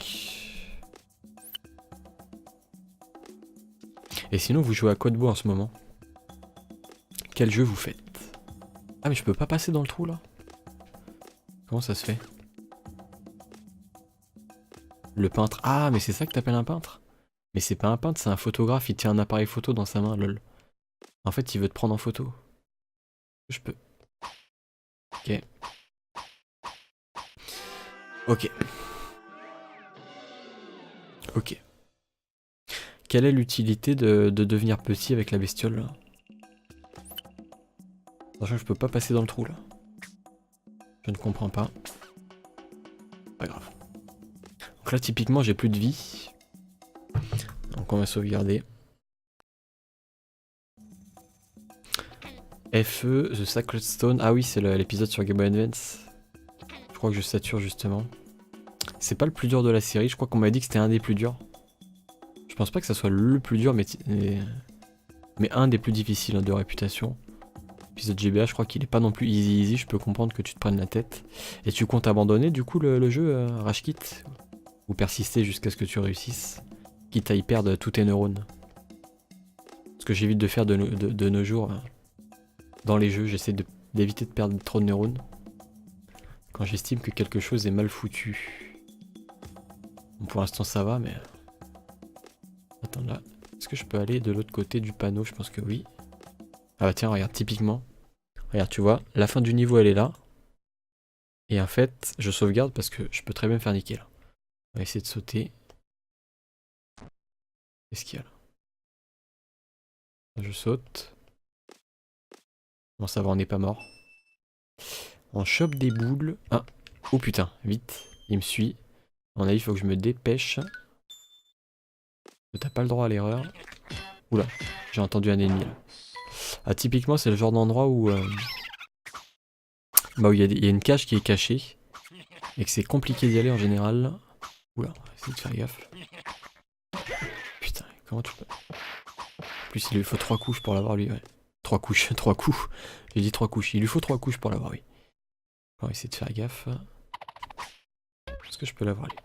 Et sinon, vous jouez à quoi de beau en ce moment? Quel jeu vous faites? Ah mais je peux pas passer dans le trou là? Comment ça se fait? Le peintre. Ah mais c'est ça que t'appelles un peintre? Mais c'est pas un peintre, c'est un photographe, il tient un appareil photo dans sa main, lol. En fait, il veut te prendre en photo. Je peux. Ok. Ok. Ok. Quelle est l'utilité de devenir petit avec la bestiole là? Attention, je peux pas passer dans le trou là. Je ne comprends pas. Pas grave. Donc là, typiquement, j'ai plus de vie. Donc on va sauvegarder. FE, The Sacred Stone. Ah oui, c'est l'épisode sur Game Boy Advance. Je crois que je sature justement. C'est pas le plus dur de la série, je crois qu'on m'a dit que c'était un des plus durs. Je pense pas que ça soit le plus dur, mais un des plus difficiles hein, de réputation. L'épisode GBA, je crois qu'il est pas non plus easy, je peux comprendre que tu te prennes la tête. Et tu comptes abandonner du coup le jeu, Rage Quit? Ou persister jusqu'à ce que tu réussisses, quitte à y perdre tous tes neurones? que j'évite de faire de nos jours dans les jeux. J'essaie d'éviter de perdre trop de neurones quand j'estime que quelque chose est mal foutu. Bon, pour l'instant ça va, mais... Attends, là, est-ce que je peux aller de l'autre côté du panneau? Je pense que oui. Ah bah tiens, regarde, typiquement. Regarde, tu vois, la fin du niveau, elle est là. Et en fait, je sauvegarde parce que je peux très bien me faire niquer, là. On va essayer de sauter. Qu'est-ce qu'il y a là? Je saute. Bon, ça va, on n'est pas mort. On chope des boules. Ah, oh putain, vite, il me suit. À mon avis, il faut que je me dépêche. T'as pas le droit à l'erreur. Oula, j'ai entendu un ennemi là. Ah, typiquement, c'est le genre d'endroit où bah, où il y a une cage qui est cachée. Et que c'est compliqué d'y aller en général. Oula, on va essayer de faire gaffe. Putain, comment tu peux... En plus, il lui faut 3 couches pour l'avoir lui, ouais. 3 couches, 3 coups. J'ai dit 3 couches, il lui faut 3 couches pour l'avoir, oui. On va essayer de faire gaffe. Est-ce que je peux l'avoir lui?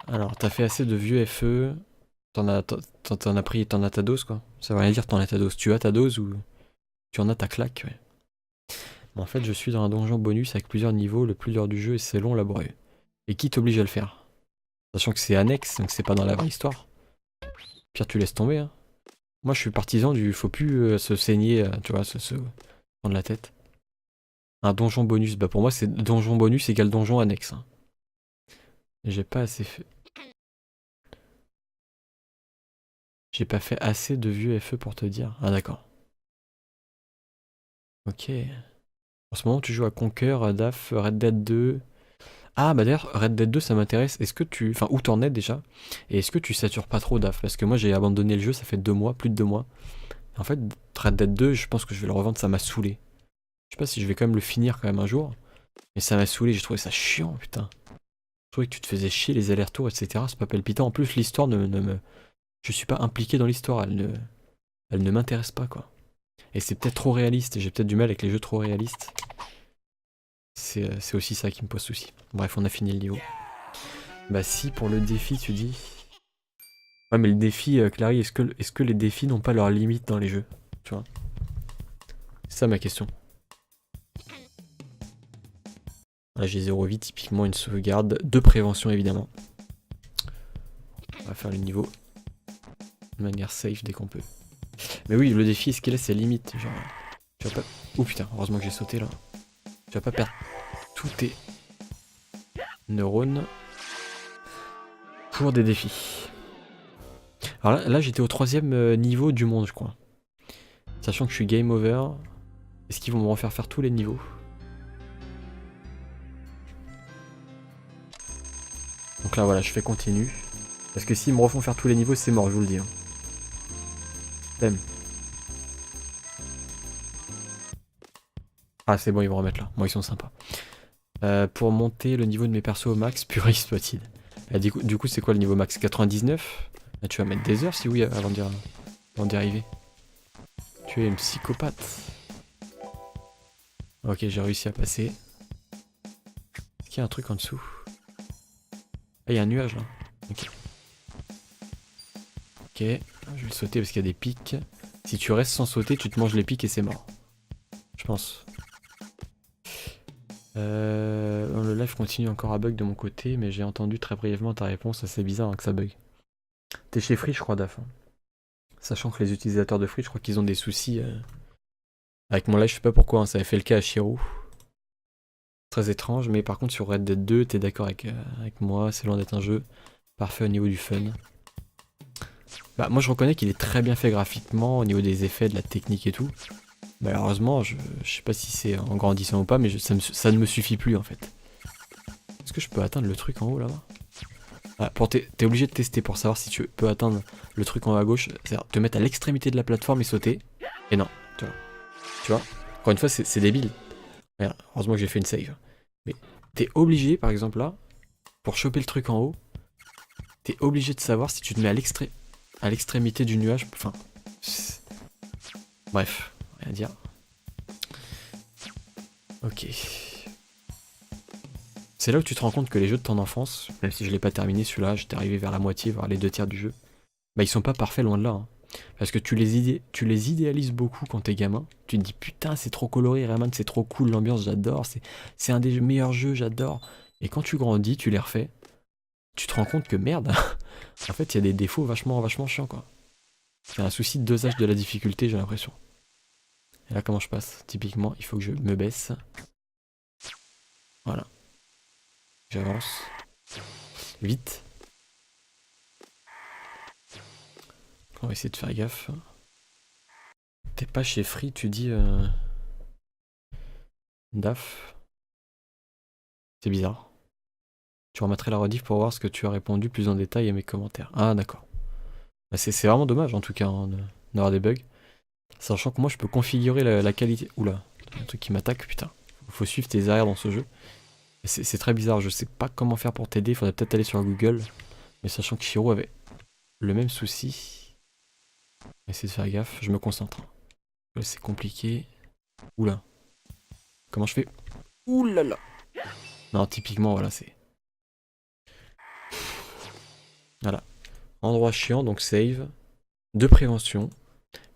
Alors, t'as fait assez de vieux FE. T'en as pris, t'en as ta dose quoi. Ça veut rien dire t'en as ta dose. Tu as ta dose ou tu en as ta claque, ouais. Mais en fait, je suis dans un donjon bonus avec plusieurs niveaux, le plus dur du jeu et c'est long, laborieux. Et qui t'oblige à le faire? Sachant que c'est annexe, donc c'est pas dans la vraie histoire. Pire, tu laisses tomber, hein. Moi, je suis partisan du faut plus se saigner, tu vois, se prendre la tête. Un donjon bonus, bah pour moi, c'est donjon bonus égale donjon annexe. Hein. J'ai pas assez fait. J'ai pas fait assez de vieux FE pour te dire. Ah d'accord. Ok. En ce moment tu joues à Conquer, DAF, Red Dead 2. Ah bah d'ailleurs Red Dead 2 ça m'intéresse. Est-ce que tu... Enfin où t'en es déjà? Et est-ce que tu satures pas trop DAF? Parce que moi j'ai abandonné le jeu, ça fait 2 mois, plus de 2 mois. En fait Red Dead 2 je pense que je vais le revendre, ça m'a saoulé. Je sais pas si je vais quand même le finir quand même un jour. Mais ça m'a saoulé, j'ai trouvé ça chiant putain. Je trouvais que tu te faisais chier les allers-retours etc. C'est pas palpitant. En plus l'histoire ne me... Je suis pas impliqué dans l'histoire, elle ne m'intéresse pas quoi. Et c'est peut-être trop réaliste, et j'ai peut-être du mal avec les jeux trop réalistes. C'est aussi ça qui me pose souci. Bref, on a fini le niveau. Bah si, pour le défi, tu dis... Ouais, mais le défi, Clary, est-ce que les défis n'ont pas leurs limites dans les jeux? Tu vois? C'est ça ma question. Là, j'ai 0 vie, typiquement une sauvegarde de prévention, évidemment. On va faire le niveau de manière safe dès qu'on peut. Mais oui, le défi, est-ce qu'il a ses limites? Genre, tu vas pas... Oh putain, heureusement que j'ai sauté là. Tu vas pas perdre tous tes neurones pour des défis. Alors là j'étais au 3ème niveau du monde, je crois. Sachant que je suis game over. Est-ce qu'ils vont me refaire faire tous les niveaux? Donc là voilà, je fais continue. Parce que s'ils me refont faire tous les niveaux, c'est mort, je vous le dis. Hein. T'aimes. Ah c'est bon, ils vont remettre là. Bon, ils sont sympas. Pour monter le niveau de mes persos au max, puriste soit-il. Du coup, c'est quoi le niveau max? 99? Là, tu vas mettre des heures si oui, avant d'y arriver. Tu es une psychopathe. Ok, j'ai réussi à passer. Est-ce qu'il y a un truc en dessous? Ah, il y a un nuage là. Ok. Ok, je vais le sauter parce qu'il y a des pics. Si tu restes sans sauter, tu te manges les pics et c'est mort. Je pense. Le live continue encore à bug de mon côté, mais j'ai entendu très brièvement ta réponse, c'est bizarre hein, que ça bug. T'es chez Free, je crois, Daf. Hein. Sachant que les utilisateurs de Free, je crois qu'ils ont des soucis avec mon live, je sais pas pourquoi, hein, ça avait fait le cas à Shiro. Très étrange, mais par contre sur Red Dead 2, t'es d'accord avec moi, c'est loin d'être un jeu parfait au niveau du fun. Bah moi je reconnais qu'il est très bien fait graphiquement, au niveau des effets, de la technique et tout. Malheureusement, je sais pas si c'est en grandissant ou pas, mais ça ne me suffit plus en fait. Est-ce que je peux atteindre le truc en haut là-bas? Ah, t'es obligé de tester pour savoir si tu peux atteindre le truc en haut à gauche, c'est-à-dire te mettre à l'extrémité de la plateforme et sauter. Et non, tu vois. Encore une fois, c'est débile. Regarde, heureusement que j'ai fait une save. Mais t'es obligé, par exemple là, pour choper le truc en haut, t'es obligé de savoir si tu te mets à l'extrémité du nuage. Enfin, bref. Rien à dire. Ok. C'est là où tu te rends compte que les jeux de ton enfance, même si je l'ai pas terminé celui-là, j'étais arrivé vers la moitié, voire les 2 tiers du jeu, bah ils sont pas parfaits loin de là. Hein. Parce que tu les idéalises beaucoup quand t'es gamin. Tu te dis putain c'est trop coloré, Rayman c'est trop cool, l'ambiance j'adore, c'est un des meilleurs jeux, j'adore. Et quand tu grandis, tu les refais, tu te rends compte que merde, en fait il y a des défauts vachement chiants quoi. C'est un souci de dosage de la difficulté j'ai l'impression. Et là comment je passe? Typiquement il faut que je me baisse. Voilà. J'avance. Vite. On va essayer de faire gaffe. T'es pas chez Free, tu dis DAF. C'est bizarre. Tu remettrais la rediff pour voir ce que tu as répondu plus en détail à mes commentaires. Ah d'accord. Bah, c'est vraiment dommage en tout cas hein, d'avoir des bugs. Sachant que moi je peux configurer la qualité. Oula, un truc qui m'attaque, putain. Faut suivre tes arrières dans ce jeu. C'est très bizarre, je sais pas comment faire pour t'aider, faudrait peut-être aller sur Google. Mais sachant que Shiro avait le même souci. On va essayer de faire gaffe, je me concentre. Là c'est compliqué. Oula. Comment je fais? Oulala. Non, typiquement, voilà, c'est... Voilà. Endroit chiant, donc save. De prévention.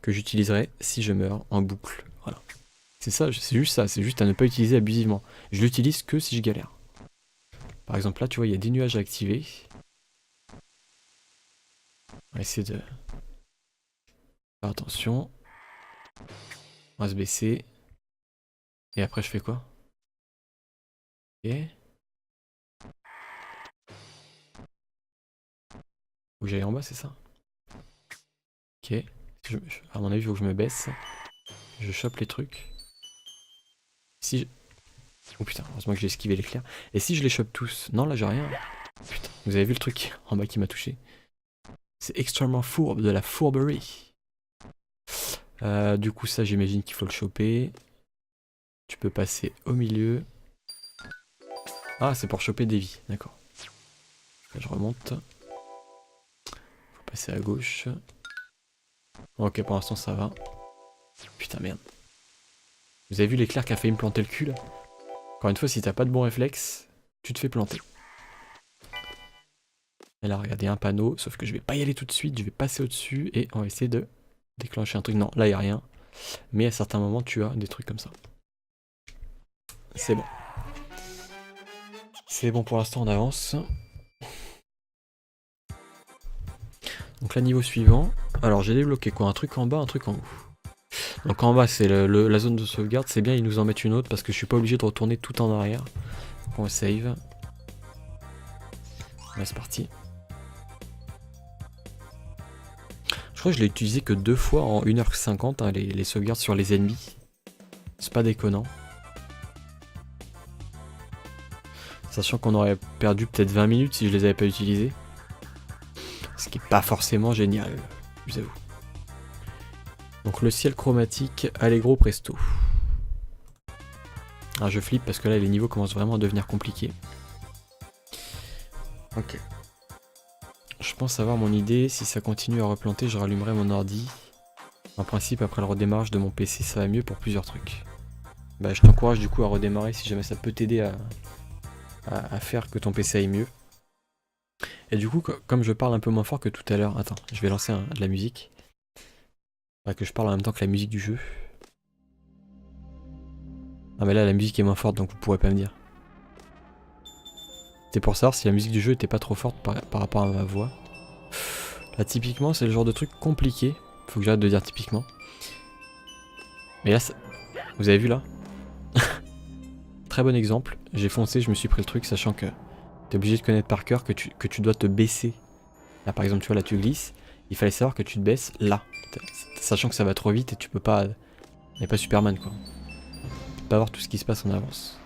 Que j'utiliserai si je meurs en boucle. Voilà. C'est ça, c'est juste ça. C'est juste à ne pas utiliser abusivement. Je l'utilise que si je galère. Par exemple, là, tu vois, il y a des nuages à activer. On va essayer de... faire attention. On va se baisser. Et après, je fais quoi? Ok. Faut que j'aille en bas, c'est ça? Ok. À mon avis, il faut que je me baisse. Je chope les trucs. Si je... Oh putain, heureusement que j'ai esquivé l'éclair. Et si je les chope tous? Non, là j'ai rien. Putain, vous avez vu le truc en bas qui m'a touché? C'est extrêmement fourbe, de la fourberie. Du coup, ça, j'imagine qu'il faut le choper. Tu peux passer au milieu. Ah, c'est pour choper des vies, d'accord. Là, je remonte. Faut passer à gauche. Ok, pour l'instant, ça va. Putain, merde. Vous avez vu l'éclair qui a failli me planter le cul, là? Encore une fois, si t'as pas de bon réflexe, tu te fais planter. Et là, regardez, un panneau, sauf que je vais pas y aller tout de suite, je vais passer au-dessus et on va essayer de déclencher un truc. Non, là, il n'y a rien. Mais à certains moments, tu as des trucs comme ça. C'est bon. C'est bon pour l'instant, on avance. Donc là, niveau suivant. Alors, j'ai débloqué quoi? Un truc en bas, un truc en haut. Donc en bas, c'est la zone de sauvegarde. C'est bien, ils nous en mettent une autre parce que je suis pas obligé de retourner tout en arrière. Donc on save. Là, c'est parti. Je crois que je l'ai utilisé que 2 fois en 1h50, hein, les sauvegardes sur les ennemis. C'est pas déconnant. Sachant qu'on aurait perdu peut-être 20 minutes si je les avais pas utilisés. Ce qui est pas forcément génial, je vous avoue. Donc le ciel chromatique, allegro presto. Alors je flippe parce que là les niveaux commencent vraiment à devenir compliqués. Ok. Je pense avoir mon idée, si ça continue à replanter, je rallumerai mon ordi. En principe, après le redémarrage de mon PC, ça va mieux pour plusieurs trucs. Bah je t'encourage du coup à redémarrer si jamais ça peut t'aider à faire que ton PC aille mieux. Et du coup, comme je parle un peu moins fort que tout à l'heure, attends, je vais lancer de la musique. Que je parle en même temps que la musique du jeu. Ah mais là la musique est moins forte donc vous pourrez pas me dire. C'est pour savoir si la musique du jeu était pas trop forte par rapport à ma voix. Là typiquement c'est le genre de truc compliqué. Faut que j'arrête de dire typiquement. Mais là, vous avez vu là? Très bon exemple. J'ai foncé, je me suis pris le truc sachant que t'es obligé de connaître par cœur que tu dois te baisser. Là par exemple tu vois là tu glisses. Il fallait savoir que tu te baisses là. Sachant que ça va trop vite et tu peux pas... On n'est pas Superman quoi. Tu peux pas voir tout ce qui se passe en avance.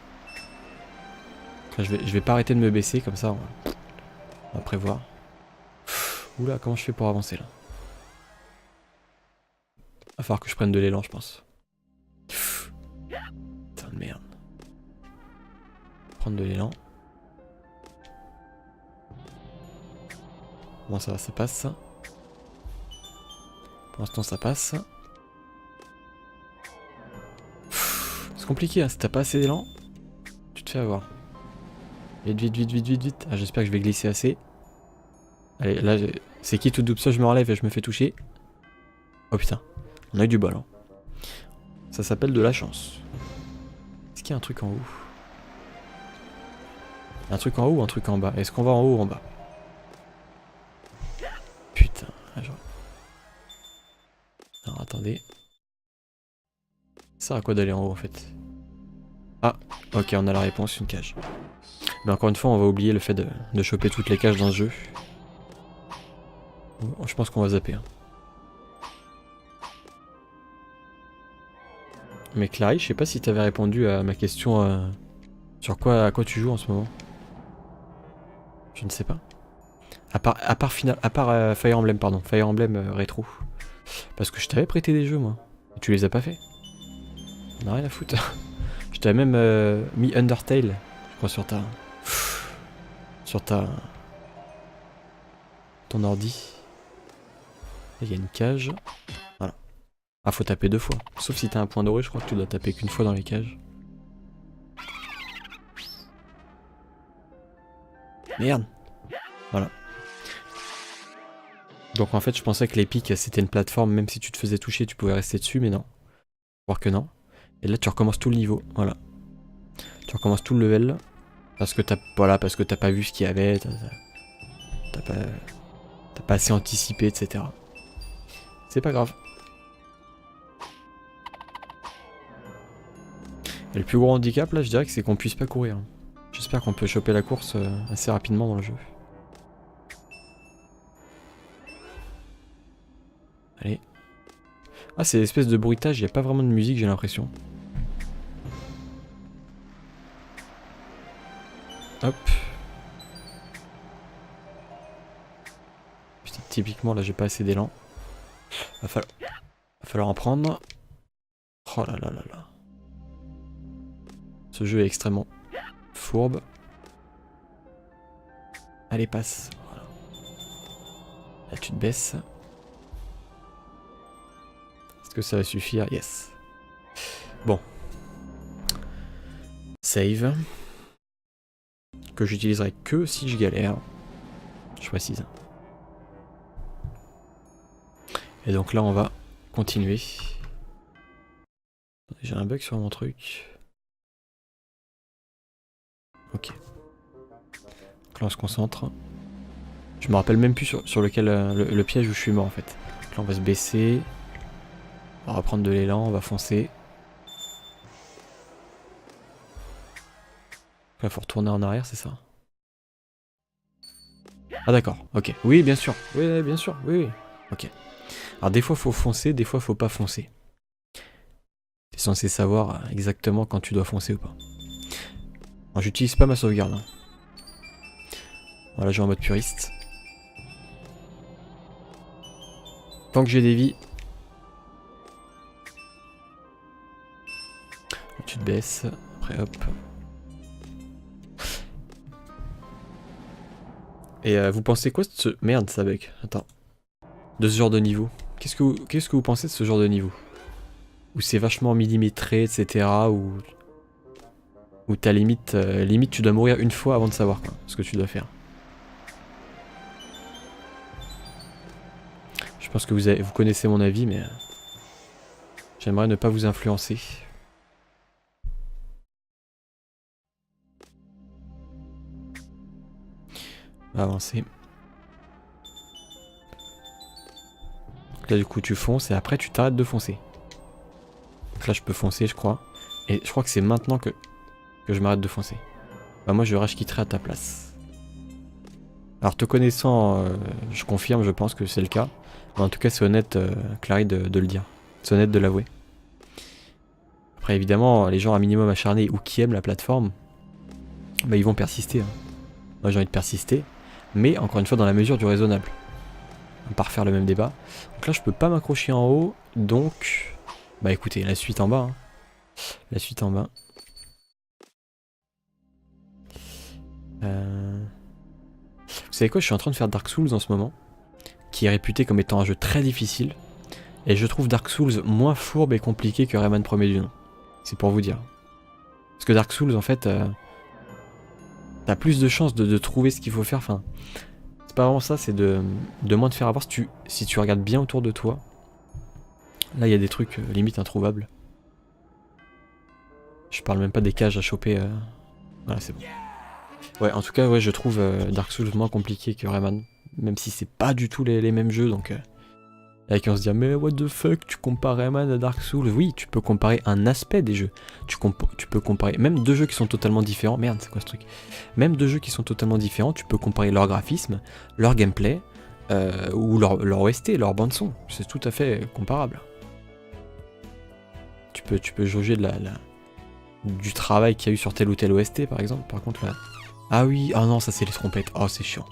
Là, je vais pas arrêter de me baisser comme ça. On va prévoir. Oula, comment je fais pour avancer là? Va falloir que je prenne de l'élan je pense. Putain de merde. Prendre de l'élan. Bon ça va, ça passe ça. Pour l'instant ça passe. C'est compliqué hein, si t'as pas assez d'élan, tu te fais avoir. Vite, vite, vite, vite, vite, vite. Ah, j'espère que je vais glisser assez. Allez, là, c'est qui tout double ça, je me relève et je me fais toucher. Oh putain, on a eu du bol. Hein. Ça s'appelle de la chance. Est-ce qu'il y a un truc en haut? Un truc en haut ou un truc en bas? Est-ce qu'on va en haut ou en bas? Putain, genre... Alors attendez. Ça sert à quoi d'aller en haut en fait? Ah, ok, on a la réponse, une cage. Mais encore une fois, on va oublier le fait de choper toutes les cages dans ce jeu. Je pense qu'on va zapper. Hein. Mais Clary, je sais pas si t'avais répondu à ma question sur à quoi tu joues en ce moment. Je ne sais pas. À part Fire Emblem, pardon. Fire Emblem rétro. Parce que je t'avais prêté des jeux, moi. Et tu les as pas fait. On a rien à foutre. Je t'avais même mis Undertale, je crois, sur ta... ton ordi. Il y a une cage. Voilà. Ah, faut taper 2 fois. Sauf si t'as un point doré, je crois que tu dois taper qu'une fois dans les cages. Merde. Voilà. Donc en fait, je pensais que l'Epic, c'était une plateforme, même si tu te faisais toucher, tu pouvais rester dessus, mais non. Voir que non. Et là, tu recommences tout le niveau. Voilà. Tu recommences tout le level. Parce que t'as pas vu ce qu'il y avait. T'as pas assez anticipé, etc. C'est pas grave. Et le plus gros handicap, là, je dirais que c'est qu'on puisse pas courir. J'espère qu'on peut choper la course assez rapidement dans le jeu. Allez. Ah, c'est l'espèce de bruitage, il n'y a pas vraiment de musique, j'ai l'impression. Hop. Putain, typiquement, là, j'ai pas assez d'élan. Va falloir en prendre. Oh là là là là. Ce jeu est extrêmement fourbe. Allez, passe. Voilà. Là, tu te baisses. Est-ce que ça va suffire? Yes. Bon. Save. Que j'utiliserai que si je galère. Je précise. Et donc là, on va continuer. J'ai un bug sur mon truc. Ok. Donc là, on se concentre. Je me rappelle même plus sur lequel le piège où je suis mort en fait. Donc là, on va se baisser. On va reprendre de l'élan, on va foncer. Là, faut retourner en arrière, c'est ça? Ah d'accord, ok. Oui, bien sûr. Oui, bien sûr. Oui, oui. Ok. Alors des fois, faut foncer, des fois, faut pas foncer. T'es censé savoir exactement quand tu dois foncer ou pas. Alors, j'utilise pas ma sauvegarde. Hein. Voilà, je vais en mode puriste. Tant que j'ai des vies. Tu te baisses. Après, hop. Et vous pensez quoi de ce... Merde, ça bug. Attends. De ce genre de niveau. Qu'est-ce que vous pensez de ce genre de niveau? Où c'est vachement millimétré, etc. Où t'as limite tu dois mourir une fois avant de savoir quoi, ce que tu dois faire. Je pense que vous connaissez mon avis, mais j'aimerais ne pas vous influencer. On va avancer. Donc là du coup tu fonces et après tu t'arrêtes de foncer. Donc là je peux foncer je crois. Et je crois que c'est maintenant que je m'arrête de foncer. Bah moi je rage quitterai à ta place. Alors te connaissant, je confirme, je pense que c'est le cas. Mais en tout cas c'est honnête, Clary, de le dire. C'est honnête de l'avouer. Après évidemment, les gens un minimum acharnés ou qui aiment la plateforme, bah ils vont persister. Hein. Moi j'ai envie de persister. Mais encore une fois dans la mesure du raisonnable. On va pas refaire le même débat. Donc là je peux pas m'accrocher en haut. Donc... Bah écoutez, la suite en bas. Hein. La suite en bas. Vous savez quoi, je suis en train de faire Dark Souls en ce moment. Qui est réputé comme étant un jeu très difficile. Et je trouve Dark Souls moins fourbe et compliqué que Rayman premier du nom. C'est pour vous dire. Parce que Dark Souls en fait... T'as plus de chances de trouver ce qu'il faut faire. Enfin, c'est pas vraiment ça, c'est de moins te faire avoir si tu regardes bien autour de toi. Là, il y a des trucs limite introuvables. Je parle même pas des cages à choper. Voilà, c'est bon. Ouais, en tout cas, ouais, je trouve Dark Souls moins compliqué que Rayman. Même si c'est pas du tout les mêmes jeux, donc... Avec on se dit, mais what the fuck, tu compares Rayman à Dark Souls? Oui, tu peux comparer un aspect des jeux. Tu peux comparer... Même deux jeux qui sont totalement différents... Merde, c'est quoi ce truc? Même deux jeux qui sont totalement différents, tu peux comparer leur graphisme, leur gameplay, ou leur OST, leur bande-son. C'est tout à fait comparable. Tu peux jauger du travail qu'il y a eu sur tel ou tel OST, par exemple. Par contre, là... Ah oui, ah non, ça c'est les trompettes. Oh, c'est chiant.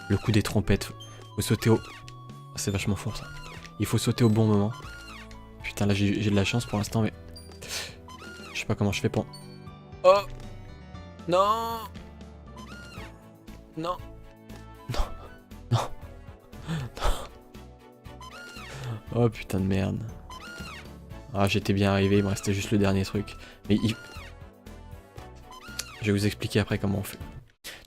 Le coup des trompettes. Faut sauter au... C'est vachement fort, ça. Il faut sauter au bon moment. Putain, là, j'ai de la chance pour l'instant, mais... Je sais pas comment je fais pour... Oh! Non! Non! Non! Non! Oh, putain de merde. Ah, j'étais bien arrivé, il me restait juste le dernier truc. Mais il... Je vais vous expliquer après comment on fait.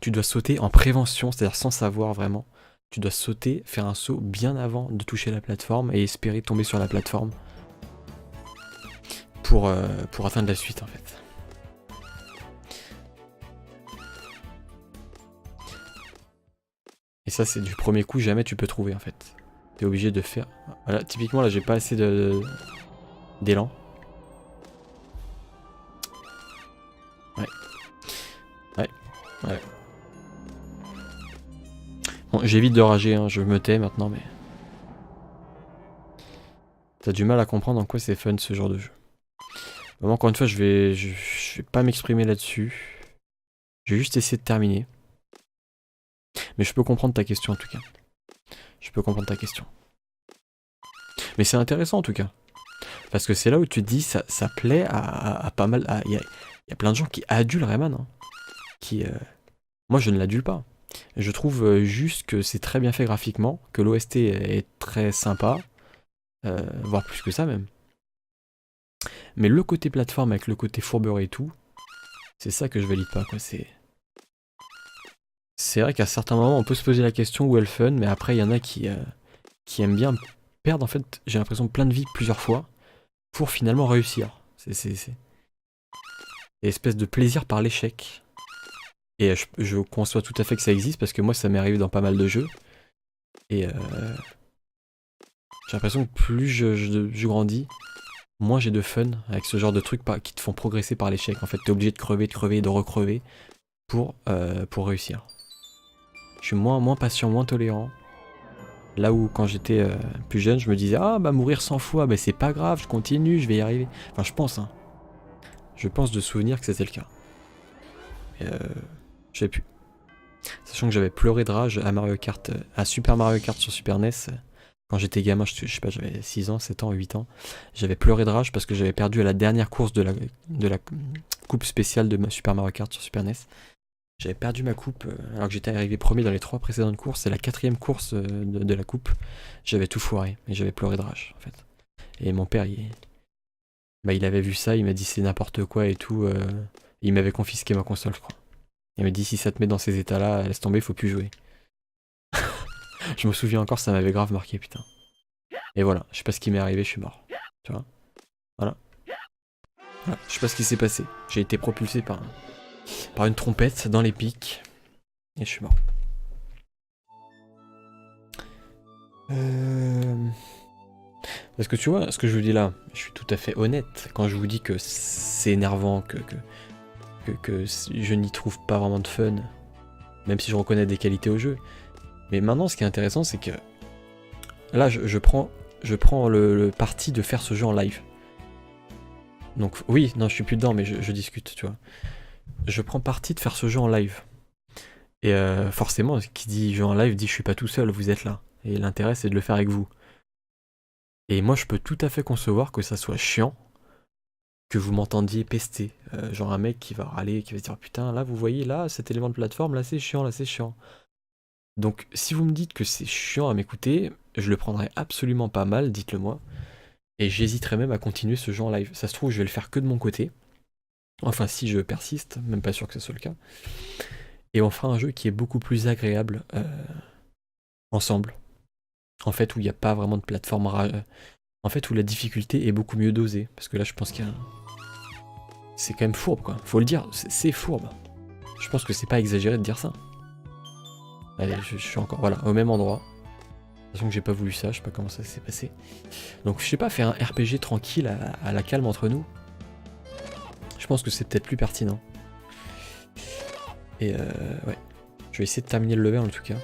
Tu dois sauter en prévention, c'est-à-dire sans savoir vraiment. Tu dois sauter, faire un saut bien avant de toucher la plateforme et espérer tomber sur la plateforme pour atteindre la suite en fait. Et ça c'est du premier coup, jamais tu peux trouver en fait. T'es obligé de faire... Voilà, typiquement là j'ai pas assez d'élan. Ouais. Ouais. Ouais. Bon, j'évite de rager, hein, je me tais maintenant, mais... T'as du mal à comprendre en quoi c'est fun ce genre de jeu. Bon, encore une fois, je vais pas m'exprimer là-dessus. Je vais juste essayer de terminer. Mais je peux comprendre ta question en tout cas. Je peux comprendre ta question. Mais c'est intéressant en tout cas. Parce que c'est là où tu te dis, ça plaît à pas mal... Il y a plein de gens qui adulent Rayman. Hein, qui... Moi je ne l'adule pas. Je trouve juste que c'est très bien fait graphiquement, que l'OST est très sympa, voire plus que ça même. Mais le côté plateforme avec le côté fourberie et tout, c'est ça que je valide pas quoi. C'est vrai qu'à certains moments on peut se poser la question où est le fun, mais après il y en a qui aiment bien perdre en fait, j'ai l'impression plein de vie plusieurs fois pour finalement réussir. C'est espèce de plaisir par l'échec. Et je conçois tout à fait que ça existe parce que moi ça m'est arrivé dans pas mal de jeux. Et j'ai l'impression que plus je grandis, moins j'ai de fun avec ce genre de trucs qui te font progresser par l'échec. En fait, t'es obligé de crever et de recrever pour réussir. Je suis moins patient, moins tolérant. Là où quand j'étais plus jeune, je me disais ah bah mourir 100 fois, bah c'est pas grave, je continue, je vais y arriver. Enfin je pense hein. Je pense de souvenir que c'était le cas. Je sais plus. Sachant que j'avais pleuré de rage à Mario Kart, à Super Mario Kart sur Super NES. Quand j'étais gamin, je sais pas, j'avais 6 ans, 7 ans, 8 ans. J'avais pleuré de rage parce que j'avais perdu à la dernière course de la coupe spéciale de Super Mario Kart sur Super NES. J'avais perdu ma coupe alors que j'étais arrivé premier dans les 3 précédentes courses. C'est la 4ème course de la coupe. J'avais tout foiré et j'avais pleuré de rage en fait. Et mon père, il avait vu ça, il m'a dit c'est n'importe quoi et tout. Il m'avait confisqué ma console, je crois. Il m'a dit si ça te met dans ces états-là, laisse tomber, faut plus jouer. Je me souviens encore, ça m'avait grave marqué, putain. Et voilà, je sais pas ce qui m'est arrivé, je suis mort. Tu vois? Voilà. Je sais pas ce qui s'est passé. J'ai été propulsé par une trompette dans les pics. Et je suis mort. Parce que tu vois, ce que je vous dis là, je suis tout à fait honnête quand je vous dis que c'est énervant, que je n'y trouve pas vraiment de fun, même si je reconnais des qualités au jeu. Mais maintenant, ce qui est intéressant, c'est que là, je prends le parti de faire ce jeu en live. Donc oui, non, je suis plus dedans, mais je discute, tu vois. Je prends parti de faire ce jeu en live. Et forcément, qui dit jeu en live dit je suis pas tout seul, vous êtes là. Et l'intérêt, c'est de le faire avec vous. Et moi, je peux tout à fait concevoir que ça soit chiant, que vous m'entendiez pester. Genre un mec qui va râler, qui va se dire putain, là, vous voyez, là, cet élément de plateforme, là, c'est chiant, là, c'est chiant. Donc, si vous me dites que c'est chiant à m'écouter, je le prendrai absolument pas mal, dites-le moi. Et j'hésiterai même à continuer ce jeu en live. Ça se trouve, je vais le faire que de mon côté. Enfin, si je persiste, même pas sûr que ce soit le cas. Et on fera un jeu qui est beaucoup plus agréable ensemble. En fait, où il n'y a pas vraiment de plateforme En fait, où la difficulté est beaucoup mieux dosée. Parce que là, je pense qu'il y a... C'est quand même fourbe, quoi. Faut le dire, c'est fourbe. Je pense que c'est pas exagéré de dire ça. Allez, je suis encore, voilà, au même endroit. De toute façon que j'ai pas voulu ça, je sais pas comment ça s'est passé. Donc je sais pas, faire un RPG tranquille à la calme entre nous. Je pense que c'est peut-être plus pertinent. Et ouais. Je vais essayer de terminer le level en tout cas.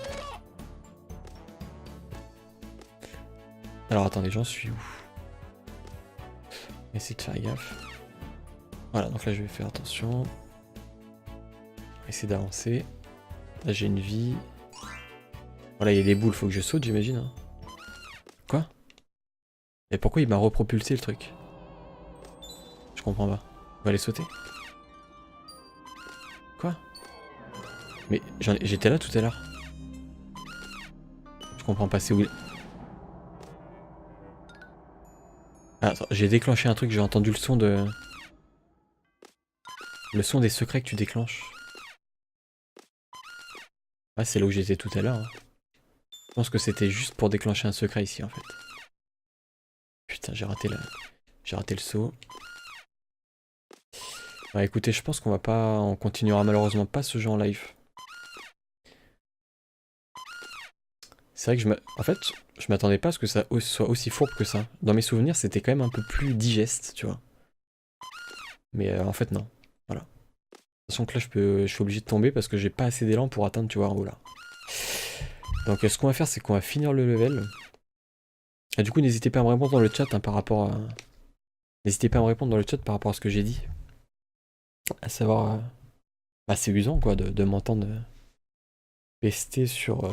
Alors attendez, j'en suis où? On va essayer de faire gaffe. Voilà, donc là je vais faire attention. On va essayer d'avancer. Là j'ai une vie. Voilà, il y a des boules, faut que je saute, j'imagine. Hein. Quoi? Et pourquoi il m'a repropulsé le truc? Je comprends pas. On va aller sauter. Quoi? Mais j'étais là tout à l'heure. Je comprends pas, c'est où... Ah, attends, j'ai déclenché un truc, j'ai entendu le son de... Le son des secrets que tu déclenches. Ah, c'est là où j'étais tout à l'heure. Hein. Je pense que c'était juste pour déclencher un secret ici en fait. Putain, j'ai raté le saut. Bah écoutez, je pense qu'on va pas... On continuera malheureusement pas ce jeu en live. C'est vrai que en fait, je m'attendais pas à ce que ça soit aussi fourbe que ça. Dans mes souvenirs, c'était quand même un peu plus digeste, tu vois. Mais en fait, non. Voilà. De toute façon que là, je suis obligé de tomber parce que j'ai pas assez d'élan pour atteindre, tu vois, en haut là. Donc ce qu'on va faire, c'est qu'on va finir le level. Et du coup, n'hésitez pas à me répondre dans le chat hein, par rapport à... N'hésitez pas à me répondre dans le chat par rapport à ce que j'ai dit. À savoir... Bah, c'est usant, quoi, de m'entendre pester sur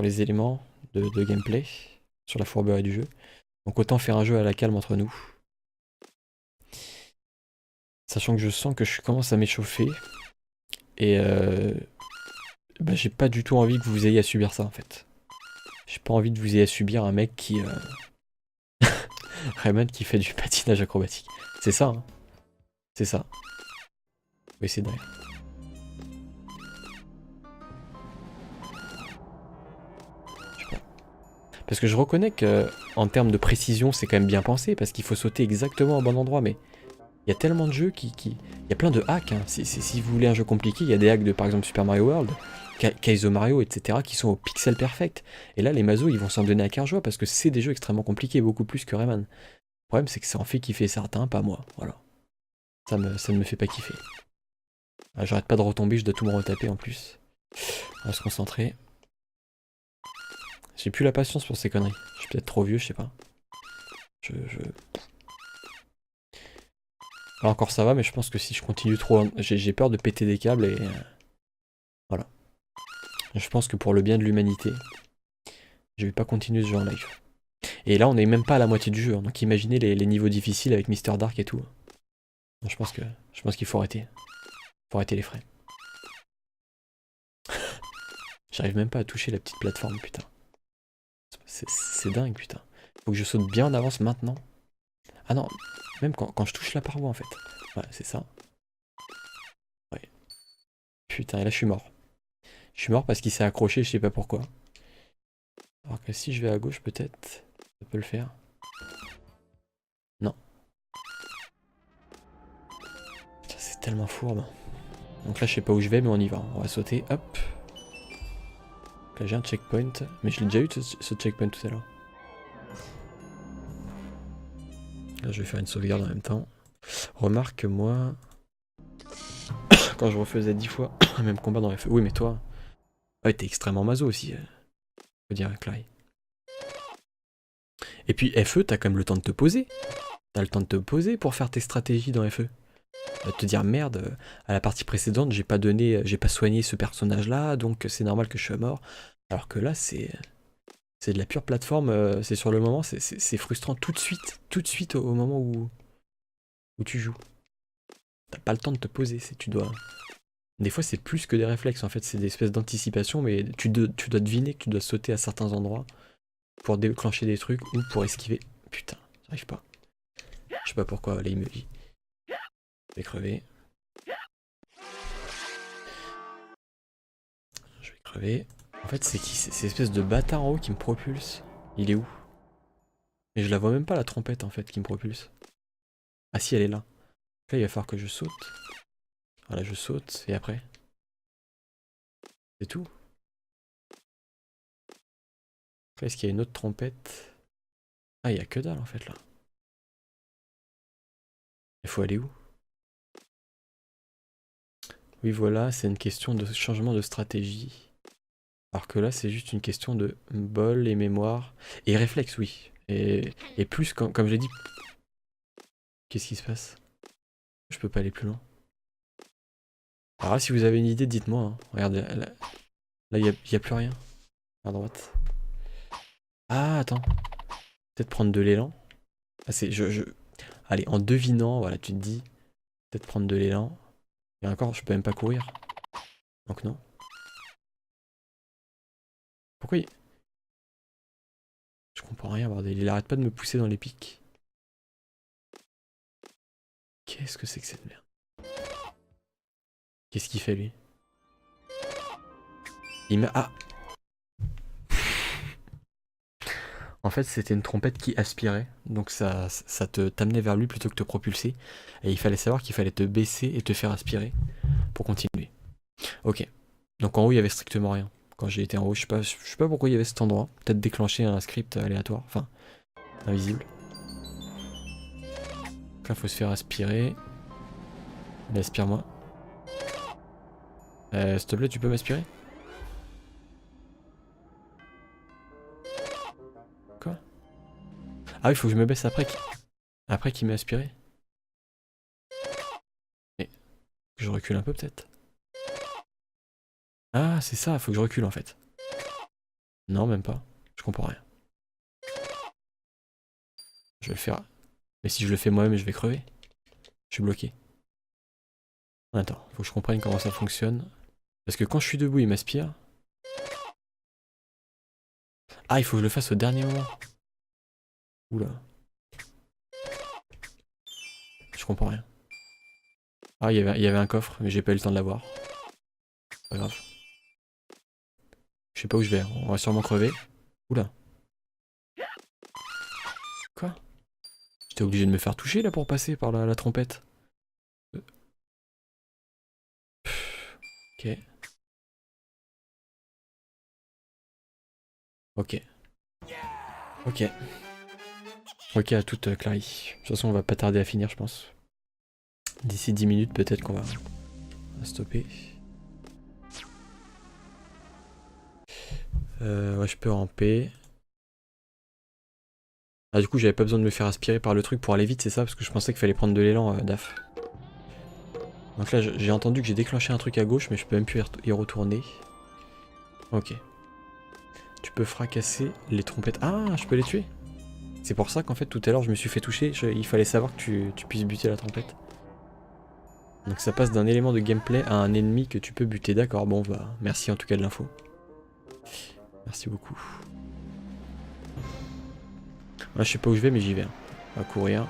les éléments de gameplay, sur la fourberie du jeu. Donc autant faire un jeu à la calme entre nous. Sachant que je sens que je commence à m'échauffer. Et bah, j'ai pas du tout envie que vous ayez à subir ça en fait. J'ai pas envie de vous ayez à subir un mec qui... Rayman qui fait du patinage acrobatique. C'est ça, hein. C'est ça. On va essayer derrière. Je sais pas. Parce que je reconnais que en termes de précision, c'est quand même bien pensé, parce qu'il faut sauter exactement au bon endroit, mais il y a tellement de jeux qui... Il y a plein de hacks, hein. Si vous voulez un jeu compliqué, il y a des hacks de par exemple Super Mario World, Kaizo Mario, etc. qui sont au pixel perfect. Et là, les mazos, ils vont s'en donner à cœur joie, parce que c'est des jeux extrêmement compliqués, beaucoup plus que Rayman. Le problème, c'est que ça en fait kiffer certains, pas moi. Voilà. Ça ne me fait pas kiffer. Ah, j'arrête pas de retomber, je dois tout me retaper en plus. On va se concentrer. J'ai plus la patience pour ces conneries. Je suis peut-être trop vieux, je sais pas. Là encore ça va, mais je pense que si je continue trop... J'ai peur de péter des câbles et... Voilà. Je pense que pour le bien de l'humanité, je vais pas continuer ce jeu en live. Et là, on est même pas à la moitié du jeu, hein, donc imaginez les niveaux difficiles avec Mister Dark et tout. Donc, je pense qu'il faut arrêter. Faut arrêter les frais. J'arrive même pas à toucher la petite plateforme, putain. C'est dingue, putain. Faut que je saute bien en avance maintenant. Ah non, même quand je touche la paroi, en fait. Ouais, c'est ça. Ouais. Putain, et là, je suis mort. Je suis mort parce qu'il s'est accroché, je sais pas pourquoi. Alors que si je vais à gauche, peut-être, ça peut le faire. Non. Putain, c'est tellement fourbe. Donc là, je sais pas où je vais, mais on y va. On va sauter, hop. Donc là, j'ai un checkpoint. Mais je l'ai déjà eu, ce checkpoint, tout à l'heure. Là, je vais faire une sauvegarde en même temps. Remarque que moi... quand je refaisais 10 fois le même combat dans FE... Oui, mais toi... Ouais, t'es extrêmement maso aussi. Faut dire, Clary. Et puis FE, t'as quand même le temps de te poser. T'as le temps de te poser pour faire tes stratégies dans FE. Te dire merde, à la partie précédente, j'ai pas soigné ce personnage-là, donc c'est normal que je sois mort. Alors que là, c'est de la pure plateforme, c'est sur le moment, c'est frustrant tout de suite au moment où tu joues. T'as pas le temps de te poser, tu dois... Des fois, c'est plus que des réflexes, en fait, c'est des espèces d'anticipation, mais tu dois deviner que tu dois sauter à certains endroits pour déclencher des trucs ou pour esquiver. Putain, j'arrive pas. Je sais pas pourquoi, là, il me dit. Je vais crever. Je vais crever. En fait, c'est qui? C'est cette espèce de bâtard en haut qui me propulse. Il est où? Mais je la vois même pas la trompette en fait qui me propulse. Ah si, elle est là. Là, il va falloir que je saute. Voilà, je saute et après. C'est tout. Après, est-ce qu'il y a une autre trompette? Ah, il y a que dalle en fait là. Il faut aller où? Oui, voilà, c'est une question de changement de stratégie. Alors que là, c'est juste une question de bol et mémoire. Et réflexe, oui. Et plus, comme je l'ai dit. Qu'est-ce qui se passe? Je peux pas aller plus loin. Alors là, si vous avez une idée, dites-moi. Hein. Regardez, là, y a plus rien. À droite. Ah, attends. Peut-être prendre de l'élan. Ah, Allez, en devinant, voilà, tu te dis. Peut-être prendre de l'élan. Et encore, je peux même pas courir. Donc non. Pourquoi il... Je comprends rien, bordel. Il arrête pas de me pousser dans les pics. Qu'est-ce que c'est que cette merde? Qu'est-ce qu'il fait, lui? Il m'a... Ah! En fait, c'était une trompette qui aspirait. Donc ça t'amenait vers lui plutôt que te propulser. Et il fallait savoir qu'il fallait te baisser et te faire aspirer pour continuer. Ok. Donc en haut, il y avait strictement rien. Quand j'ai été en haut, je sais pas pourquoi il y avait cet endroit. Peut-être déclencher un script aléatoire. Enfin, invisible. Donc là, faut se faire aspirer. Allez, aspire-moi. S'il te plaît, tu peux m'aspirer? Quoi? Ah oui, faut que je me baisse après qu'il m'ait aspiré. Et que je recule un peu peut-être. Ah, c'est ça, faut que je recule en fait. Non, même pas. Je comprends rien. Je vais le faire. Mais si je le fais moi-même, je vais crever. Je suis bloqué. Attends, faut que je comprenne comment ça fonctionne. Parce que quand je suis debout, il m'aspire. Ah, il faut que je le fasse au dernier moment. Oula. Je comprends rien. Ah, il y avait un coffre, mais j'ai pas eu le temps de l'avoir. Pas grave. Je sais pas où je vais. On va sûrement crever. Oula. Quoi? J'étais obligé de me faire toucher là pour passer par la trompette. Ok. Ok. Ok. Ok à toute Clary. De toute façon, on va pas tarder à finir, je pense. D'ici 10 minutes, peut-être qu'on va stopper. Ouais, je peux ramper. Ah, du coup, j'avais pas besoin de me faire aspirer par le truc pour aller vite, c'est ça? Parce que je pensais qu'il fallait prendre de l'élan, Daf. Donc là, j'ai entendu que j'ai déclenché un truc à gauche, mais je peux même plus y retourner. Ok. Tu peux fracasser les trompettes. Ah, je peux les tuer? C'est pour ça qu'en fait, tout à l'heure, je me suis fait toucher. Il fallait savoir que tu puisses buter la trompette. Donc ça passe d'un élément de gameplay à un ennemi que tu peux buter. D'accord, bon, bah, merci en tout cas de l'info. Merci beaucoup. Là, je sais pas où je vais, mais j'y vais. On va courir.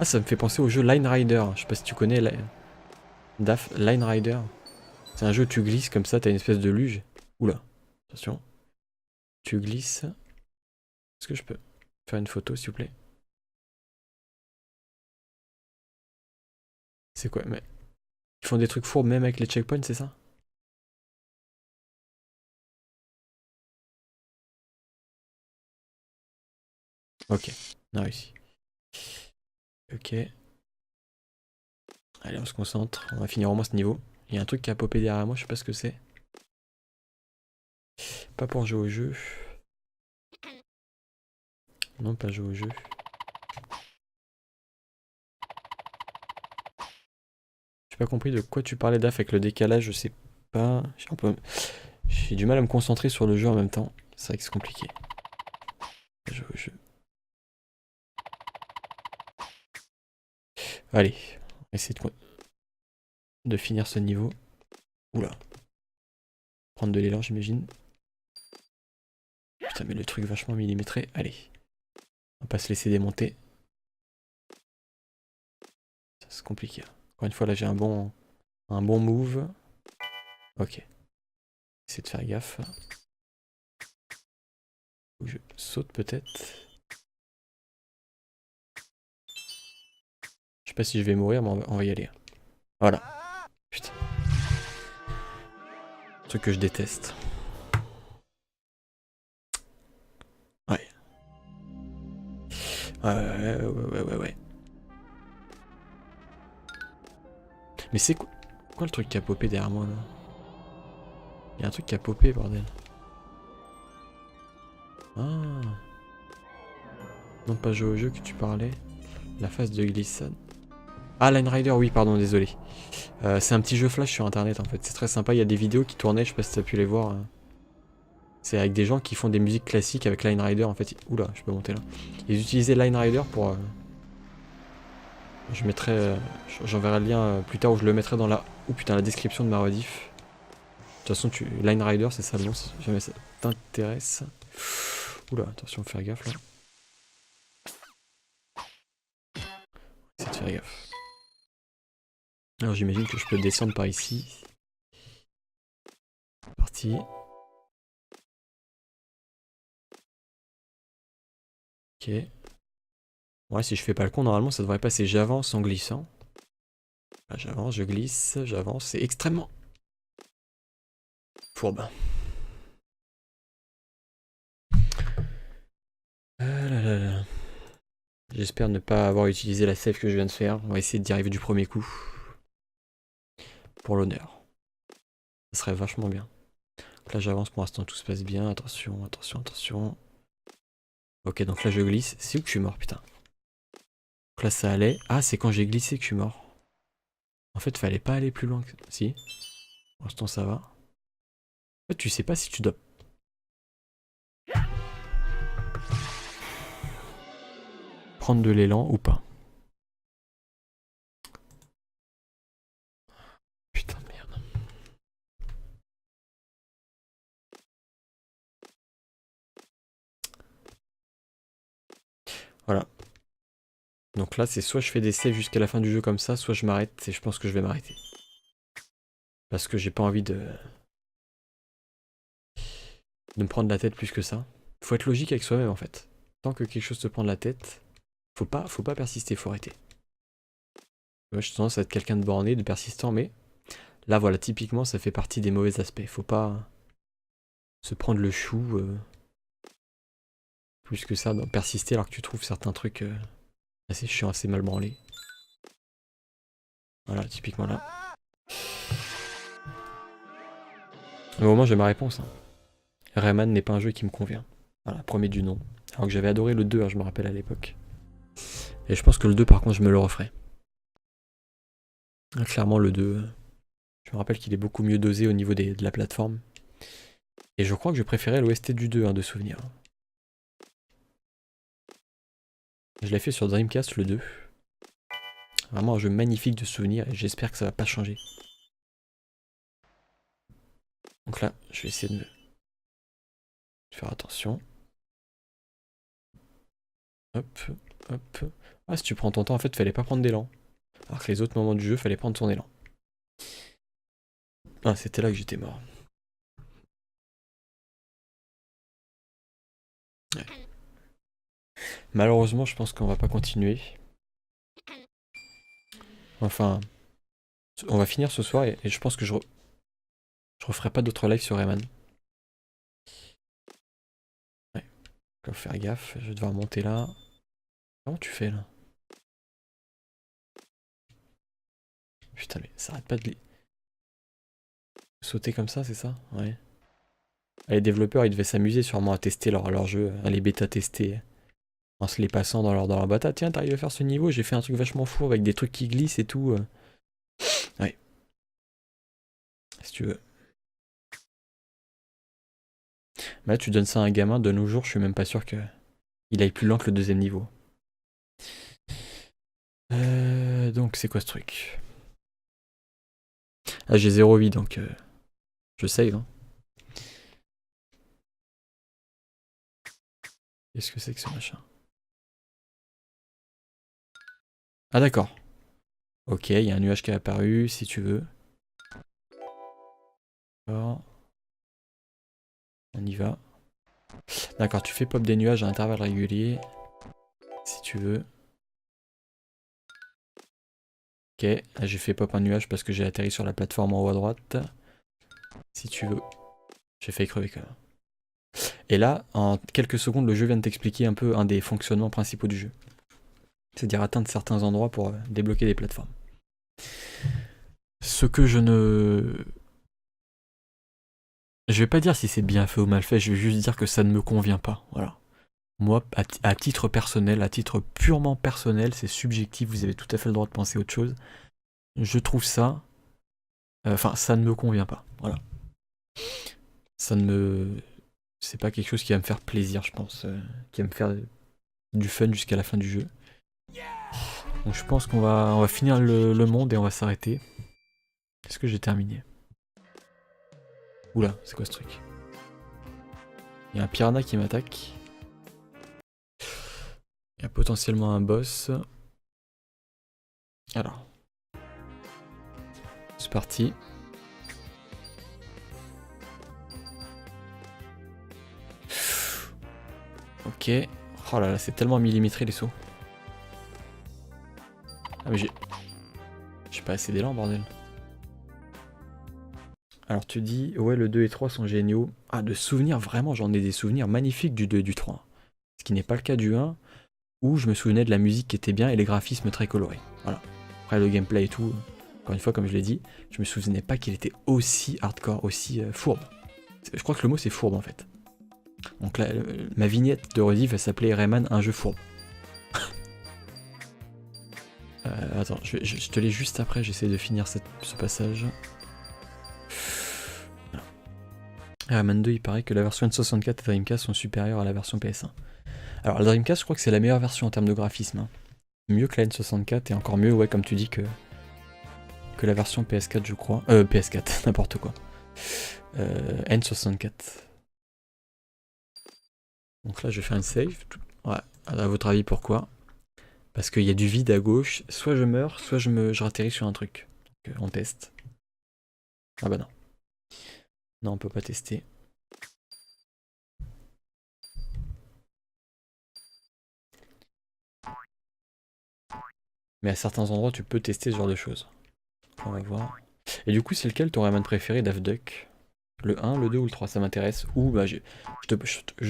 Ah, ça me fait penser au jeu Line Rider. Je sais pas si tu connais Daf, Line Rider. C'est un jeu où tu glisses comme ça, t'as une espèce de luge. Oula, attention. Tu glisses. Est-ce que je peux faire une photo, s'il vous plaît? C'est quoi? Mais ils font des trucs fourbes même avec les checkpoints, c'est ça? Ok, on a réussi. Ok. Allez, on se concentre. On va finir au moins ce niveau. Il y a un truc qui a popé derrière moi, je sais pas ce que c'est. Pas pour jouer au jeu. Non, pas jouer au jeu. J'ai pas compris de quoi tu parlais, Daf, avec le décalage, je sais pas. J'ai du mal à me concentrer sur le jeu en même temps. C'est vrai que c'est compliqué. Pas jouer au jeu. Allez, on va essayer de finir ce niveau. Oula. Prendre de l'élan, j'imagine. Putain, mais le truc vachement millimétré. Allez. On va pas se laisser démonter. C'est compliqué. Encore une fois, là, j'ai un bon move. Ok. Essayer de faire gaffe. Faut que je saute peut-être. pas si je vais mourir, mais on va y aller. Voilà. Putain. Truc que je déteste. Ouais. Ouais. Mais c'est quoi le truc qui a popé derrière moi là? Il y a un truc qui a popé, bordel. Ah. Non, pas jouer au jeu que tu parlais. La phase de glissade. Ah, Line Rider, oui, pardon, désolé. C'est un petit jeu flash sur internet en fait. C'est très sympa. Il y a des vidéos qui tournaient, je sais pas si t'as pu les voir. C'est avec des gens qui font des musiques classiques avec Line Rider en fait. Oula, je peux monter là. Ils utilisaient Line Rider pour. Je mettrai. J'enverrai le lien plus tard où je le mettrai dans la. Oh putain, la description de ma rediff. De toute façon, Line Rider, c'est ça le nom, si jamais ça t'intéresse. Oula, attention, faire gaffe là. C'est de faire gaffe. Alors j'imagine que je peux descendre par ici. C'est parti. Ok. Ouais, si je fais pas le con, normalement ça devrait passer. J'avance en glissant. Là, j'avance, je glisse, j'avance. C'est extrêmement fourbe. J'espère ne pas avoir utilisé la save que je viens de faire. On va essayer d'y arriver du premier coup. Pour l'honneur. Ça serait vachement bien. Donc là j'avance, pour l'instant tout se passe bien. Attention, attention, attention. Ok, donc là je glisse. C'est où que je suis mort, putain? Donc là ça allait. Ah, c'est quand j'ai glissé que je suis mort. En fait, fallait pas aller plus loin que... Si. Pour l'instant ça va. En fait, tu sais pas si tu dois... prendre de l'élan ou pas. Putain de merde. Voilà. Donc là, c'est soit je fais des saves jusqu'à la fin du jeu comme ça, soit je m'arrête, et je pense que je vais m'arrêter. Parce que j'ai pas envie de me prendre la tête plus que ça. Faut être logique avec soi-même en fait. Tant que quelque chose te prend la tête, faut pas persister, faut arrêter. Moi, je tendance à être quelqu'un de borné, de persistant, mais là, voilà, typiquement, ça fait partie des mauvais aspects. Faut pas se prendre le chou plus que ça, persister alors que tu trouves certains trucs assez chiants, assez mal branlés. Voilà, typiquement là. Mais au moins, j'ai ma réponse. Hein. Rayman n'est pas un jeu qui me convient. Voilà, premier du nom. Alors que j'avais adoré le 2, hein, je me rappelle à l'époque. Et je pense que le 2, par contre, je me le referai. Clairement, le 2, je me rappelle qu'il est beaucoup mieux dosé au niveau de la plateforme. Et je crois que je préférais l'OST du 2, hein, de souvenir. Je l'ai fait sur Dreamcast, le 2. Vraiment un jeu magnifique de souvenir, et j'espère que ça va pas changer. Donc là, je vais essayer de faire attention. Hop, hop. Ah, si tu prends ton temps, en fait, fallait pas prendre d'élan. Alors que les autres moments du jeu, fallait prendre son élan. Ah, c'était là que j'étais mort. Ouais. Malheureusement, je pense qu'on va pas continuer. Enfin, on va finir ce soir et je pense que je referai pas d'autres lives sur Rayman. Ouais. Faut faire gaffe, je vais devoir monter là. Comment tu fais là? Putain, mais ça arrête pas de sauter comme ça, c'est ça? Ouais. Les développeurs, ils devaient s'amuser sûrement à tester leur jeu, à les bêta-tester. En se les passant dans leur boîte. Ah tiens, t'arrives à faire ce niveau, j'ai fait un truc vachement fou avec des trucs qui glissent et tout. Ouais. Si tu veux. Mais là, tu donnes ça à un gamin, de nos jours, je suis même pas sûr que il aille plus loin que le deuxième niveau. Donc, c'est quoi ce truc? Ah, j'ai 0 vie, donc je save. Hein. Qu'est-ce que c'est que ce machin? Ah, d'accord. Ok, il y a un nuage qui est apparu, si tu veux. D'accord. On y va. D'accord, tu fais pop des nuages à intervalles réguliers. Si tu veux. Ok, là j'ai fait pop un nuage parce que j'ai atterri sur la plateforme en haut à droite. Si tu veux. J'ai failli crever quand même. Et là, en quelques secondes, le jeu vient de t'expliquer un peu un des fonctionnements principaux du jeu. C'est-à-dire atteindre certains endroits pour débloquer des plateformes. Ce que je ne... Je vais pas dire si c'est bien fait ou mal fait, je vais juste dire que ça ne me convient pas. Voilà. Moi, à titre personnel, à titre purement personnel, c'est subjectif, vous avez tout à fait le droit de penser autre chose. Je trouve ça... Enfin, ça ne me convient pas. Voilà. Ça ne me... C'est pas quelque chose qui va me faire plaisir, je pense. Qui va me faire du fun jusqu'à la fin du jeu. Donc je pense on va finir le monde et on va s'arrêter. Est-ce que j'ai terminé? Oula, c'est quoi ce truc? Il y a un piranha qui m'attaque. Il y a potentiellement un boss. Alors. C'est parti. Ok. Oh là là, c'est tellement millimétré les sauts. Ah mais j'ai pas assez d'élan, bordel. Alors tu dis, ouais, le 2 et 3 sont géniaux. Ah, de souvenirs, vraiment, j'en ai des souvenirs magnifiques du 2 et du 3. Ce qui n'est pas le cas du 1, où je me souvenais de la musique qui était bien et les graphismes très colorés. Voilà. Après le gameplay et tout, encore une fois, comme je l'ai dit, je me souvenais pas qu'il était aussi hardcore, aussi fourbe. Je crois que le mot c'est fourbe en fait. Donc là, ma vignette de rediff va s'appeler Rayman, un jeu fourbe. Attends, je te l'ai juste après, j'essaie de finir ce passage. Voilà. Rayman 2, il paraît que la version N64 et Dreamcast sont supérieures à la version PS1. Alors la Dreamcast, je crois que c'est la meilleure version en termes de graphisme. Hein. Mieux que la N64 et encore mieux, ouais, comme tu dis, que la version PS4, je crois. PS4, n'importe quoi. N64. Donc là, je vais faire une save. Ouais, à votre avis, pourquoi? Parce qu'il y a du vide à gauche. Soit je meurs, soit je ratterris sur un truc. Donc, on teste. Ah bah non. Non, on peut pas tester. Mais à certains endroits, tu peux tester ce genre de choses. On va voir. Et du coup, c'est lequel ton Rayman préféré, Daft Duck? Le 1, le 2 ou le 3, ça m'intéresse. Ou bah, je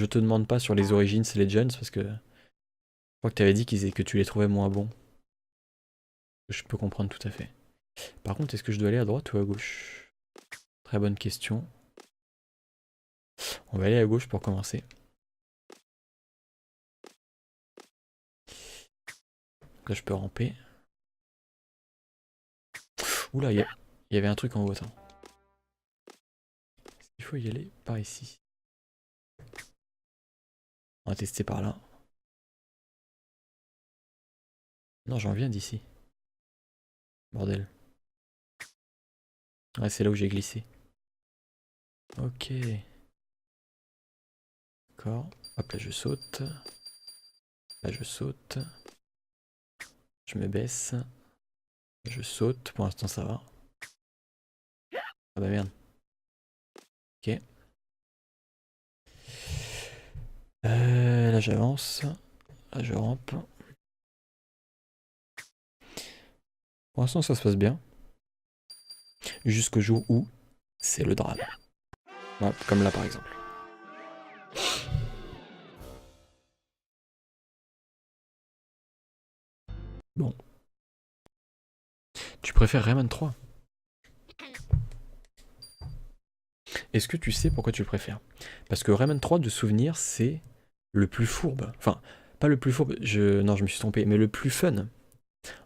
te demande pas sur les origines, c'est Legends, parce que je crois que tu avais dit que tu les trouvais moins bons. Je peux comprendre tout à fait. Par contre, est-ce que je dois aller à droite ou à gauche? Très bonne question. On va aller à gauche pour commencer. Là, je peux ramper. Oula, il y avait un truc en haut, attends. Il faut y aller par ici. On va tester par là. Non, j'en viens d'ici. Bordel. Ouais, c'est là où j'ai glissé. Ok. D'accord. Hop, là je saute. Là je saute. Je me baisse. Je saute. Pour l'instant ça va. Ah bah merde. Ok. Là j'avance. Là je rampe. Pour l'instant ça se passe bien. Jusqu'au jour où c'est le drame. Ouais, comme là par exemple. Bon. Tu préfères Rayman 3? Est-ce que tu sais pourquoi tu le préfères? Parce que Rayman 3 de souvenir c'est le plus fourbe. Enfin, pas le plus fourbe, non je me suis trompé, mais le plus fun.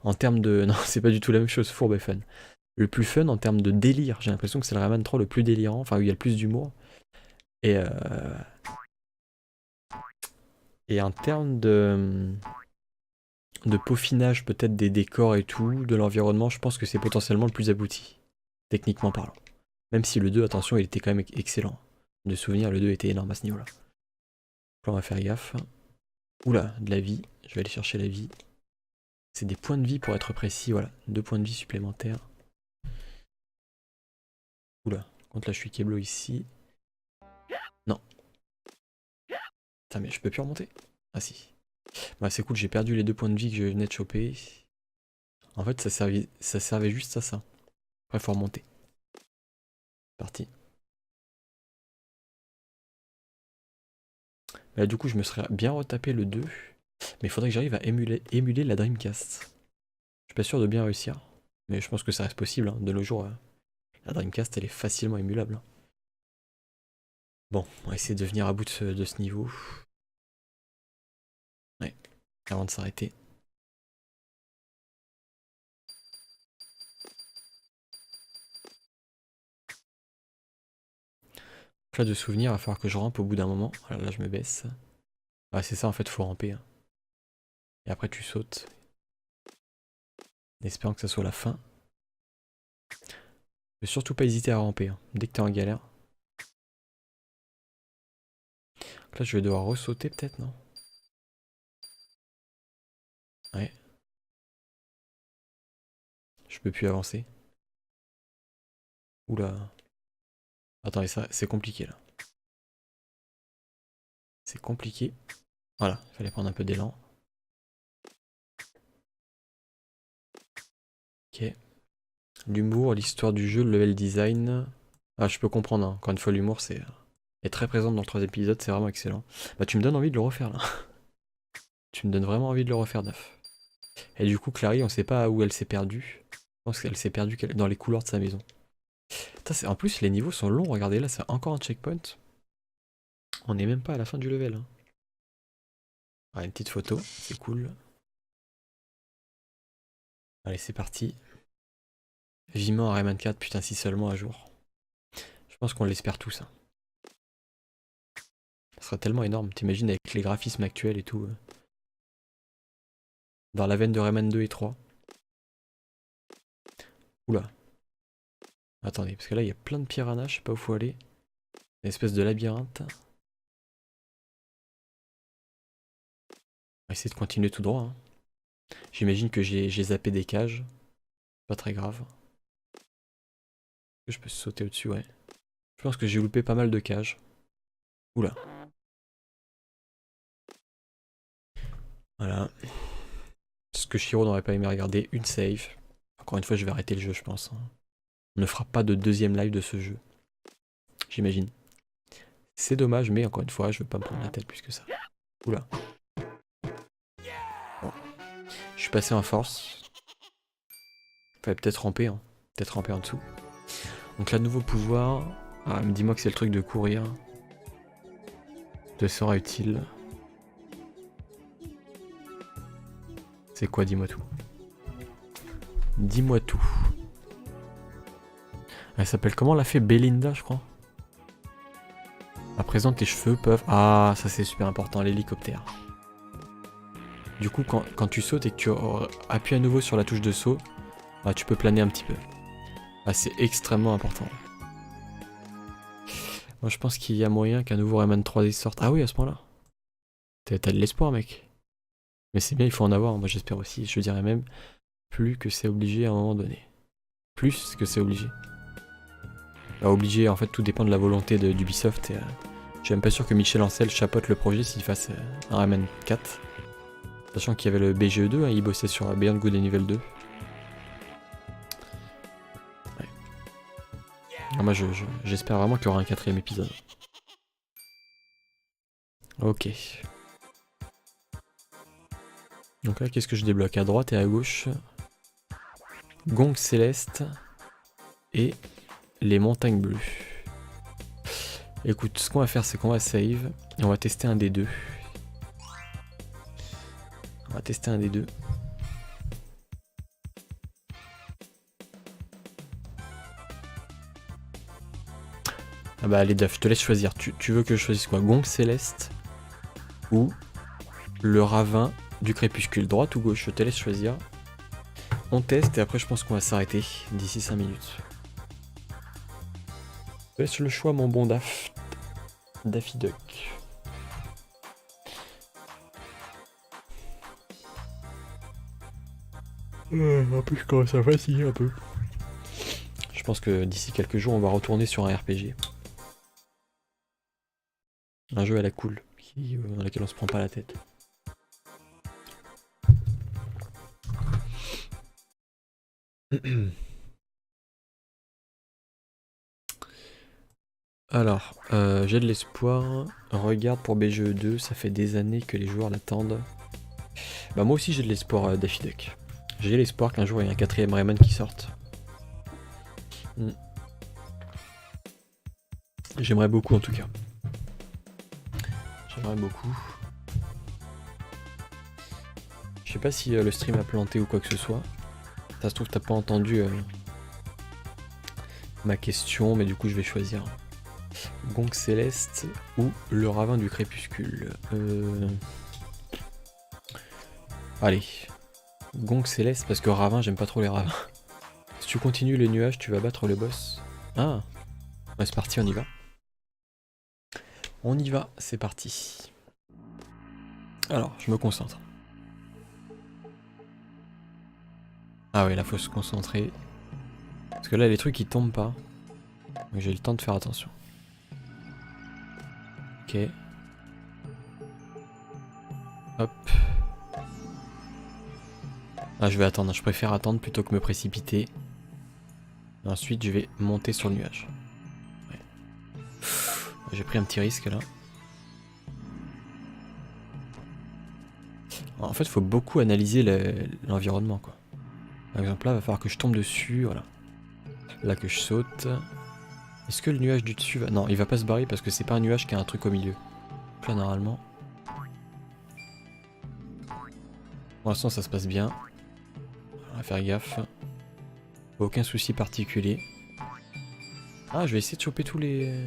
En termes de... Non, c'est pas du tout la même chose, fourbe et fun. Le plus fun en termes de délire. J'ai l'impression que c'est le Rayman 3 le plus délirant, enfin où il y a le plus d'humour. Et, en termes de peaufinage peut-être des décors et tout, de l'environnement, je pense que c'est potentiellement le plus abouti, techniquement parlant. Même si le 2, attention, il était quand même excellent. De souvenir, le 2 était énorme à ce niveau-là. On va faire gaffe. Oula, de la vie. Je vais aller chercher la vie. C'est des points de vie pour être précis, voilà. 2 points de vie supplémentaires. Oula, contre là je suis Keblo ici. Non. Putain mais je peux plus remonter. Ah si. Bah c'est cool, j'ai perdu les 2 points de vie que je venais de choper. En fait, ça servait juste à ça. Après, faut remonter. Parti. Là, du coup, je me serais bien retapé le 2. Mais il faudrait que j'arrive à émuler la Dreamcast. Je suis pas sûr de bien réussir. Mais je pense que ça reste possible. Hein. De nos jours, la Dreamcast, elle est facilement émulable. Hein. Bon, on va essayer de venir à bout de ce niveau. Ouais, avant de s'arrêter. Là, de souvenirs, il va falloir que je rampe au bout d'un moment. Voilà, là, je me baisse. Ah, c'est ça, en fait, faut ramper. Hein. Et après, tu sautes. En espérant que ça soit la fin. Ne surtout pas hésiter à ramper. Hein, dès que t'es en galère. Donc là, je vais devoir ressauter, peut-être, non? Ouais. Je peux plus avancer. Oula. Attendez, ça, c'est compliqué, là. C'est compliqué. Voilà, il fallait prendre un peu d'élan. Ok. L'humour, l'histoire du jeu, le level design. Ah, je peux comprendre, hein. Encore une fois, l'humour, est très présent dans le 3 épisode, c'est vraiment excellent. Bah, tu me donnes envie de le refaire, là. Tu me donnes vraiment envie de le refaire, neuf. Et du coup, Clary, on sait pas où elle s'est perdue. Je pense qu'elle s'est perdue dans les couloirs de sa maison. Putain, en plus, les niveaux sont longs, regardez, là, c'est encore un checkpoint. On n'est même pas à la fin du level. Hein. Ah, une petite photo, c'est cool. Allez, c'est parti. Vivement à Rayman 4, putain, si seulement à jour. Je pense qu'on l'espère tous. Hein. Ça serait tellement énorme, t'imagines avec les graphismes actuels et tout. Dans la veine de Rayman 2 et 3. Oula. Attendez, parce que là il y a plein de piranhas, je sais pas où faut aller. Une espèce de labyrinthe. On va essayer de continuer tout droit. Hein. J'imagine que j'ai zappé des cages. Pas très grave. Je peux sauter au-dessus, ouais. Je pense que j'ai loupé pas mal de cages. Oula. Voilà. Ce que Shiro n'aurait pas aimé regarder, une save. Encore une fois, je vais arrêter le jeu, je pense. Hein. On ne fera pas de deuxième live de ce jeu. J'imagine. C'est dommage, mais encore une fois, je veux pas me prendre la tête plus que ça. Oula. Bon. Je suis passé en force. Fallait peut-être ramper, hein. Peut-être ramper en dessous. Donc là, nouveau pouvoir. Ah, dis-moi que c'est le truc de courir. Te sera utile. C'est quoi, dis-moi tout. Dis-moi tout. Elle s'appelle comment la fée Belinda, je crois. À présent, tes cheveux peuvent... Ah, ça c'est super important, l'hélicoptère. Du coup, quand tu sautes et que tu appuies à nouveau sur la touche de saut, bah, tu peux planer un petit peu. Ah, c'est extrêmement important. Moi, je pense qu'il y a moyen qu'un nouveau Rayman 3D sorte. Ah oui, à ce point-là. T'as de l'espoir, mec. Mais c'est bien, il faut en avoir. Moi, j'espère aussi. Je dirais même plus que c'est obligé à un moment donné. Plus que c'est obligé. Bah, obligé, en fait, tout dépend de la volonté d'Ubisoft. Et, je suis même pas sûr que Michel Ancel chapeaute le projet s'il fasse un Rayman 4. Sachant qu'il y avait le BGE2, hein, il bossait sur Beyond Good and Evil 2. Ouais. Alors moi, j'espère vraiment qu'il y aura un 4ème épisode. Ok. Donc là, qu'est-ce que je débloque? À droite et à gauche. Gong céleste. Et les montagnes bleues. Écoute, ce qu'on va faire, c'est qu'on va save. Et on va tester un des deux. On va tester un des deux. Ah bah allez Daf, je te laisse choisir. Tu veux que je choisisse quoi? Gong céleste ou le ravin du crépuscule? Droite ou gauche? Je te laisse choisir. On teste et après je pense qu'on va s'arrêter d'ici 5 minutes. Je te laisse le choix mon bon Daf. Daffy Duck. En plus je commence à fatiguer un peu. Je pense que d'ici quelques jours on va retourner sur un RPG. Un jeu à la cool, dans lequel on se prend pas la tête. Alors, j'ai de l'espoir. Regarde pour BGE2, ça fait des années que les joueurs l'attendent. Bah moi aussi j'ai de l'espoir Daffy Duck. J'ai l'espoir qu'un jour il y ait un 4ème Rayman qui sorte. J'aimerais beaucoup en tout cas. J'aimerais beaucoup. Je sais pas si le stream a planté ou quoi que ce soit. Ça se trouve t'as pas entendu ma question, mais du coup je vais choisir Gonk Céleste ou le ravin du crépuscule. Allez, Gonk Céleste parce que ravin j'aime pas trop les ravins. Si tu continues les nuages tu vas battre le boss. Ah, ouais, c'est parti, on y va. On y va, c'est parti. Alors, je me concentre. Ah ouais, là faut se concentrer. Parce que là les trucs ils tombent pas. Donc j'ai le temps de faire attention. Ok. Hop. Ah je vais attendre, je préfère attendre plutôt que me précipiter. Et ensuite je vais monter sur le nuage. Ouais. J'ai pris un petit risque là. En fait il faut beaucoup analyser l'environnement quoi. Par exemple là il va falloir que je tombe dessus, voilà. Là que je saute. Est-ce que le nuage du dessus va... Non, il va pas se barrer parce que c'est pas un nuage qui a un truc au milieu. Donc là normalement... Pour l'instant ça se passe bien. On va faire gaffe. Aucun souci particulier. Ah, je vais essayer de choper tous les...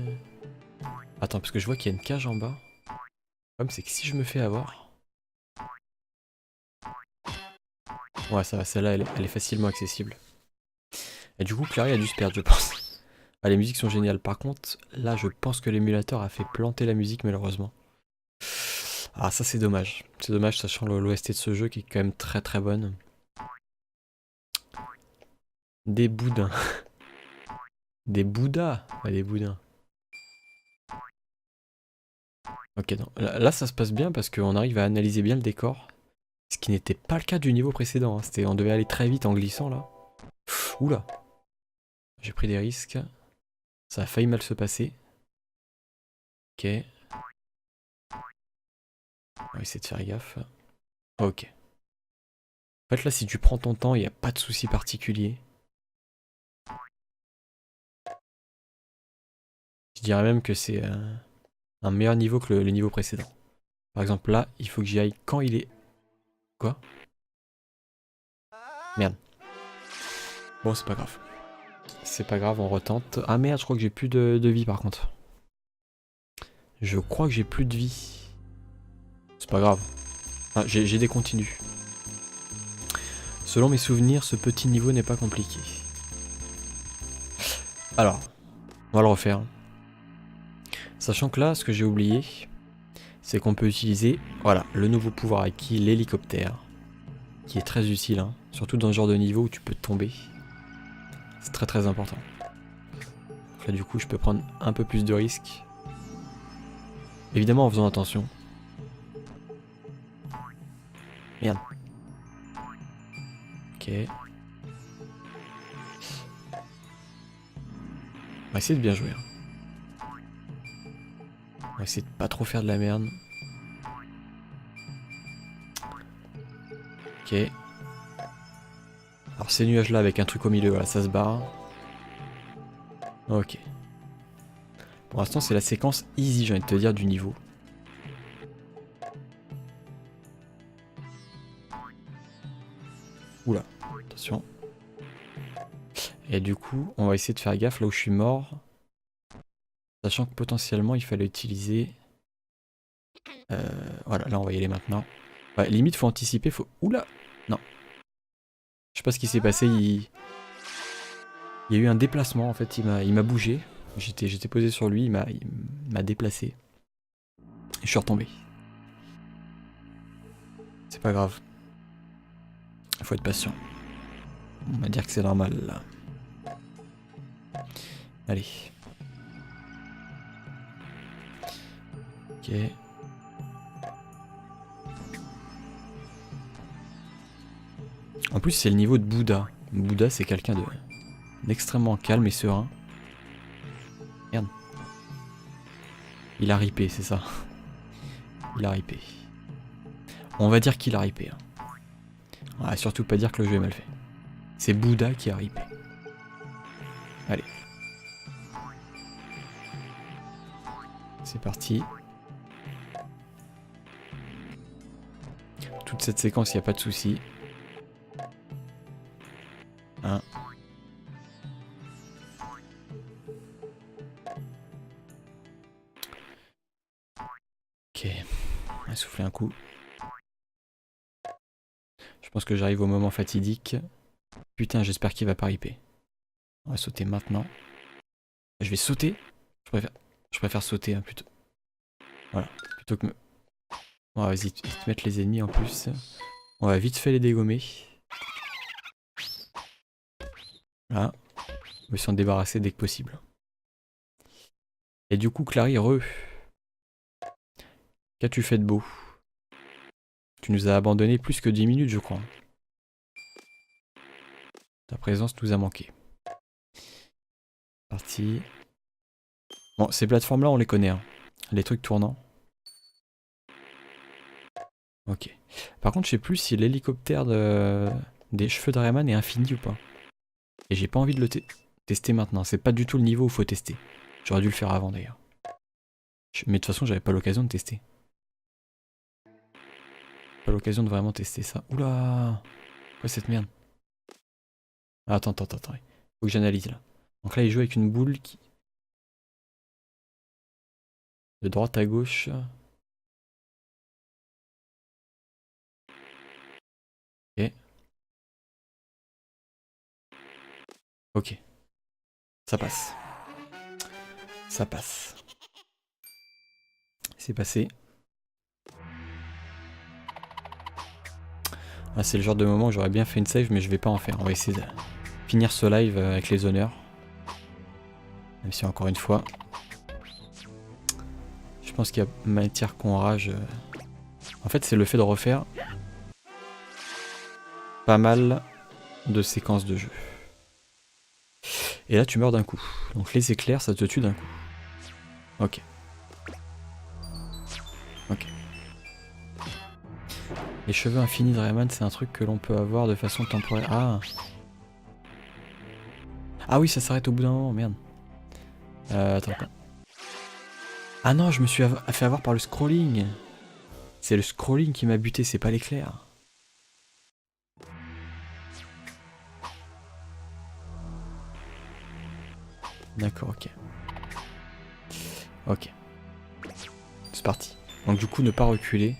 Attends, parce que je vois qu'il y a une cage en bas. Le problème c'est que si je me fais avoir... Ouais, ça va, celle-là elle est facilement accessible. Et du coup, Clary a dû se perdre, je pense. Ah, les musiques sont géniales. Par contre, là, je pense que l'émulateur a fait planter la musique, malheureusement. Ah, ça, c'est dommage. C'est dommage, sachant l'OST de ce jeu qui est quand même très très bonne. Des boudins. Des bouddhas. Ah, des boudins. Ok, non. Là, ça se passe bien parce qu'on arrive à analyser bien le décor. Ce qui n'était pas le cas du niveau précédent. Hein. On devait aller très vite en glissant, là. Oula. J'ai pris des risques. Ça a failli mal se passer. Ok. On va essayer de faire gaffe. Ok. En fait là si tu prends ton temps, il n'y a pas de souci particulier. Je dirais même que c'est un meilleur niveau que le niveau précédent. Par exemple là, il faut que j'y aille quand il est... Quoi? Merde. Bon c'est pas grave. C'est pas grave, on retente. Ah merde, je crois que j'ai plus de vie par contre. Je crois que j'ai plus de vie. C'est pas grave. Ah, j'ai des continues. Selon mes souvenirs, ce petit niveau n'est pas compliqué. Alors, on va le refaire. Sachant que là, ce que j'ai oublié, c'est qu'on peut utiliser, voilà, le nouveau pouvoir acquis, l'hélicoptère, qui est très utile, hein, surtout dans ce genre de niveau où tu peux tomber. C'est très très important. Là du coup, je peux prendre un peu plus de risques. Évidemment en faisant attention. Merde. Ok. On va essayer de bien jouer. Hein. On va essayer de pas trop faire de la merde. Ok. Alors ces nuages là avec un truc au milieu, voilà, ça se barre. Ok. Pour l'instant c'est la séquence easy, j'ai envie de te dire, du niveau. Oula, attention. Et du coup, on va essayer de faire gaffe là où je suis mort. Sachant que potentiellement il fallait utiliser... voilà, là on va y aller maintenant. Ouais, limite faut anticiper, faut... Oula. Non. Je sais pas ce qui s'est passé, il y a eu un déplacement en fait, il m'a bougé. J'étais posé sur lui, il m'a déplacé. Et je suis retombé. C'est pas grave. Il faut être patient. On va dire que c'est normal là. Allez. Ok. En plus c'est le niveau de Bouddha. Bouddha, c'est quelqu'un d'extrêmement calme et serein. Merde. Il a ripé, c'est ça. Il a ripé. On va dire qu'il a ripé. Hein. On va surtout pas dire que le jeu est mal fait. C'est Bouddha qui a ripé. Allez. C'est parti. Toute cette séquence, il n'y a pas de souci. 1. Ok. On va souffler un coup. Je pense que j'arrive au moment fatidique. Putain, j'espère qu'il va pas ripper. On va sauter maintenant. Je vais sauter. Je préfère sauter hein, plutôt. Voilà. Plutôt que me... On va vite mettre les ennemis en plus. On va vite fait les dégommer. Là. On va s'en débarrasser dès que possible. Et du coup, Clary, qu'as-tu fait de beau? Tu nous as abandonné plus que 10 minutes, je crois. Ta présence nous a manqué. Parti. Bon, ces plateformes-là, on les connaît. Hein. Les trucs tournants. Ok. Par contre, je sais plus si l'hélicoptère des cheveux de Rayman est infini ou pas. Et j'ai pas envie de le tester maintenant. C'est pas du tout le niveau où il faut tester. J'aurais dû le faire avant d'ailleurs. Mais de toute façon, j'avais pas l'occasion de tester. Pas l'occasion de vraiment tester ça. Oula! Quoi cette merde? Ah, attends. Faut que j'analyse là. Donc là, il joue avec une boule qui... de droite à gauche. Ok. Ok. Ça passe. Ça passe. C'est passé. Ah, c'est le genre de moment où j'aurais bien fait une save, mais je vais pas en faire. On va essayer de finir ce live avec les honneurs. Même si encore une fois, je pense qu'il y a matière qu'on rage. En fait, c'est le fait de refaire pas mal de séquences de jeu. Et là, tu meurs d'un coup. Donc les éclairs, ça te tue d'un coup. Ok. Ok. Les cheveux infinis de Rayman, c'est un truc que l'on peut avoir de façon temporaire. Ah. Ah oui, ça s'arrête au bout d'un moment, merde. Attends. Ah non, je me suis fait avoir par le scrolling. C'est le scrolling qui m'a buté, c'est pas l'éclair. D'accord, ok. Ok. C'est parti. Donc du coup, ne pas reculer.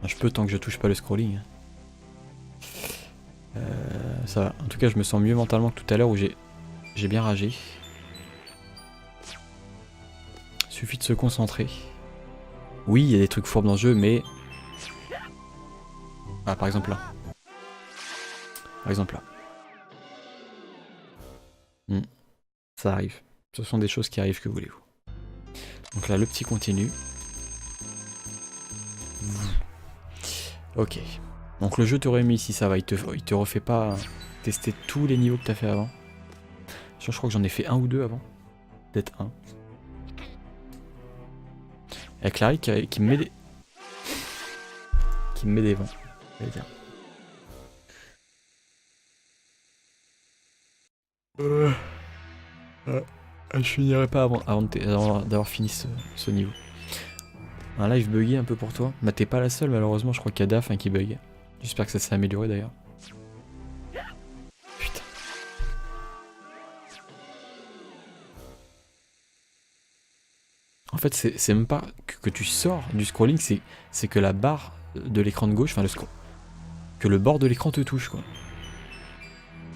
Je peux tant que je touche pas le scrolling. Ça va. En tout cas, je me sens mieux mentalement que tout à l'heure où j'ai bien ragé. Suffit de se concentrer. Oui, il y a des trucs fourbes dans le jeu, mais... Ah, par exemple là. Par exemple là. Ça arrive. Ce sont des choses qui arrivent, que voulez-vous. Donc là, le petit continue. Ok. Donc le jeu te remet ici, ça va. Il te refait pas tester tous les niveaux que t'as fait avant. Je crois que j'en ai fait un ou deux avant. Peut-être un. Et Clary qui me met des... qui me met des vents. Je vais dire. Je finirai pas avant d'avoir fini ce niveau. Un live bugué un peu pour toi. Bah t'es pas la seule malheureusement, je crois qu'il y a Daf qui bug. J'espère que ça s'est amélioré d'ailleurs. Putain. En fait c'est même pas que tu sors du scrolling, c'est que la barre de l'écran de gauche, enfin que le bord de l'écran te touche quoi.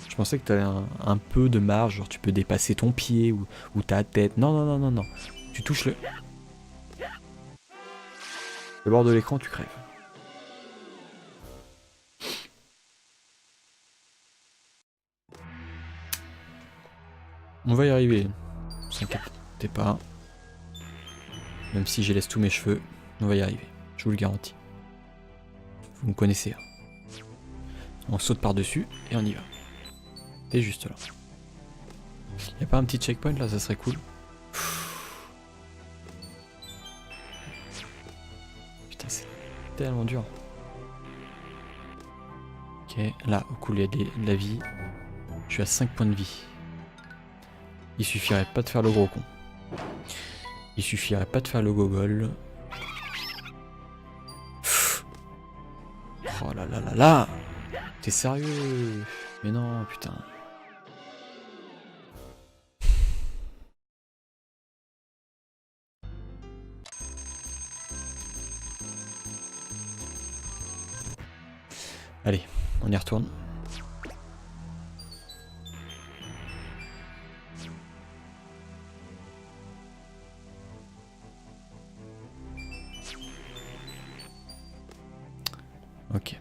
Je pensais que t'avais un peu de marge, genre tu peux dépasser ton pied ou ta tête. Non. Tu touches le bord de l'écran, tu crèves. On va y arriver. Ne vous inquiétez pas. Même si je laisse tous mes cheveux, on va y arriver. Je vous le garantis. Vous me connaissez. On saute par-dessus et on y va. Et juste là. Y'a pas un petit checkpoint là, ça serait cool. Putain, c'est tellement dur. Ok, là, cool, il y a de la vie. Je suis à 5 points de vie. Il suffirait pas de faire le gros con. Il suffirait pas de faire le gogol. Oh là là là là! T'es sérieux? Mais non, putain. Allez, on y retourne. Ok.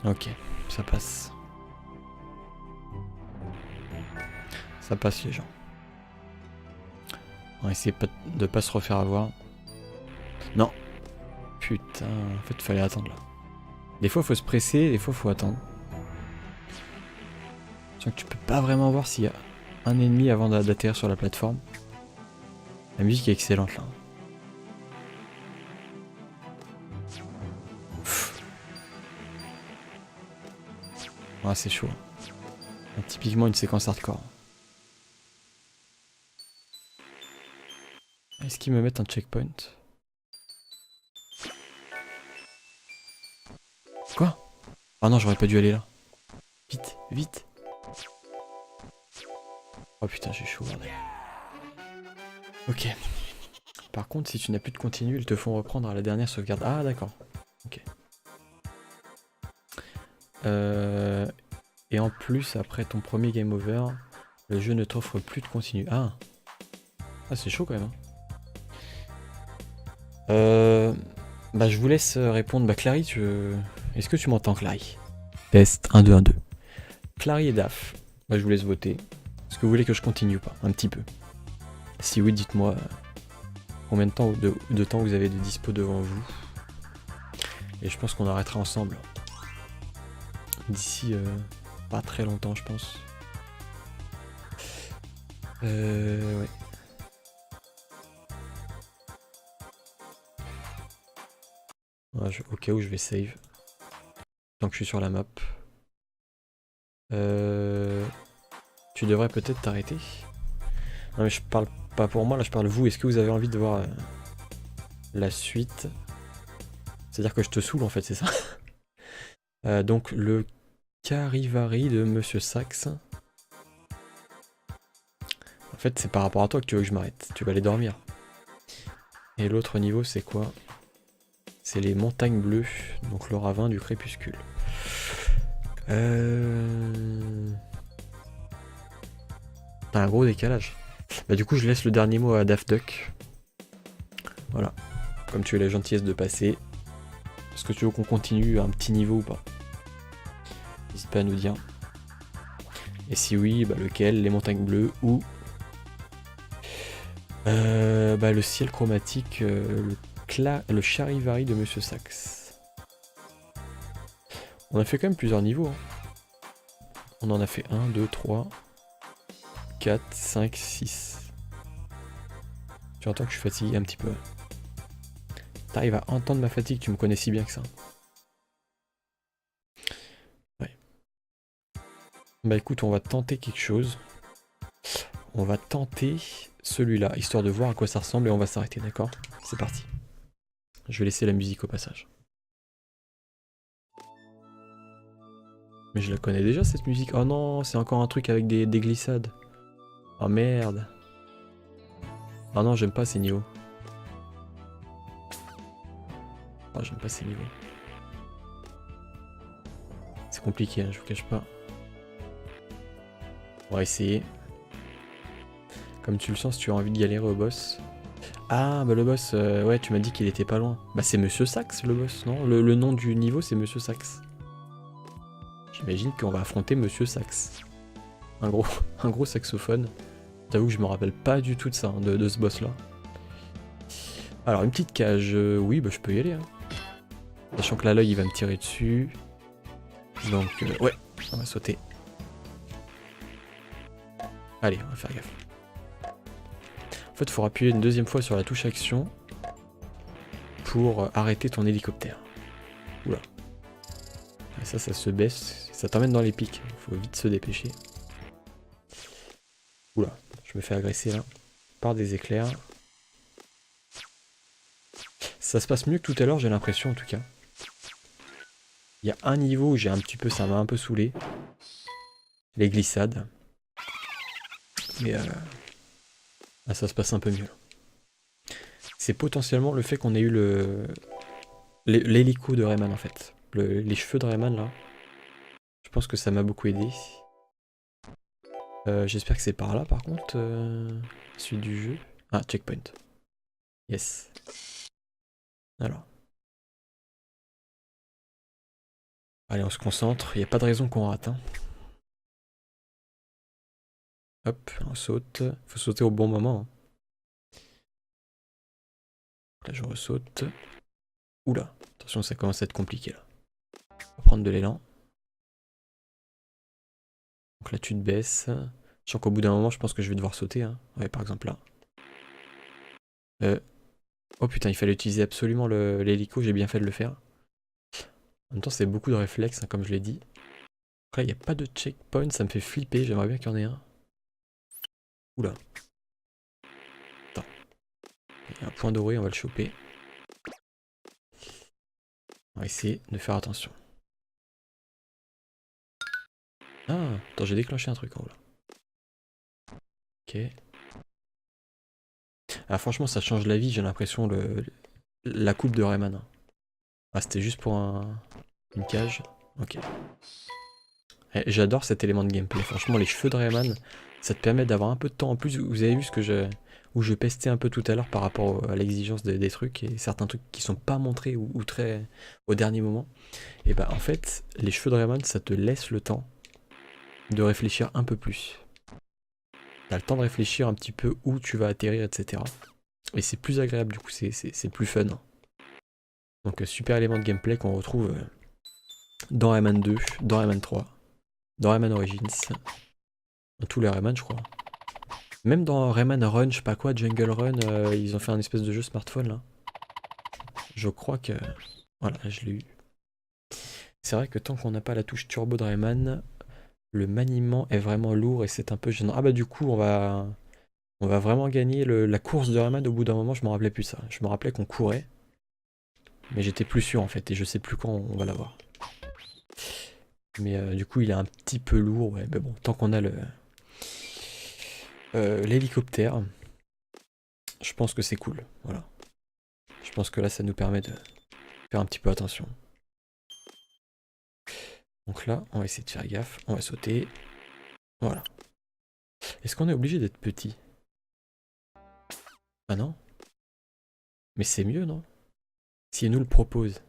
Ok, ça passe. Ça passe les gens. On va essayer de pas se refaire avoir. Non. Putain, en fait fallait attendre là. Des fois faut se presser, des fois faut attendre. Sachant que tu peux pas vraiment voir s'il y a un ennemi avant d'atterrir sur la plateforme. La musique est excellente là. Ah, c'est chaud. Typiquement une séquence hardcore. Est-ce qu'ils me mettent un checkpoint? Quoi? Ah non, j'aurais pas dû aller là. Vite, vite. Oh putain, j'ai chaud, bordel. Ok. Par contre, si tu n'as plus de continu, ils te font reprendre à la dernière sauvegarde. Ah d'accord. Ok. Et en plus, après ton premier game over, le jeu ne t'offre plus de continu. Ah, c'est chaud quand même. Bah je vous laisse répondre. Bah Clary, est-ce que tu m'entends, Clary? Test 1, 2, 1, 2. Clary et Daf, bah je vous laisse voter. Est-ce que vous voulez que je continue ou pas? Un petit peu. Si oui, dites-moi combien de temps de temps vous avez de dispo devant vous. Et je pense qu'on arrêtera ensemble d'ici pas très longtemps, je pense. Ouais. Ouais, au cas où je vais save. Tant que je suis sur la map. Tu devrais peut-être t'arrêter. Non mais je parle pas pour moi, là je parle vous. Est-ce que vous avez envie de voir la suite? C'est-à-dire que je te saoule en fait, c'est ça. Donc le Charivari de Monsieur Sax. En fait c'est par rapport à toi que tu veux que je m'arrête. Tu vas aller dormir. Et l'autre niveau c'est quoi? C'est les montagnes bleues, donc le ravin du crépuscule. T'as un gros décalage. Bah du coup je laisse le dernier mot à Daft Duck. Voilà. Comme tu as la gentillesse de passer. Est-ce que tu veux qu'on continue à un petit niveau ou pas? N'hésite pas à nous dire. Et si oui, bah lequel? Les montagnes bleues ou bah le ciel chromatique, le Charivari de Monsieur Sax. On a fait quand même plusieurs niveaux. Hein. On en a fait 1, 2, 3, 4, 5, 6. Tu entends que je suis fatigué un petit peu. T'arrives à entendre ma fatigue, tu me connais si bien que ça. Ouais. Bah écoute, on va tenter quelque chose. On va tenter celui-là, histoire de voir à quoi ça ressemble et on va s'arrêter, d'accord? C'est parti. Je vais laisser la musique au passage. Mais je la connais déjà cette musique. Oh non, c'est encore un truc avec des glissades. Oh merde. Oh non, j'aime pas ces niveaux. Oh, j'aime pas ces niveaux. C'est compliqué, hein, je vous cache pas. On va essayer. Comme tu le sens, si tu as envie de galérer au boss. Ah, bah le boss, ouais, tu m'as dit qu'il était pas loin. Bah c'est Monsieur Sax, le boss, non? Le nom du niveau, c'est Monsieur Sax. J'imagine qu'on va affronter Monsieur Sax. Un gros saxophone. J'avoue que je me rappelle pas du tout de ça, hein, de ce boss là. Alors une petite cage, oui bah je peux y aller. Hein. Sachant que là l'œil il va me tirer dessus. Donc ouais, on va sauter. Allez, on va faire gaffe. En fait il faut appuyer une deuxième fois sur la touche action pour arrêter ton hélicoptère. Oula. Et ça se baisse, ça t'emmène dans les pics, faut vite se dépêcher. Oula, je me fais agresser là, par des éclairs. Ça se passe mieux que tout à l'heure, j'ai l'impression en tout cas. Il y a un niveau où j'ai un petit peu, ça m'a un peu saoulé. Les glissades. Mais là, ça se passe un peu mieux. C'est potentiellement le fait qu'on ait eu l'hélico de Rayman en fait. Les cheveux de Rayman là. Je pense que ça m'a beaucoup aidé. J'espère que c'est par là par contre. Suite du jeu. Ah, checkpoint. Yes. Alors. Allez, on se concentre. Il n'y a pas de raison qu'on rate. Hein. Hop, on saute. Faut sauter au bon moment. Hein. Là, je ressaute. Oula, attention, ça commence à être compliqué là. On va prendre de l'élan. Donc là, tu te baisses. Je sens qu'au bout d'un moment, je pense que je vais devoir sauter. Hein. Ouais, par exemple là. Oh putain, il fallait utiliser absolument l'hélico, j'ai bien fait de le faire. En même temps, c'est beaucoup de réflexes, hein, comme je l'ai dit. Après, il n'y a pas de checkpoint, ça me fait flipper, j'aimerais bien qu'il y en ait un. Oula. Attends. Il y a un point doré, on va le choper. On va essayer de faire attention. Ah, attends, j'ai déclenché un truc en haut là. Ok. Ah, franchement, ça change la vie, j'ai l'impression, la coupe de Rayman. Hein. Ah, c'était juste pour une cage. Ok. J'adore cet élément de gameplay. Franchement, les cheveux de Rayman, ça te permet d'avoir un peu de temps en plus. Vous avez vu ce que où je pestais un peu tout à l'heure par rapport à l'exigence des trucs et certains trucs qui sont pas montrés ou très au dernier moment. Et bah en fait, les cheveux de Rayman, ça te laisse le temps de réfléchir un peu plus. T'as le temps de réfléchir un petit peu où tu vas atterrir, etc. Et c'est plus agréable du coup, c'est plus fun. Donc super élément de gameplay qu'on retrouve dans Rayman 2, dans Rayman 3, dans Rayman Origins, dans tous les Rayman je crois. Même dans Rayman Run, je sais pas quoi, Jungle Run, ils ont fait un espèce de jeu smartphone là. Je crois que... Voilà, je l'ai eu. C'est vrai que tant qu'on n'a pas la touche turbo de Rayman, le maniement est vraiment lourd et c'est un peu gênant. Ah bah du coup on va vraiment gagner la course de Rayman au bout d'un moment, je me rappelais plus ça. Je me rappelais qu'on courait. Mais j'étais plus sûr en fait et je sais plus quand on va l'avoir. Mais du coup il est un petit peu lourd, ouais, mais bon, tant qu'on a l'hélicoptère, je pense que c'est cool, voilà. Je pense que là ça nous permet de faire un petit peu attention. Donc là, on va essayer de faire gaffe, on va sauter, voilà. Est-ce qu'on est obligé d'être petit? Ah non? Mais c'est mieux, non? Si elle nous le propose.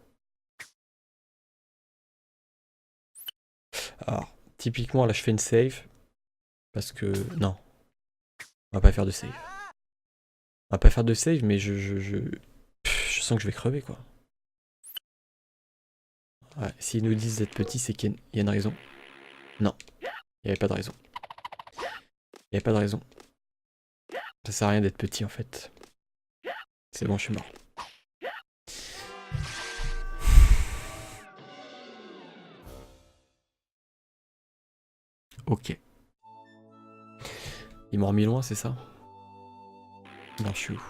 Alors, typiquement là je fais une save, parce que... Non. On va pas faire de save. On va pas faire de save, mais je sens que je vais crever, quoi. Ouais, s'ils nous disent d'être petit, c'est qu'il y a une raison. Non, il n'y avait pas de raison. Il n'y avait pas de raison. Ça sert à rien d'être petit, en fait. C'est bon, je suis mort. Ok. Ils m'ont remis loin, c'est ça? Non, je suis où?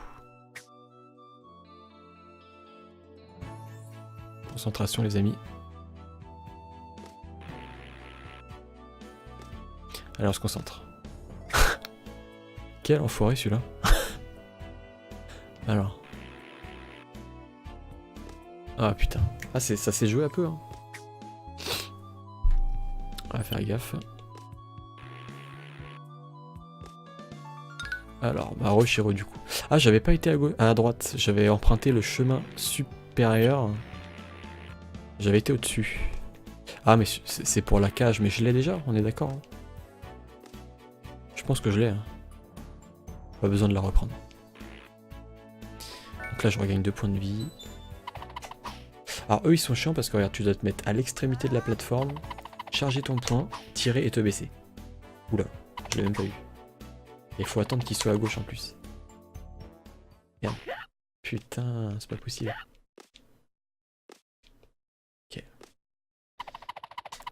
Concentration, les amis. Allez, on se concentre. Quel enfoiré celui-là. Alors. Ah putain. Ah, ça s'est joué un peu. Hein. On va faire gaffe. Alors, bah rush et re du coup. Ah, j'avais pas été à droite. J'avais emprunté le chemin supérieur. J'avais été au-dessus. Ah, mais c'est pour la cage. Mais je l'ai déjà, on est d'accord. Hein. Je pense que je l'ai. Hein. Pas besoin de la reprendre. Donc là je regagne 2 points de vie. Alors eux ils sont chiants parce que regarde, tu dois te mettre à l'extrémité de la plateforme, charger ton point, tirer et te baisser. Oula, je l'ai même pas eu. Et il faut attendre qu'il soit à gauche en plus. Merde. Putain, c'est pas possible. Ok.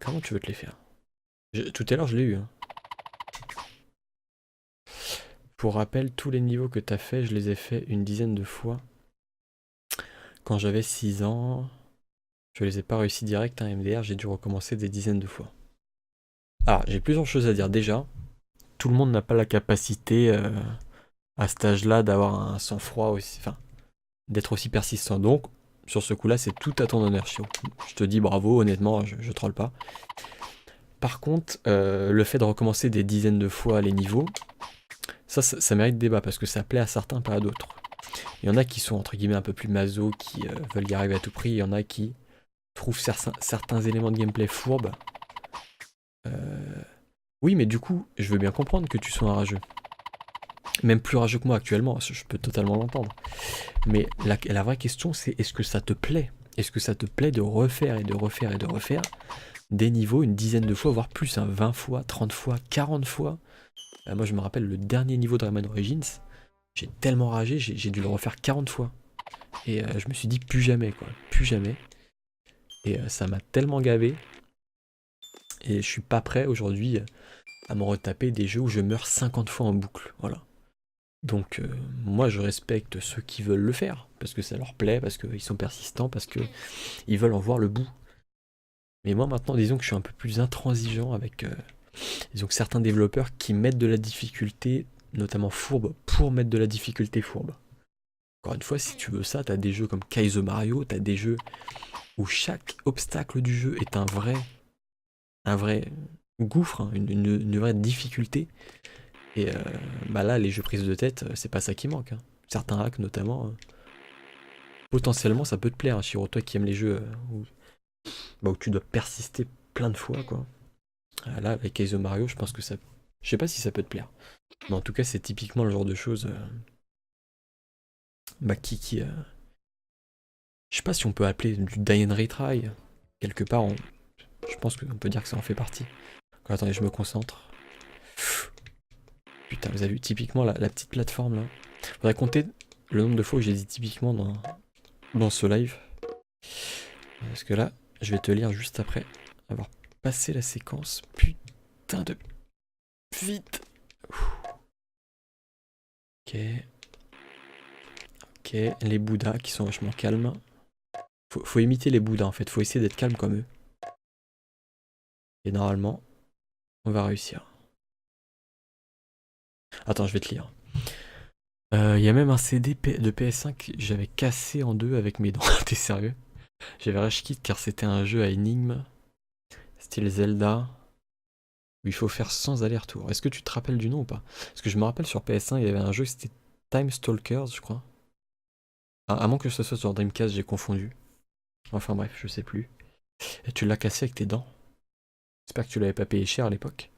Comment tu veux te les faire? Tout à l'heure je l'ai eu. Hein. Pour rappel, tous les niveaux que t'as fait, je les ai fait une dizaine de fois. Quand j'avais 6 ans, je les ai pas réussi direct, hein, MDR, j'ai dû recommencer des dizaines de fois. Alors, j'ai plusieurs choses à dire. Déjà, tout le monde n'a pas la capacité à cet âge-là d'avoir un sang-froid aussi, enfin, d'être aussi persistant. Donc, sur ce coup-là, c'est tout à ton honneur, Chio. Je te dis bravo, honnêtement, je troll pas. Par contre, le fait de recommencer des dizaines de fois les niveaux, ça mérite débat parce que ça plaît à certains, pas à d'autres. Il y en a qui sont entre guillemets un peu plus maso, qui veulent y arriver à tout prix. Il y en a qui trouvent certains éléments de gameplay fourbes. Oui, mais du coup, je veux bien comprendre que tu sois un rageux. Même plus rageux que moi actuellement, je peux totalement l'entendre. Mais la vraie question, c'est est-ce que ça te plaît? Est-ce que ça te plaît de refaire et de refaire et de refaire des niveaux une dizaine de fois, voire plus, hein, 20 fois, 30 fois, 40 fois? Moi, je me rappelle le dernier niveau de Rayman Origins, j'ai tellement ragé, j'ai dû le refaire 40 fois. Et je me suis dit plus jamais, quoi, plus jamais. Et ça m'a tellement gavé. Et je suis pas prêt aujourd'hui à me retaper des jeux où je meurs 50 fois en boucle, voilà. Donc moi je respecte ceux qui veulent le faire, parce que ça leur plaît, parce qu'ils sont persistants, parce qu'ils veulent en voir le bout. Mais moi maintenant, disons que je suis un peu plus intransigeant avec disons que certains développeurs qui mettent de la difficulté, notamment fourbe, pour mettre de la difficulté fourbe. Encore une fois, si tu veux ça, t'as des jeux comme Kaizo Mario, t'as des jeux où chaque obstacle du jeu est un vrai gouffre, hein, une vraie difficulté. Et bah là, les jeux prises de tête, c'est pas ça qui manque. Hein. Certains hacks notamment, potentiellement ça peut te plaire, hein, Shiro, toi qui aimes les jeux où tu dois persister plein de fois, quoi. Là, avec Kaizo Mario, je pense que ça... Je sais pas si ça peut te plaire. Mais en tout cas, c'est typiquement le genre de choses qui je sais pas si on peut appeler du die and retry. Quelque part, je pense qu'on peut dire que ça en fait partie. Attendez, je me concentre. Putain, vous avez vu typiquement la petite plateforme là. Faudrait compter le nombre de fois où j'ai dit typiquement dans ce live. Parce que là, je vais te lire juste après avoir passé la séquence. Putain de... Vite. Ok. Ok, les Bouddhas qui sont vachement calmes. Faut imiter les Bouddhas en fait, faut essayer d'être calme comme eux. Et normalement, on va réussir. Attends, je vais te lire. Il y a même un CD de PS5 que j'avais cassé en deux avec mes dents. T'es sérieux? J'avais rage quit car c'était un jeu à énigmes. Style Zelda. Où il faut faire 100 allers-retours. Est-ce que tu te rappelles du nom ou pas? Parce que je me rappelle sur PS1, il y avait un jeu, c'était Time Stalkers, je crois. À moins que ce soit sur Dreamcast, j'ai confondu. Enfin bref, je sais plus. Et tu l'as cassé avec tes dents. J'espère que tu l'avais pas payé cher à l'époque.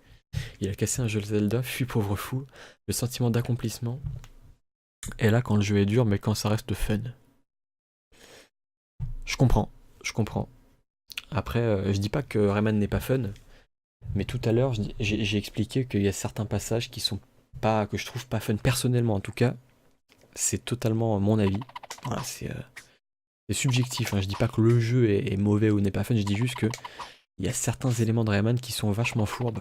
Il a cassé un jeu Zelda, fut pauvre fou. Le sentiment d'accomplissement. Et là, quand le jeu est dur, mais quand ça reste fun. Je comprends. Après, je dis pas que Rayman n'est pas fun. Mais tout à l'heure, j'ai expliqué qu'il y a certains passages qui sont pas, que je trouve pas fun. Personnellement, en tout cas, c'est totalement mon avis. Voilà, c'est subjectif. Hein. Je dis pas que le jeu est mauvais ou n'est pas fun. Je dis juste que il y a certains éléments de Rayman qui sont vachement fourbes.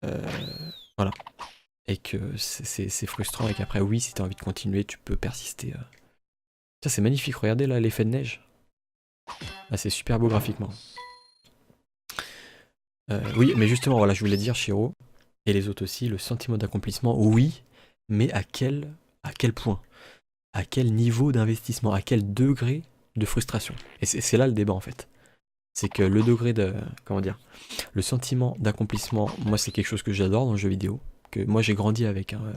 Voilà. Et que c'est frustrant et qu'après, oui, si t'as envie de continuer, tu peux persister. Ça, c'est magnifique. Regardez là l'effet de neige. Ah, c'est super beau graphiquement. Oui, mais justement, voilà, je voulais dire, Shiro, et les autres aussi, le sentiment d'accomplissement, oui, mais à quel point? À quel niveau d'investissement? À quel degré de frustration? Et c'est là le débat, en fait. C'est que le degré de... Comment dire? Le sentiment d'accomplissement, moi, c'est quelque chose que j'adore dans le jeu vidéo, que moi, j'ai grandi avec. Hein,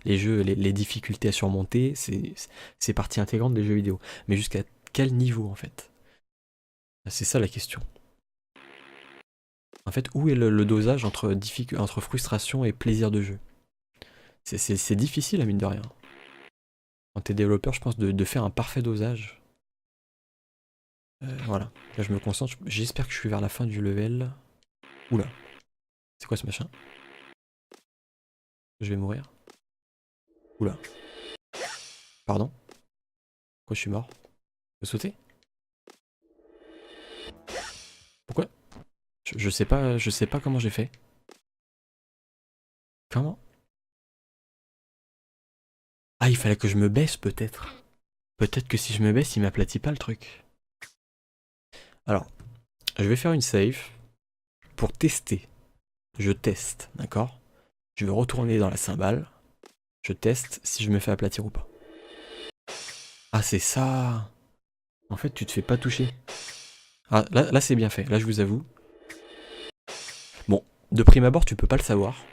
les jeux, les difficultés à surmonter, c'est partie intégrante des jeux vidéo. Mais jusqu'à quel niveau, en fait? C'est ça la question. En fait, où est le dosage entre frustration et plaisir de jeu? C'est difficile, à mine de rien. Quand t'es développeur, je pense, de faire un parfait dosage. Voilà. Là, je me concentre. J'espère que je suis vers la fin du level. Oula. C'est quoi ce machin? Je vais mourir. Oula. Pardon? Pourquoi je suis mort? Je peux sauter? Pourquoi? Je sais pas comment j'ai fait. Comment? Ah, il fallait que je me baisse peut-être. Peut-être que si je me baisse, il m'aplatit pas le truc. Alors, je vais faire une save pour tester. Je teste, d'accord? Je vais retourner dans la cymbale. Je teste si je me fais aplatir ou pas. Ah, c'est ça! En fait, tu te fais pas toucher. Ah, là c'est bien fait. Là, je vous avoue. Bon, de prime abord, tu peux pas le savoir.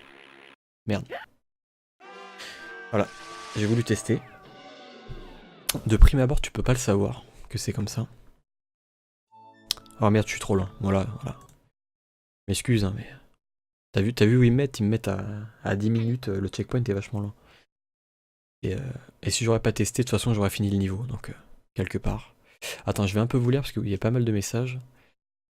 Merde. Voilà, j'ai voulu tester. De prime abord, tu peux pas le savoir que c'est comme ça. Oh merde, je suis trop loin. Voilà. M'excuse, hein, mais... T'as vu où ils me mettent à 10 minutes, le checkpoint est vachement loin. Et si j'aurais pas testé, de toute façon, j'aurais fini le niveau, donc quelque part. Attends, je vais un peu vous lire parce qu'il y a pas mal de messages.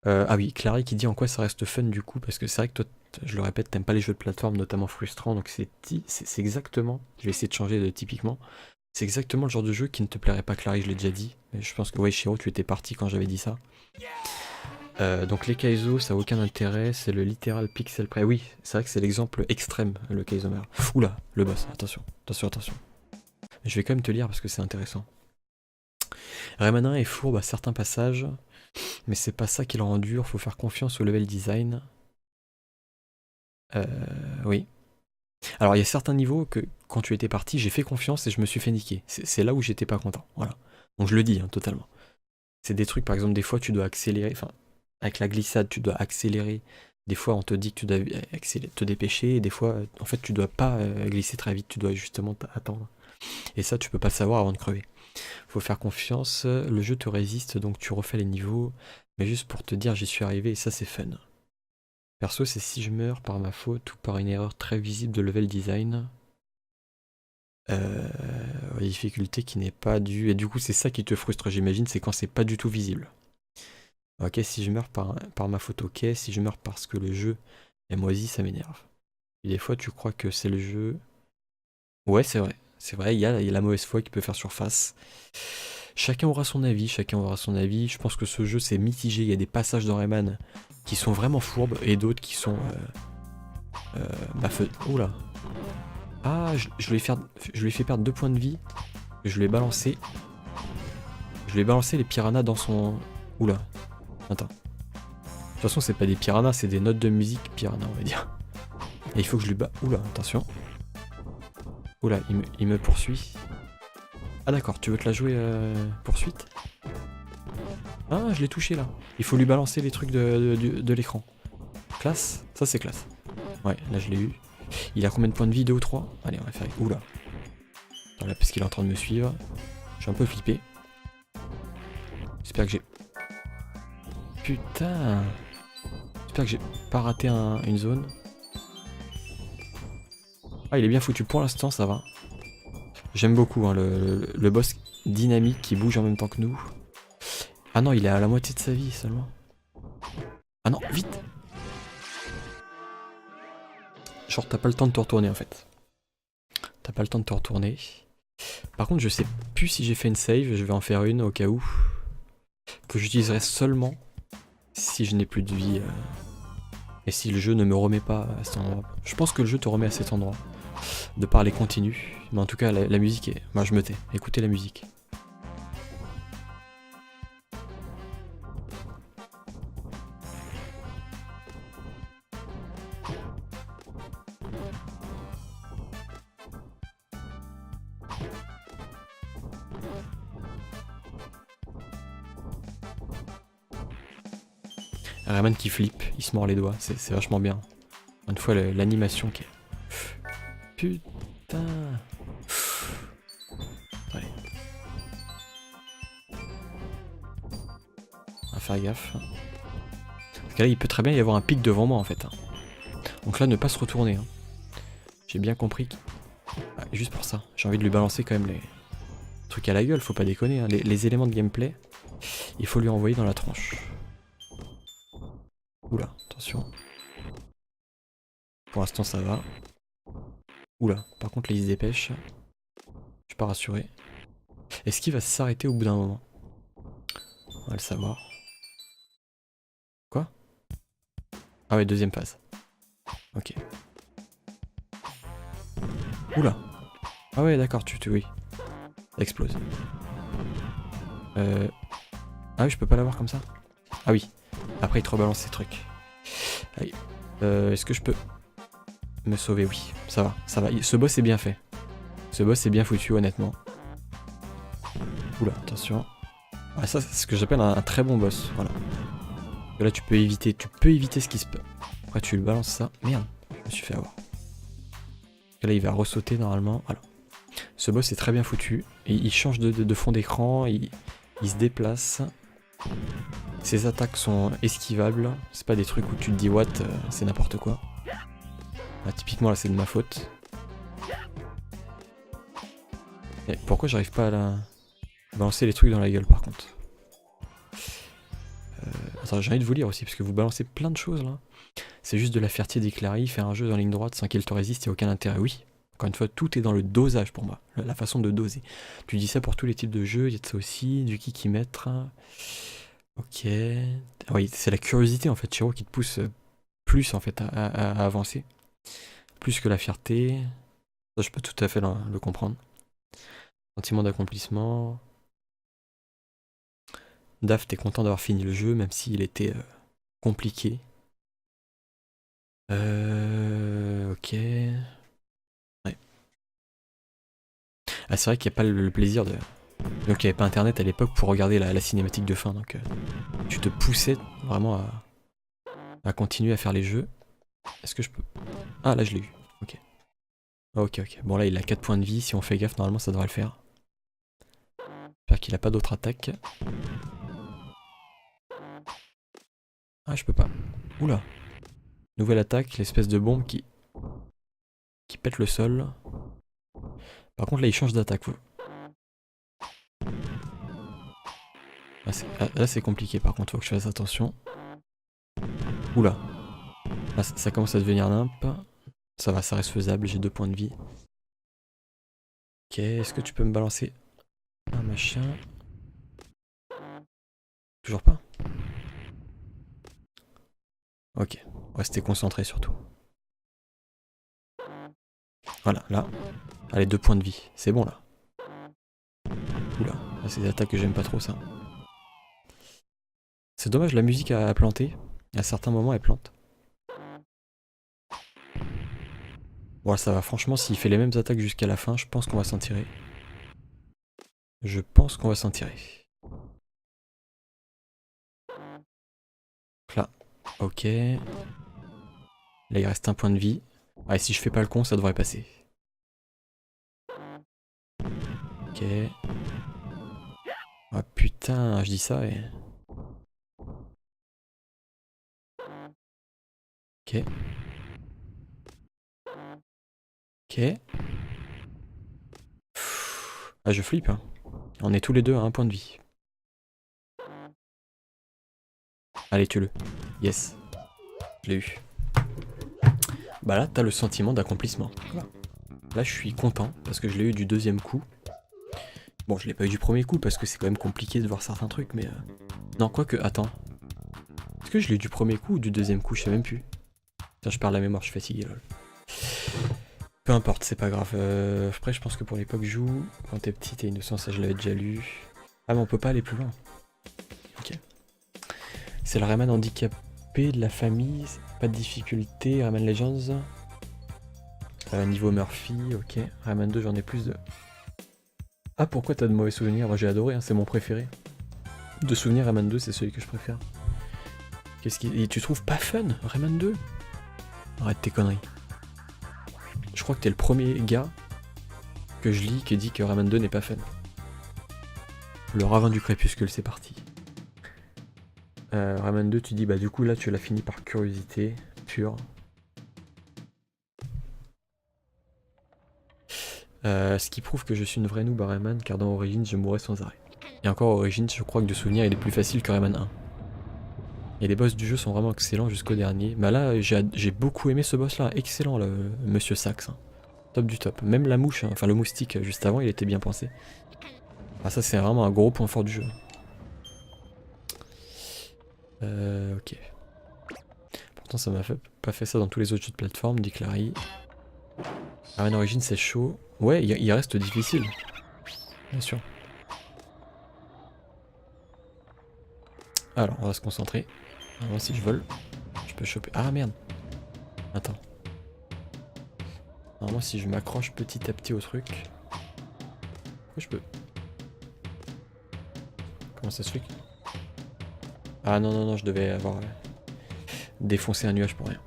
Ah oui, Clary qui dit en quoi ça reste fun du coup, parce que c'est vrai que toi, je le répète, t'aimes pas les jeux de plateforme, notamment frustrants, donc c'est exactement, je vais essayer de changer de typiquement, c'est exactement le genre de jeu qui ne te plairait pas, Clary, je l'ai déjà dit, mais je pense que ouais, Shiro, tu étais parti quand j'avais dit ça. Donc les Kaizo, ça n'a aucun intérêt, c'est le littéral pixel près. Oui, c'est vrai que c'est l'exemple extrême, le Kaizomer. Oula, le boss, attention. Je vais quand même te lire parce que c'est intéressant. Rayman 1 est fourbe à certains passages, mais c'est pas ça qui le rend dur, faut faire confiance au level design. Oui. Alors il y a certains niveaux que quand tu étais parti, j'ai fait confiance et je me suis fait niquer. C'est là où j'étais pas content, voilà. Donc je le dis, hein, totalement. C'est des trucs, par exemple, des fois tu dois accélérer, enfin, avec la glissade, tu dois accélérer. Des fois, on te dit que tu dois te dépêcher, et des fois, en fait, tu dois pas glisser très vite, tu dois justement attendre. Et ça, tu peux pas le savoir avant de crever. Faut faire confiance, le jeu te résiste, donc tu refais les niveaux, mais juste pour te dire j'y suis arrivé, et ça c'est fun. Perso, c'est si je meurs par ma faute ou par une erreur très visible de level design. Difficulté qui n'est pas due, et du coup c'est ça qui te frustre, j'imagine, c'est quand c'est pas du tout visible. Ok, si je meurs par ma faute, ok. Si je meurs parce que le jeu est moisi, ça m'énerve. Et des fois, tu crois que c'est le jeu. Ouais, c'est vrai. C'est vrai, il y a la mauvaise foi qui peut faire surface. Chacun aura son avis, Je pense que ce jeu, c'est mitigé. Il y a des passages dans Rayman qui sont vraiment fourbes et d'autres qui sont... Oula. Ah, je lui ai fait perdre 2 points de vie. Je lui ai balancé les piranhas dans son... Oula. Attends. De toute façon, c'est pas des piranhas, c'est des notes de musique piranha, on va dire. Et il faut que je lui bats. Oula, attention. Oula, il me poursuit. Ah d'accord, tu veux te la jouer poursuite? Ah, je l'ai touché là. Il faut lui balancer les trucs de l'écran. Classe? Ça c'est classe. Ouais, là je l'ai eu. Il a combien de points de vie? 2 ou 3? Allez, on va faire... Oula. Voilà, parce qu'il est en train de me suivre. Je suis un peu flippé. J'espère que j'ai... Putain. J'espère que j'ai pas raté une zone. Ah, il est bien foutu pour l'instant, ça va. J'aime beaucoup hein, le boss dynamique qui bouge en même temps que nous. Ah non, il est à la moitié de sa vie seulement. Ah non, vite. Genre, t'as pas le temps de te retourner en fait. T'as pas le temps de te retourner. Par contre, je sais plus si j'ai fait une save. Je vais en faire une au cas où. Que j'utiliserai seulement si je n'ai plus de vie. Et si le jeu ne me remet pas à cet endroit. Je pense que le jeu te remet à cet endroit. De par les continus. Mais en tout cas, la musique est... Moi, je me tais. Écoutez la musique. Rayman qui flippe, il se mord les doigts, c'est vachement bien. Une fois l'animation qui est... Putain. Allez. On va faire gaffe. Parce que là, il peut très bien y avoir un pic devant moi en fait. Donc là, ne pas se retourner. J'ai bien compris. juste pour ça. J'ai envie de lui balancer quand même les trucs à la gueule, faut pas déconner. Hein. Les éléments de gameplay, il faut lui envoyer dans la tronche. Oula, attention. Pour l'instant ça va. Oula, par contre là il se dépêche. Je suis pas rassuré. Est-ce qu'il va s'arrêter au bout d'un moment? On va le savoir. Quoi? Ah ouais, deuxième phase. Ok. Oula. Ah ouais, d'accord, oui. Ça explose. Ah oui, je peux pas l'avoir comme ça? Ah oui. Après, il te rebalance ces trucs. Allez. Est-ce que je peux me sauver? Oui, ça va, ça va. Ce boss est bien fait. Ce boss est bien foutu, honnêtement. Oula, attention. Ah, ça, c'est ce que j'appelle un très bon boss. Voilà. Et là, tu peux éviter ce qui se peut. Après, tu le balances ça. Merde, je me suis fait avoir. Et là, il va ressauter normalement. Voilà. Ce boss est très bien foutu. Et il change de fond d'écran. Il se déplace. Ses attaques sont esquivables. C'est pas des trucs où tu te dis what, c'est n'importe quoi. Là, typiquement, là, c'est de ma faute. Et pourquoi j'arrive pas à balancer les trucs dans la gueule, par contre? Attends, j'ai envie de vous lire aussi, parce que vous balancez plein de choses, là. C'est juste de la fierté d'éclairer, faire un jeu en ligne droite sans qu'elle te résiste, il n'y a aucun intérêt. Oui, encore une fois, tout est dans le dosage pour moi, la façon de doser. Tu dis ça pour tous les types de jeux, il y a de ça aussi, du kikimètre. Ok. Ah oui, c'est la curiosité en fait, Chiro, qui te pousse plus en fait à avancer. Plus que la fierté. Ça, je peux tout à fait le comprendre. Sentiment d'accomplissement. Daf, t'es content d'avoir fini le jeu, même s'il était compliqué. Ok. Ouais. Ah, c'est vrai qu'il n'y a pas le plaisir de... Donc il n'y avait pas internet à l'époque pour regarder la cinématique de fin, donc tu te poussais vraiment à continuer à faire les jeux. Est-ce que je peux... Ah là je l'ai eu, ok. Ok. Bon là il a 4 points de vie, si on fait gaffe normalement ça devrait le faire. J'espère qu'il a pas d'autres attaques. Ah je peux pas. Oula. Nouvelle attaque, l'espèce de bombe qui pète le sol. Par contre là il change d'attaque. Là c'est compliqué par contre, faut que je fasse attention. Oula. Là ça commence à devenir nimp. Ça va, ça reste faisable, j'ai 2 points de vie. Ok, est-ce que tu peux me balancer un machin? Toujours pas? Ok, restez concentré surtout. Voilà, là. Allez, 2 points de vie, c'est bon là. Oula, là, c'est des attaques que j'aime pas trop ça. C'est dommage, la musique a planté. À certains moments, elle plante. Bon, là, ça va, franchement, s'il fait les mêmes attaques jusqu'à la fin, je pense qu'on va s'en tirer. Je pense qu'on va s'en tirer. Là, ok. Là, il reste un point de vie. Ah, et si je fais pas le con, ça devrait passer. Ok. Ah putain, je dis ça et... Ok. Ok. Ah, je flippe, hein. On est tous les deux à un point de vie. Allez, tue-le. Yes. Je l'ai eu. Bah là, t'as le sentiment d'accomplissement. Là, je suis content parce que je l'ai eu du deuxième coup. Bon, je l'ai pas eu du premier coup parce que c'est quand même compliqué de voir certains trucs, mais... Non, quoique, attends. Est-ce que je l'ai eu du premier coup ou du deuxième coup? Je sais même plus. Putain, je perds la mémoire, je suis fatigué, lol. Peu importe, c'est pas grave. Après, je pense que pour l'époque, joue. Quand t'es petit, t'es innocent, ça je l'avais déjà lu. Ah, mais on peut pas aller plus loin. Ok. C'est le Rayman handicapé de la famille. Pas de difficulté. Rayman Legends. Niveau Murphy, ok. Rayman 2, j'en ai plus de... Ah, pourquoi t'as de mauvais souvenirs? Moi j'ai adoré, hein, c'est mon préféré. De souvenirs, Rayman 2, c'est celui que je préfère. Qu'est-ce qui... Et tu trouves pas fun, Rayman 2? Arrête tes conneries. Je crois que t'es le premier gars que je lis qui dit que Rayman 2 n'est pas fun. Le ravin du crépuscule, c'est parti. Rayman 2, tu dis, bah du coup là tu l'as fini par curiosité pure. Ce qui prouve que je suis une vraie noob à Rayman, car dans Origins, je mourais sans arrêt. Et encore Origins, je crois que de souvenir, il est plus facile que Rayman 1. Et les boss du jeu sont vraiment excellents jusqu'au dernier. Bah là, j'ai beaucoup aimé ce boss là, excellent, le Monsieur Sax. Hein. Top du top. Même la mouche, hein, enfin le moustique juste avant, il était bien pensé. Ah ça c'est vraiment un gros point fort du jeu. Ok. Pourtant ça m'a pas fait ça dans tous les autres jeux de plateforme, dit Clary. Rayman Origins c'est chaud. Ouais, il reste difficile. Bien sûr. Alors, on va se concentrer. Moi si je vole, je peux choper. Ah merde. Attends. Normalement si je m'accroche petit à petit au truc. Pourquoi je peux? Comment ça se fait que... Ah non non non, je devais avoir défoncé un nuage pour rien.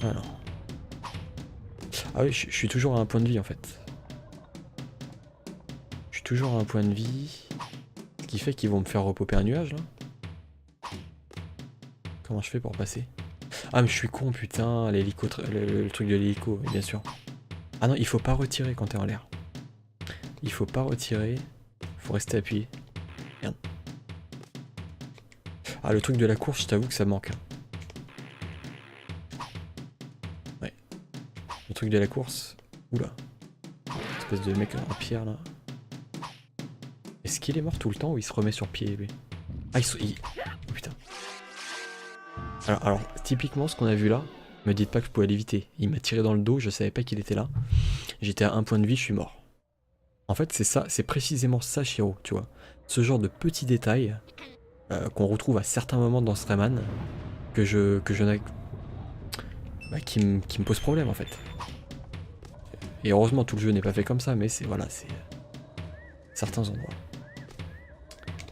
Ah non. Ah oui, je suis toujours à un point de vie en fait. Je suis toujours à un point de vie. Ce qui fait qu'ils vont me faire repopper un nuage là. Comment je fais pour passer? Ah mais je suis con putain, l'hélico, le truc de l'hélico, bien sûr. Ah non, il faut pas retirer quand t'es en l'air. Il faut pas retirer, faut rester appuyé. Merde. Ah le truc de la course, je t'avoue que ça manque. Ouais. Le truc de la course. Oula. Espèce de mec en pierre là. Est-ce qu'il est mort tout le temps ou il se remet sur pied lui? Ah oh, putain. Alors, typiquement ce qu'on a vu là, me dites pas que je pouvais l'éviter. Il m'a tiré dans le dos, je savais pas qu'il était là. J'étais à un point de vie, je suis mort. En fait c'est ça, c'est précisément ça Shiro, tu vois. Ce genre de petits détails qu'on retrouve à certains moments dans ce Rayman qui me pose problème en fait. Et heureusement tout le jeu n'est pas fait comme ça, mais c'est voilà, c'est certains endroits.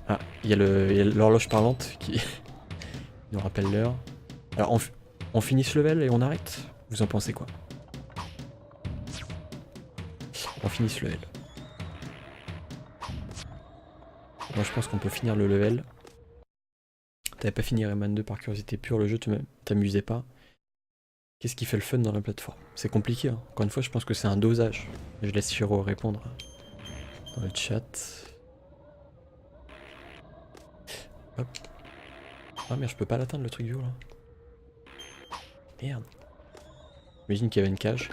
Ah, il y a l'horloge parlante qui nous rappelle l'heure. Alors on finit ce level et on arrête? Vous en pensez quoi? On finit ce level. Moi je pense qu'on peut finir le level. T'avais pas fini Rayman 2 par curiosité pure, le jeu t'amusait pas. Qu'est-ce qui fait le fun dans la plateforme? C'est compliqué, hein. Encore une fois je pense que c'est un dosage. Je laisse Shiro répondre dans le chat. Hop. Ah merde, je peux pas l'atteindre le truc du haut là. Merde. Imagine qu'il y avait une cage.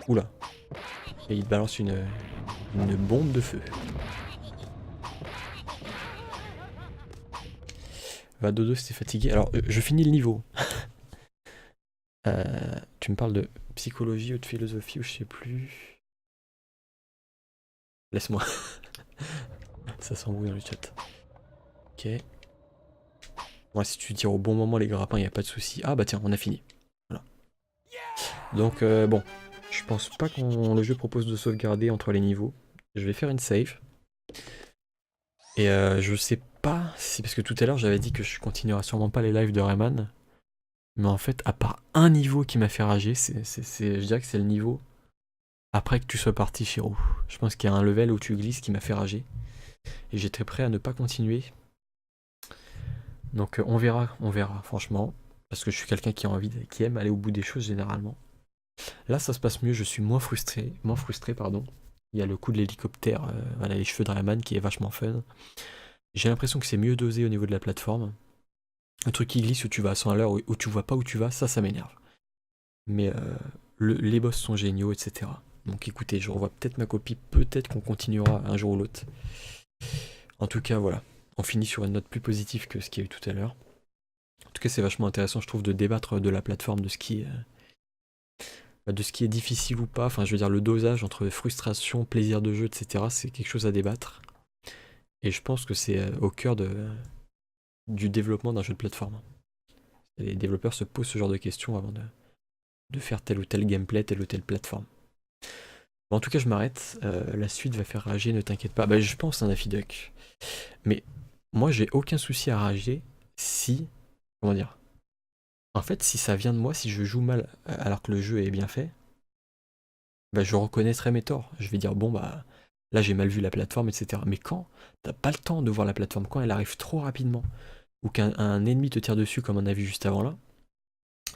Oula. Et il te balance une bombe de feu. Va dodo si t'es fatigué. Alors, je finis le niveau. Tu me parles de psychologie ou de philosophie ou je sais plus. Laisse-moi. Ça s'embrouille dans le chat. Ok. Moi, si tu tires au bon moment les grappins, il n'y a pas de souci. Ah bah tiens, on a fini. Voilà. Donc bon, je pense pas que le jeu propose de sauvegarder entre les niveaux. Je vais faire une save. Et je sais pas si... Parce que tout à l'heure, j'avais dit que je continuerai sûrement pas les lives de Rayman. Mais en fait, à part un niveau qui m'a fait rager, je dirais que c'est le niveau après que tu sois parti, Shiro. Je pense qu'il y a un level où tu glisses qui m'a fait rager. Et j'étais prêt à ne pas continuer. Donc on verra, franchement. Parce que je suis quelqu'un qui aime aller au bout des choses généralement. Là, ça se passe mieux, je suis moins frustré, pardon. Il y a le coup de l'hélicoptère, voilà, les cheveux de Rayman qui est vachement fun. J'ai l'impression que c'est mieux dosé au niveau de la plateforme. Un truc qui glisse où tu vas à 100 à l'heure, où tu vois pas où tu vas, ça m'énerve. Mais les boss sont géniaux, etc. Donc écoutez, je revois peut-être ma copie, peut-être qu'on continuera un jour ou l'autre. En tout cas, voilà. On finit sur une note plus positive que ce qu'il y a eu tout à l'heure. En tout cas, c'est vachement intéressant, je trouve, de débattre de la plateforme, de ce qui est difficile ou pas. Enfin, je veux dire, le dosage entre frustration, plaisir de jeu, etc., c'est quelque chose à débattre. Et je pense que c'est au cœur du développement d'un jeu de plateforme. Les développeurs se posent ce genre de questions avant de faire tel ou tel gameplay, telle ou telle plateforme. Bon, en tout cas, je m'arrête. La suite va faire rager, ne t'inquiète pas. Bah, je pense, Daffy Duck. Mais moi, j'ai aucun souci à rager si... Comment dire? En fait, si ça vient de moi, si je joue mal alors que le jeu est bien fait, bah, je reconnaîtrai mes torts. Je vais dire, bon, bah, là, j'ai mal vu la plateforme, etc. Mais quand t'as pas le temps de voir la plateforme, quand elle arrive trop rapidement, ou qu'un ennemi te tire dessus, comme on a vu juste avant là,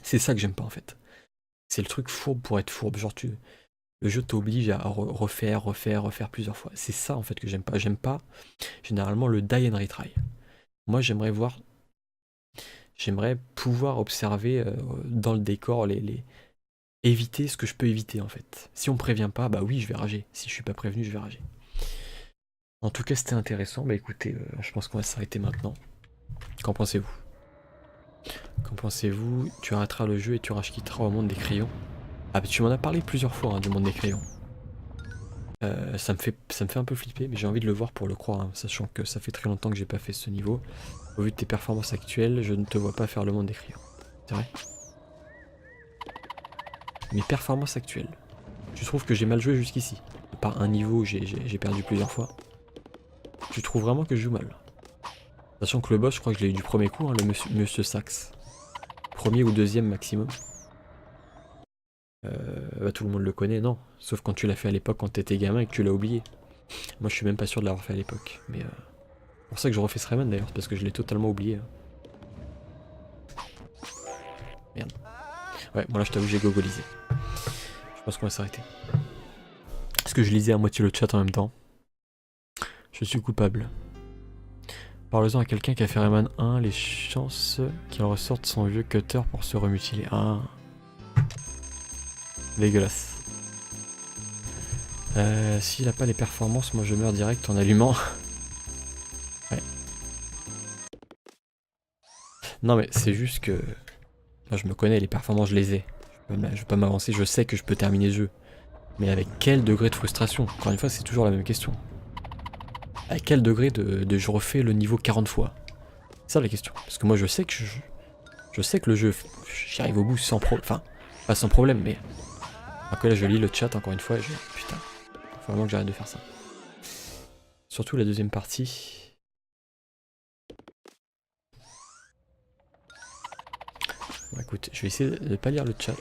c'est ça que j'aime pas, en fait. C'est le truc fourbe pour être fourbe. Genre, le jeu t'oblige à refaire plusieurs fois. C'est ça en fait que j'aime pas. J'aime pas généralement le die and retry. Moi, j'aimerais pouvoir observer dans le décor éviter ce que je peux éviter en fait. Si on me prévient pas, bah oui, je vais rager. Si je suis pas prévenu, je vais rager. En tout cas, c'était intéressant. Bah écoutez, je pense qu'on va s'arrêter maintenant. Qu'en pensez-vous? Qu'en pensez-vous? Tu arrêteras le jeu et tu rage-quitteras au monde des crayons. Ah, bah, tu m'en as parlé plusieurs fois hein, du monde des crayons. Ça me fait un peu flipper, mais j'ai envie de le voir pour le croire, hein, sachant que ça fait très longtemps que j'ai pas fait ce niveau. Au vu de tes performances actuelles, je ne te vois pas faire le monde des crayons. C'est vrai? Mes performances actuelles. Tu trouves que j'ai mal joué jusqu'ici? Par un niveau, j'ai perdu plusieurs fois. Tu trouves vraiment que je joue mal? Sachant que le boss, je crois que je l'ai eu du premier coup, hein, le monsieur Sax. Premier ou deuxième maximum. Bah, tout le monde le connaît, non. Sauf quand tu l'as fait à l'époque quand t'étais gamin et que tu l'as oublié. Moi, je suis même pas sûr de l'avoir fait à l'époque. Mais c'est pour ça que je refais ce Rayman d'ailleurs, parce que je l'ai totalement oublié. Merde. Ouais, bon là, je t'avoue, j'ai gogolisé. Je pense qu'on va s'arrêter. Parce que je lisais à moitié le chat en même temps. Je suis coupable. Parle-en à quelqu'un qui a fait Rayman 1, les chances qu'il ressorte son vieux cutter pour se remutiler. Ah. Dégueulasse. S'il a pas les performances, moi je meurs direct en allumant. Ouais. Non mais c'est juste que... Moi je me connais, les performances je les ai. Je vais pas m'avancer, je sais que je peux terminer le jeu. Mais avec quel degré de frustration? Encore une fois, c'est toujours la même question. À quel degré de je refais le niveau 40 fois? C'est ça la question. Parce que moi je sais que je sais que le jeu, j'y arrive au bout sans problème. Enfin, pas sans problème, mais... Après là je lis le chat encore une fois et je... Putain, faut vraiment que j'arrête de faire ça. Surtout la deuxième partie. Bon écoute, je vais essayer de pas lire le chat.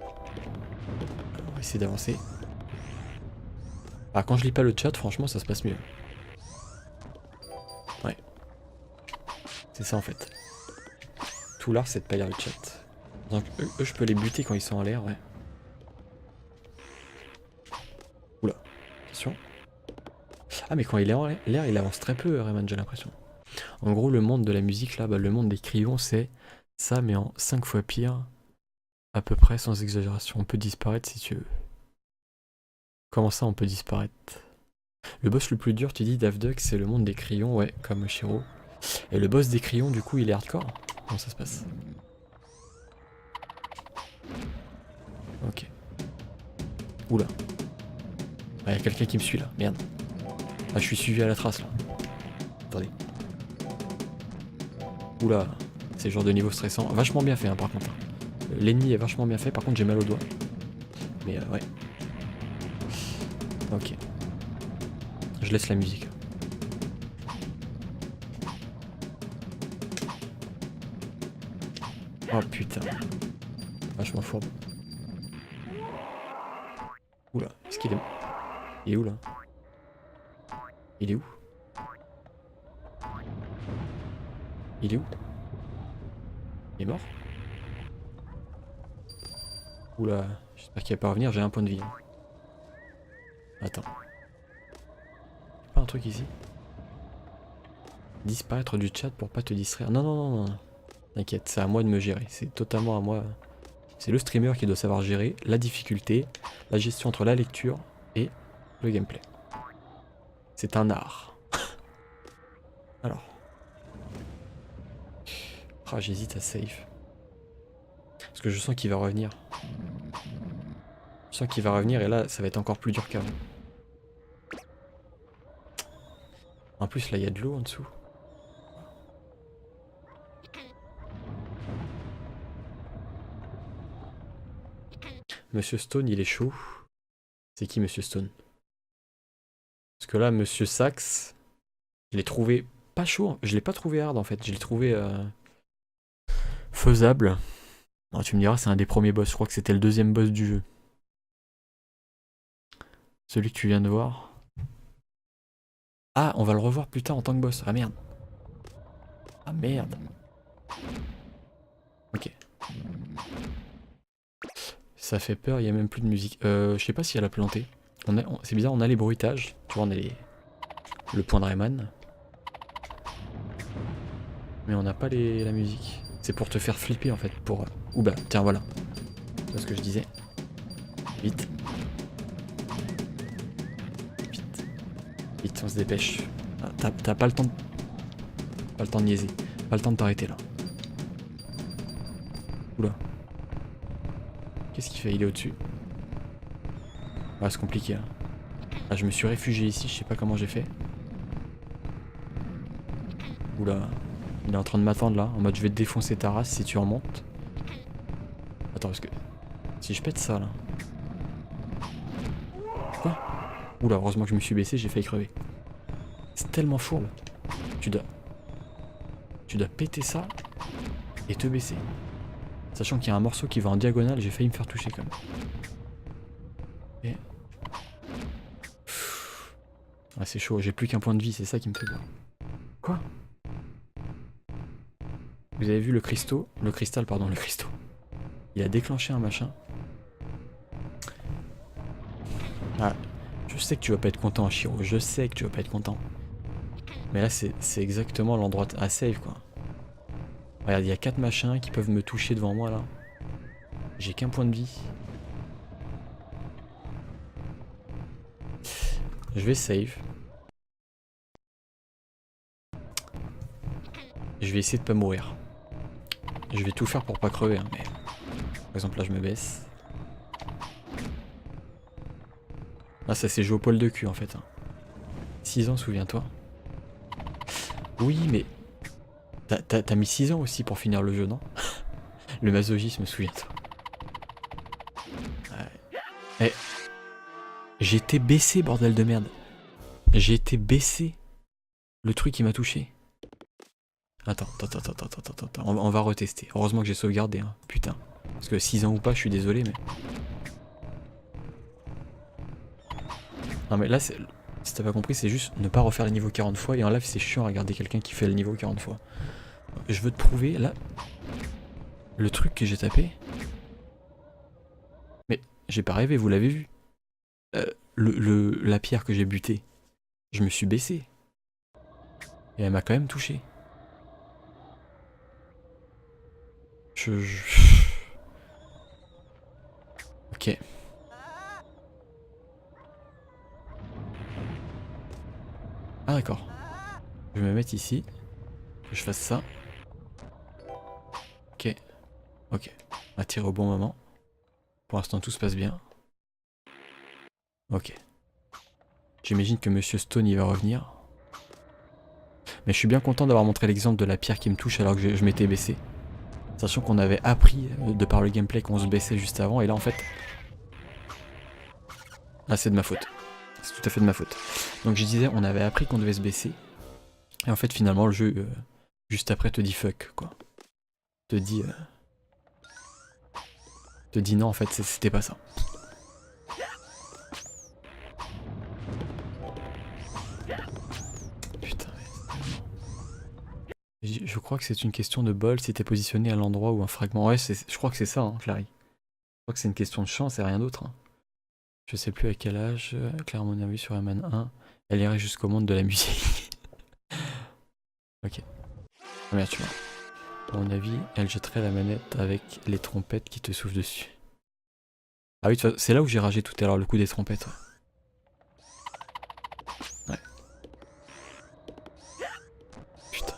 On va essayer d'avancer. Ah, quand je lis pas le chat, franchement ça se passe mieux. Ouais. C'est ça en fait. Tout l'art c'est de pas lire le chat. Donc eux je peux les buter quand ils sont en l'air, ouais. Oula, attention. Ah mais quand il est en l'air, il avance très peu Rayman, j'ai l'impression. En gros le monde de la musique là, bah, le monde des crayons c'est ça mais en 5 fois pire. À peu près sans exagération. On peut disparaître si tu veux. Comment ça on peut disparaître? Le boss le plus dur tu dis Daft Duck c'est le monde des crayons, ouais, comme Shiro. Et le boss des crayons du coup il est hardcore? Comment ça se passe? Ok. Oula. Ah, y'a quelqu'un qui me suit là, merde. Ah je suis suivi à la trace là. Attendez. Oula. C'est le genre de niveau stressant. Vachement bien fait hein, par contre. L'ennemi est vachement bien fait, par contre j'ai mal au doigt. Mais ouais. Ok. Je laisse la musique. Oh putain. Vachement fourbe. Oula, est-ce qu'il est... Il est où là? Il est où? Il est où? Il est mort? Oula, j'espère qu'il va pas revenir, j'ai un point de vie. Attends. Y'a pas un truc ici? Disparaître du chat pour pas te distraire. Non, non, non, non. T'inquiète, c'est à moi de me gérer. C'est totalement à moi. C'est le streamer qui doit savoir gérer la difficulté, la gestion entre la lecture et le gameplay. C'est un art. Alors. Ah, j'hésite à save. Parce que je sens qu'il va revenir. Je sens qu'il va revenir et là, ça va être encore plus dur qu'avant. En plus, là, il y a de l'eau en dessous. Monsieur Stone, il est chaud. C'est qui, Monsieur Stone? Parce que là, Monsieur Sax, je l'ai trouvé pas chaud. Je l'ai pas trouvé hard, en fait. Je l'ai trouvé faisable. Non, tu me diras, c'est un des premiers boss. Je crois que c'était le deuxième boss du jeu. Celui que tu viens de voir. Ah, on va le revoir plus tard en tant que boss. Ah merde. Ah merde. Ok. Ça fait peur, il y a même plus de musique. Je sais pas si elle a planté. C'est bizarre, on a les bruitages. Tu vois, on a le point de Rayman. Mais on n'a pas la musique. C'est pour te faire flipper en fait. Pour... Oula, tiens, voilà. C'est ce que je disais. Vite. Vite. Vite, on se dépêche. Ah, t'as pas le temps de... Pas le temps de niaiser. Pas le temps de t'arrêter là. Oula. Qu'est-ce qu'il fait? Il est au-dessus. Ouais, c'est compliqué. Hein. Ah, je me suis réfugié ici, je sais pas comment j'ai fait. Oula. Il est en train de m'attendre là, en mode je vais te défoncer ta race si tu en montes. Attends, parce que... Si je pète ça là... Quoi? Oula, heureusement que je me suis baissé, j'ai failli crever. C'est tellement fourbe. Tu dois péter ça et te baisser. Sachant qu'il y a un morceau qui va en diagonale, j'ai failli me faire toucher quand même. Et... Ah, c'est chaud, j'ai plus qu'un point de vie, c'est ça qui me fait peur. Quoi? Vous avez vu le cristal, pardon, le cristaux. Il a déclenché un machin. Ah, je sais que tu vas pas être content, Shiro. Je sais que tu vas pas être content. Mais là, c'est exactement l'endroit à save, quoi. Regarde, il y a 4 machins qui peuvent me toucher devant moi, là. J'ai qu'un point de vie. Je vais save. Je vais essayer de pas mourir. Je vais tout faire pour pas crever, hein, mais... Par exemple, là, je me baisse. Ah, ça c'est joué au poil de cul, en fait. Hein. 6 ans, souviens-toi. Oui, mais... T'as mis 6 ans aussi pour finir le jeu, non? Le masochisme, souviens-toi. Ouais. Eh... J'ai été baissé, bordel de merde. J'ai été baissé. Le truc qui m'a touché. Attends. On va retester. Heureusement que j'ai sauvegardé, hein. Putain. Parce que 6 ans ou pas, je suis désolé, mais... Non mais là, si t'as pas compris, c'est juste ne pas refaire le niveau 40 fois. Et en live, c'est chiant à regarder quelqu'un qui fait le niveau 40 fois. Je veux te prouver, là... Le truc que j'ai tapé... Mais j'ai pas rêvé, vous l'avez vu. La pierre que j'ai butée. Je me suis baissé. Et elle m'a quand même touché. Ok. Ah d'accord. Je vais me mettre ici. Que je fasse ça. Ok. Ok. On va tirer au bon moment. Pour l'instant tout se passe bien. Ok. J'imagine que Monsieur Stone il va revenir. Mais je suis bien content d'avoir montré l'exemple de la pierre qui me touche alors que je m'étais baissé. Sachant qu'on avait appris de par le gameplay qu'on se baissait juste avant. Et là en fait... Ah c'est de ma faute. C'est tout à fait de ma faute. Donc je disais on avait appris qu'on devait se baisser. Et en fait finalement le jeu juste après te dit fuck quoi. Te dit non en fait c'était pas ça. Putain mais... Je crois que c'est une question de bol si t'es positionné à l'endroit où un fragment... Ouais je crois que c'est ça hein, Clary. Je crois que c'est une question de chance et rien d'autre. Hein. Je sais plus à quel âge, Claire mon avis sur Rayman 1, elle irait jusqu'au monde de la musique. Ok. Oh merde, tu vois. À mon avis, elle jetterait la manette avec les trompettes qui te soufflent dessus. Ah oui, c'est là où j'ai ragé tout à l'heure, le coup des trompettes. Ouais. Putain.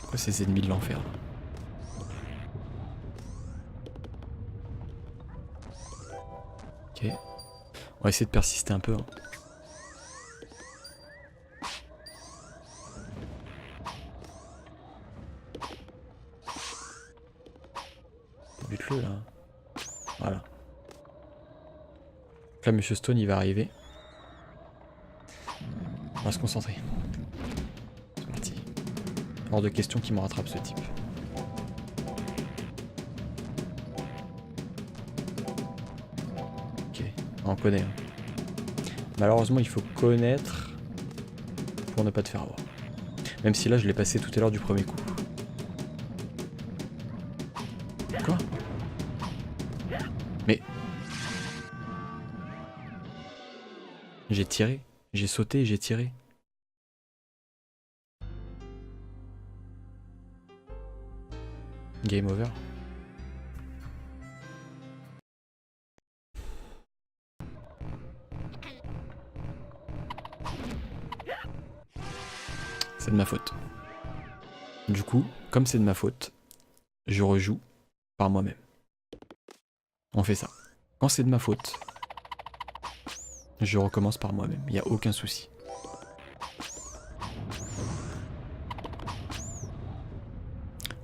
Pourquoi ces ennemis de l'enfer là? Ok. On va essayer de persister un peu. Hein. Bute-le là. Voilà. Là, Monsieur Stone, il va arriver. On va se concentrer. C'est parti. Hors de question qu'il me rattrape ce type. Ok, on connaît. Hein. Malheureusement, il faut connaître pour ne pas te faire avoir. Même si là, je l'ai passé tout à l'heure du premier coup. Quoi? Mais J'ai tiré. J'ai sauté, j'ai tiré. Game over. C'est de ma faute. Du coup, comme c'est de ma faute, je rejoue par moi-même. On fait ça. Quand c'est de ma faute, je recommence par moi-même. Il n'y a aucun souci.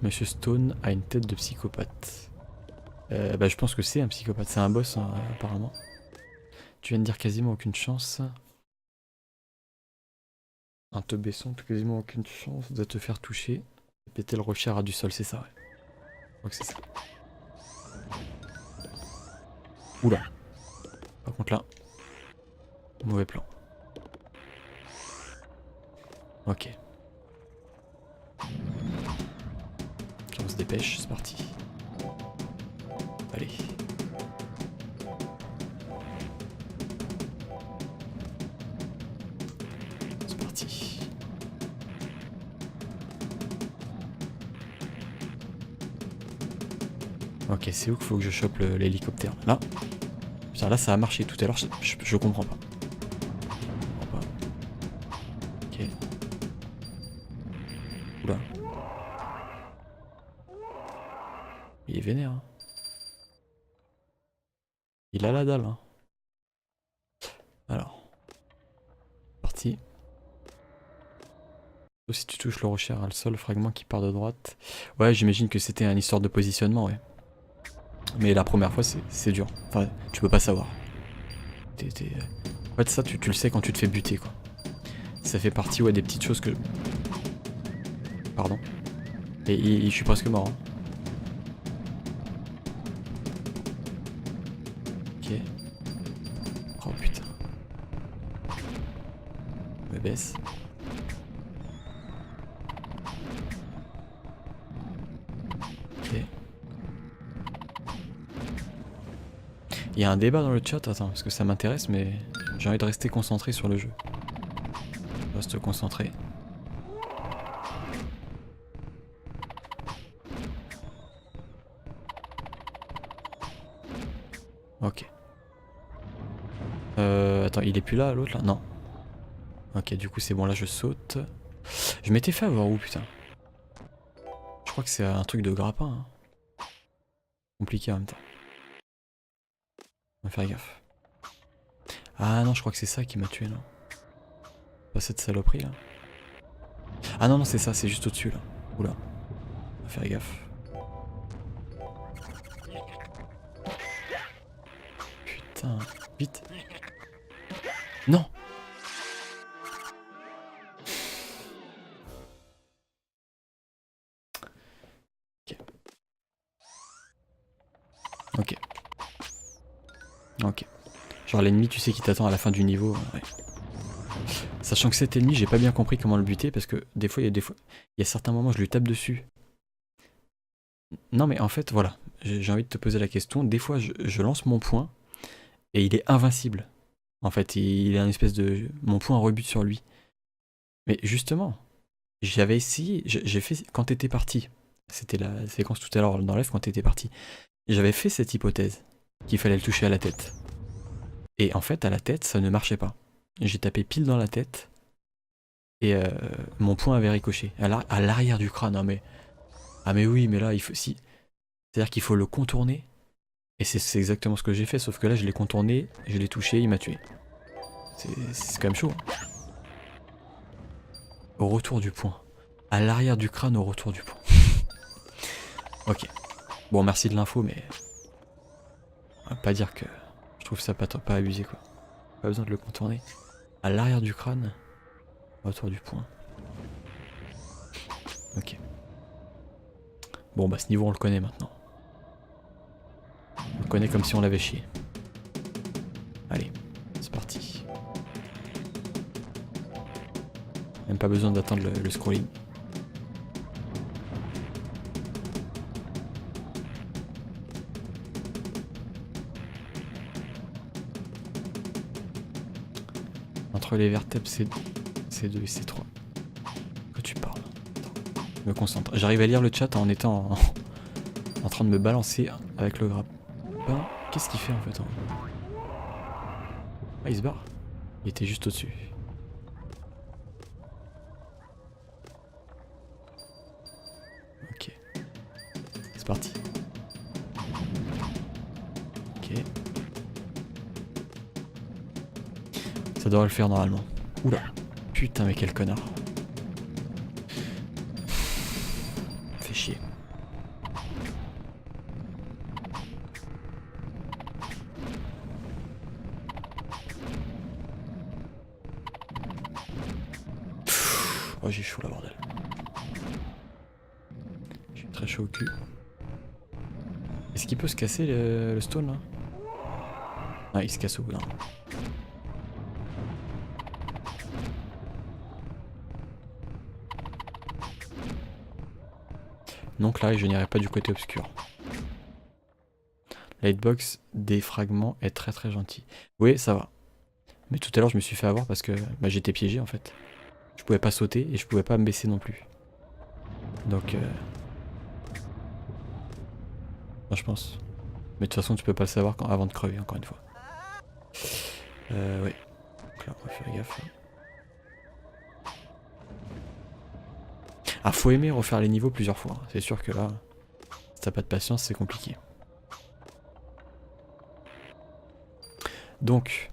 Monsieur Stone a une tête de psychopathe. Bah, je pense que c'est un psychopathe. C'est un boss, hein, apparemment. Tu viens de dire quasiment aucune chance. Un teubesson, t'as quasiment aucune chance de te faire toucher. Péter le rocher à du sol, c'est ça, ouais. Je crois que c'est ça. Oula. Par contre là, mauvais plan. Ok. On se dépêche, c'est parti. Allez. C'est parti. Ok, c'est où qu'il faut que je chope l'hélicoptère? Là. Putain, là ça a marché tout à l'heure, je comprends pas. Ok. Oula. Il est vénère. Hein. Il a la dalle. Hein. Alors. Parti. Sauf si tu touches le rocher à le sol, fragment qui part de droite. Ouais, j'imagine que c'était une histoire de positionnement, ouais. Mais la première fois, c'est dur. Enfin, tu peux pas savoir. En fait, ça, tu le sais quand tu te fais buter, quoi. Ça fait partie, ouais, des petites choses que... Pardon. Et je suis presque mort. Hein. Ok. Oh putain. Je me baisse. Ok. Il y a un débat dans le chat, attends, parce que ça m'intéresse, mais j'ai envie de rester concentré sur le jeu. Reste concentré. Ok. Attends, il est plus là, l'autre là? Non. Ok, du coup c'est bon, là je saute. Je m'étais fait avoir où, putain? Je crois que c'est un truc de grappin. Hein. Compliqué en même temps. On va faire gaffe. Ah non, je crois que c'est ça qui m'a tué, non? Pas cette saloperie là. Ah non, non, c'est ça, c'est juste au-dessus là. Oula. On va faire gaffe. Putain, vite. Non! Ok. Ok. Ok. Genre l'ennemi, tu sais qui t'attend à la fin du niveau. Ouais. Sachant que cet ennemi, j'ai pas bien compris comment le buter parce que des fois, il y a certains moments, je lui tape dessus. Non mais en fait, voilà. J'ai envie de te poser la question. Des fois, je lance mon poing et il est invincible. En fait, il a une espèce de... Mon poing rebute sur lui. Mais justement, j'avais essayé... J'ai fait... Quand t'étais parti, c'était la séquence tout à l'heure dans l'œuf quand t'étais parti. J'avais fait cette hypothèse qu'il fallait le toucher à la tête. Et en fait, à la tête, ça ne marchait pas. J'ai tapé pile dans la tête et mon poing avait ricoché. À l'arrière du crâne, hein, mais... Ah mais oui, mais là, il faut... Si... C'est-à-dire qu'il faut le contourner. Et c'est exactement ce que j'ai fait, sauf que là, je l'ai contourné, je l'ai touché, il m'a tué. C'est quand même chaud. Hein. Au retour du point. À l'arrière du crâne, au retour du point. Ok. Bon, merci de l'info, mais... On va pas dire que... Je trouve ça pas abusé, quoi. Pas besoin de le contourner. À l'arrière du crâne, au retour du point. Ok. Bon, bah ce niveau, on le connaît maintenant. On le connaît comme si on l'avait chié. Allez, c'est parti. Même pas besoin d'attendre le scrolling. entre les vertèbres C2 et C3. Que tu parles? Attends, je me concentre. J'arrive à lire le chat en étant en train de me balancer avec le grappin. Qu'est-ce qu'il fait en fait? Ah, il se barre. Il était juste au-dessus. Ok. C'est parti. Ok. Ça devrait le faire normalement. Oula. Putain mais quel connard. Fait chier. Oh j'ai chaud là bordel. Je suis très chaud au cul. Est-ce qu'il peut se casser le stone là? Ah il se casse au bout d'un. Donc là je n'irai pas du côté obscur. La hitbox des fragments est très très gentil. Oui ça va. Mais tout à l'heure je me suis fait avoir parce que bah, j'étais piégé en fait. Je pouvais pas sauter et je pouvais pas me baisser non plus. Donc moi, je pense. Mais de toute façon tu peux pas le savoir avant de crever encore une fois. Ouais. Donc là on va faire gaffe. Ah faut aimer refaire les niveaux plusieurs fois. C'est sûr que là, si t'as pas de patience c'est compliqué. Donc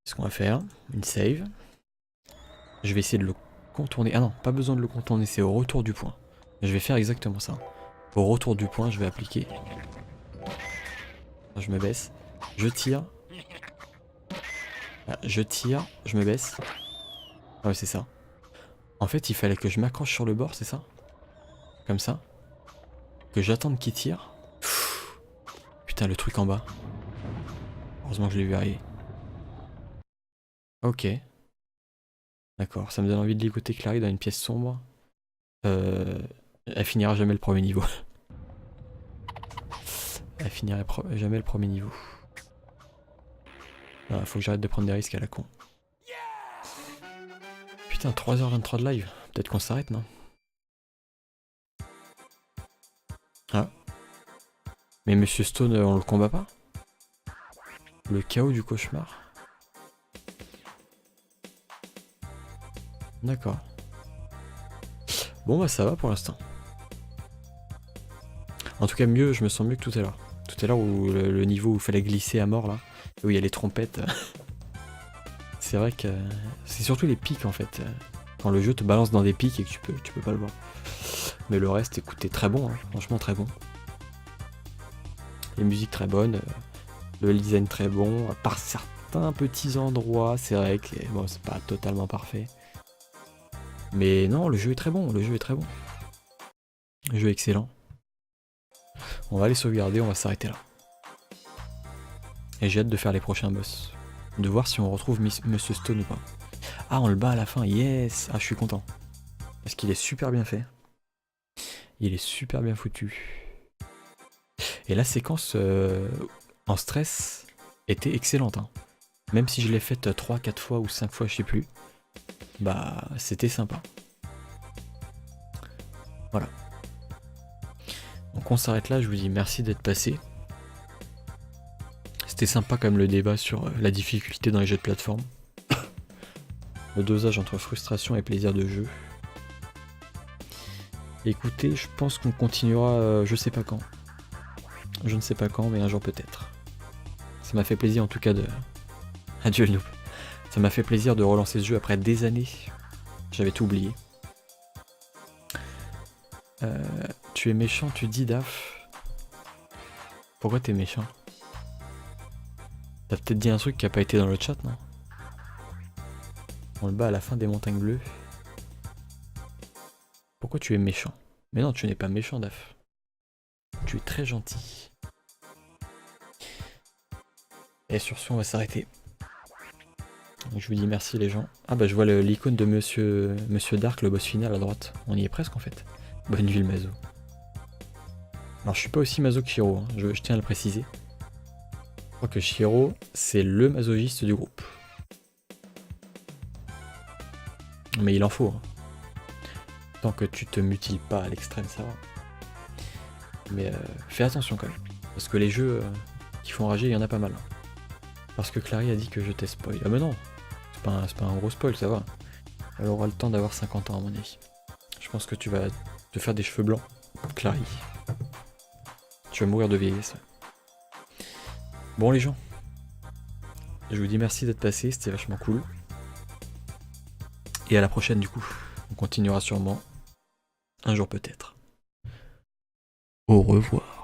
ce qu'on va faire, une save. Je vais essayer de le contourner. Ah non, pas besoin de le contourner, c'est au retour du point. Je vais faire exactement ça. Au retour du point, je vais appliquer. Je me baisse. Je tire. Je tire, je me baisse. Ah ouais, c'est ça. En fait, il fallait que je m'accroche sur le bord, c'est ça? Comme ça. Que j'attende qu'il tire. Putain, le truc en bas. Heureusement que je l'ai vu arriver. Ok. D'accord, ça me donne envie de l'écouter clarier dans une pièce sombre. Elle finira jamais le premier niveau. Elle finirait jamais le premier niveau. Ah, faut que j'arrête de prendre des risques à la con. Putain, 3h23 de live. Peut-être qu'on s'arrête, non? Ah. Mais Monsieur Stone, on le combat pas? Le chaos du cauchemar? D'accord. Bon bah ça va pour l'instant. En tout cas mieux, je me sens mieux que tout à l'heure. Tout à l'heure où le niveau où il fallait glisser à mort là, où il y a les trompettes. C'est vrai que c'est surtout les pics en fait. Quand le jeu te balance dans des pics et que tu peux pas le voir. Mais le reste, écoutez, très bon, hein, franchement très bon. Les musiques très bonnes, le design très bon, à part certains petits endroits, c'est vrai que bon, c'est pas totalement parfait. Mais non, le jeu est très bon, le jeu est très bon. Le jeu est excellent. On va aller sauvegarder, on va s'arrêter là. Et j'ai hâte de faire les prochains boss. De voir si on retrouve Monsieur Stone ou pas. Ah, on le bat à la fin, yes! Ah, je suis content. Parce qu'il est super bien fait. Il est super bien foutu. Et la séquence en stress était excellente. Hein. Même si je l'ai faite 3-4 fois ou 5 fois, je sais plus. Bah, c'était sympa. Voilà. Donc on s'arrête là, je vous dis merci d'être passé. C'était sympa comme le débat sur la difficulté dans les jeux de plateforme. Le dosage entre frustration et plaisir de jeu. Écoutez, je pense qu'on continuera, je sais pas quand. Je ne sais pas quand, mais un jour peut-être. Ça m'a fait plaisir en tout cas de... Adieu le noob. Ça m'a fait plaisir de relancer ce jeu après des années. J'avais tout oublié. Tu es méchant, tu dis Daf. Pourquoi t'es méchant? T'as peut-être dit un truc qui a pas été dans le chat, non? On le bat à la fin des montagnes bleues. Pourquoi tu es méchant? Mais non, tu n'es pas méchant, Daf. Tu es très gentil. Et sur ce, on va s'arrêter. Je vous dis merci les gens. Ah bah je vois l'icône de Monsieur Dark, le boss final à droite. On y est presque en fait. Bonne nuit le mazo. Alors je suis pas aussi mazo que Shiro, hein. Je tiens à le préciser. Je crois que Shiro, c'est le masochiste du groupe. Mais il en faut. Hein. Tant que tu te mutiles pas à l'extrême, ça va. Mais fais attention quand même. Parce que les jeux qui font rager, il y en a pas mal. Parce que Clary a dit que je t'ai spoil. Ah mais non, c'est pas un gros spoil, ça va. Elle aura le temps d'avoir 50 ans à mon avis. Je pense que tu vas te faire des cheveux blancs, Clary. Tu vas mourir de vieillesse. Bon les gens, je vous dis merci d'être passés, c'était vachement cool. Et à la prochaine du coup. On continuera sûrement. Un jour peut-être. Au revoir.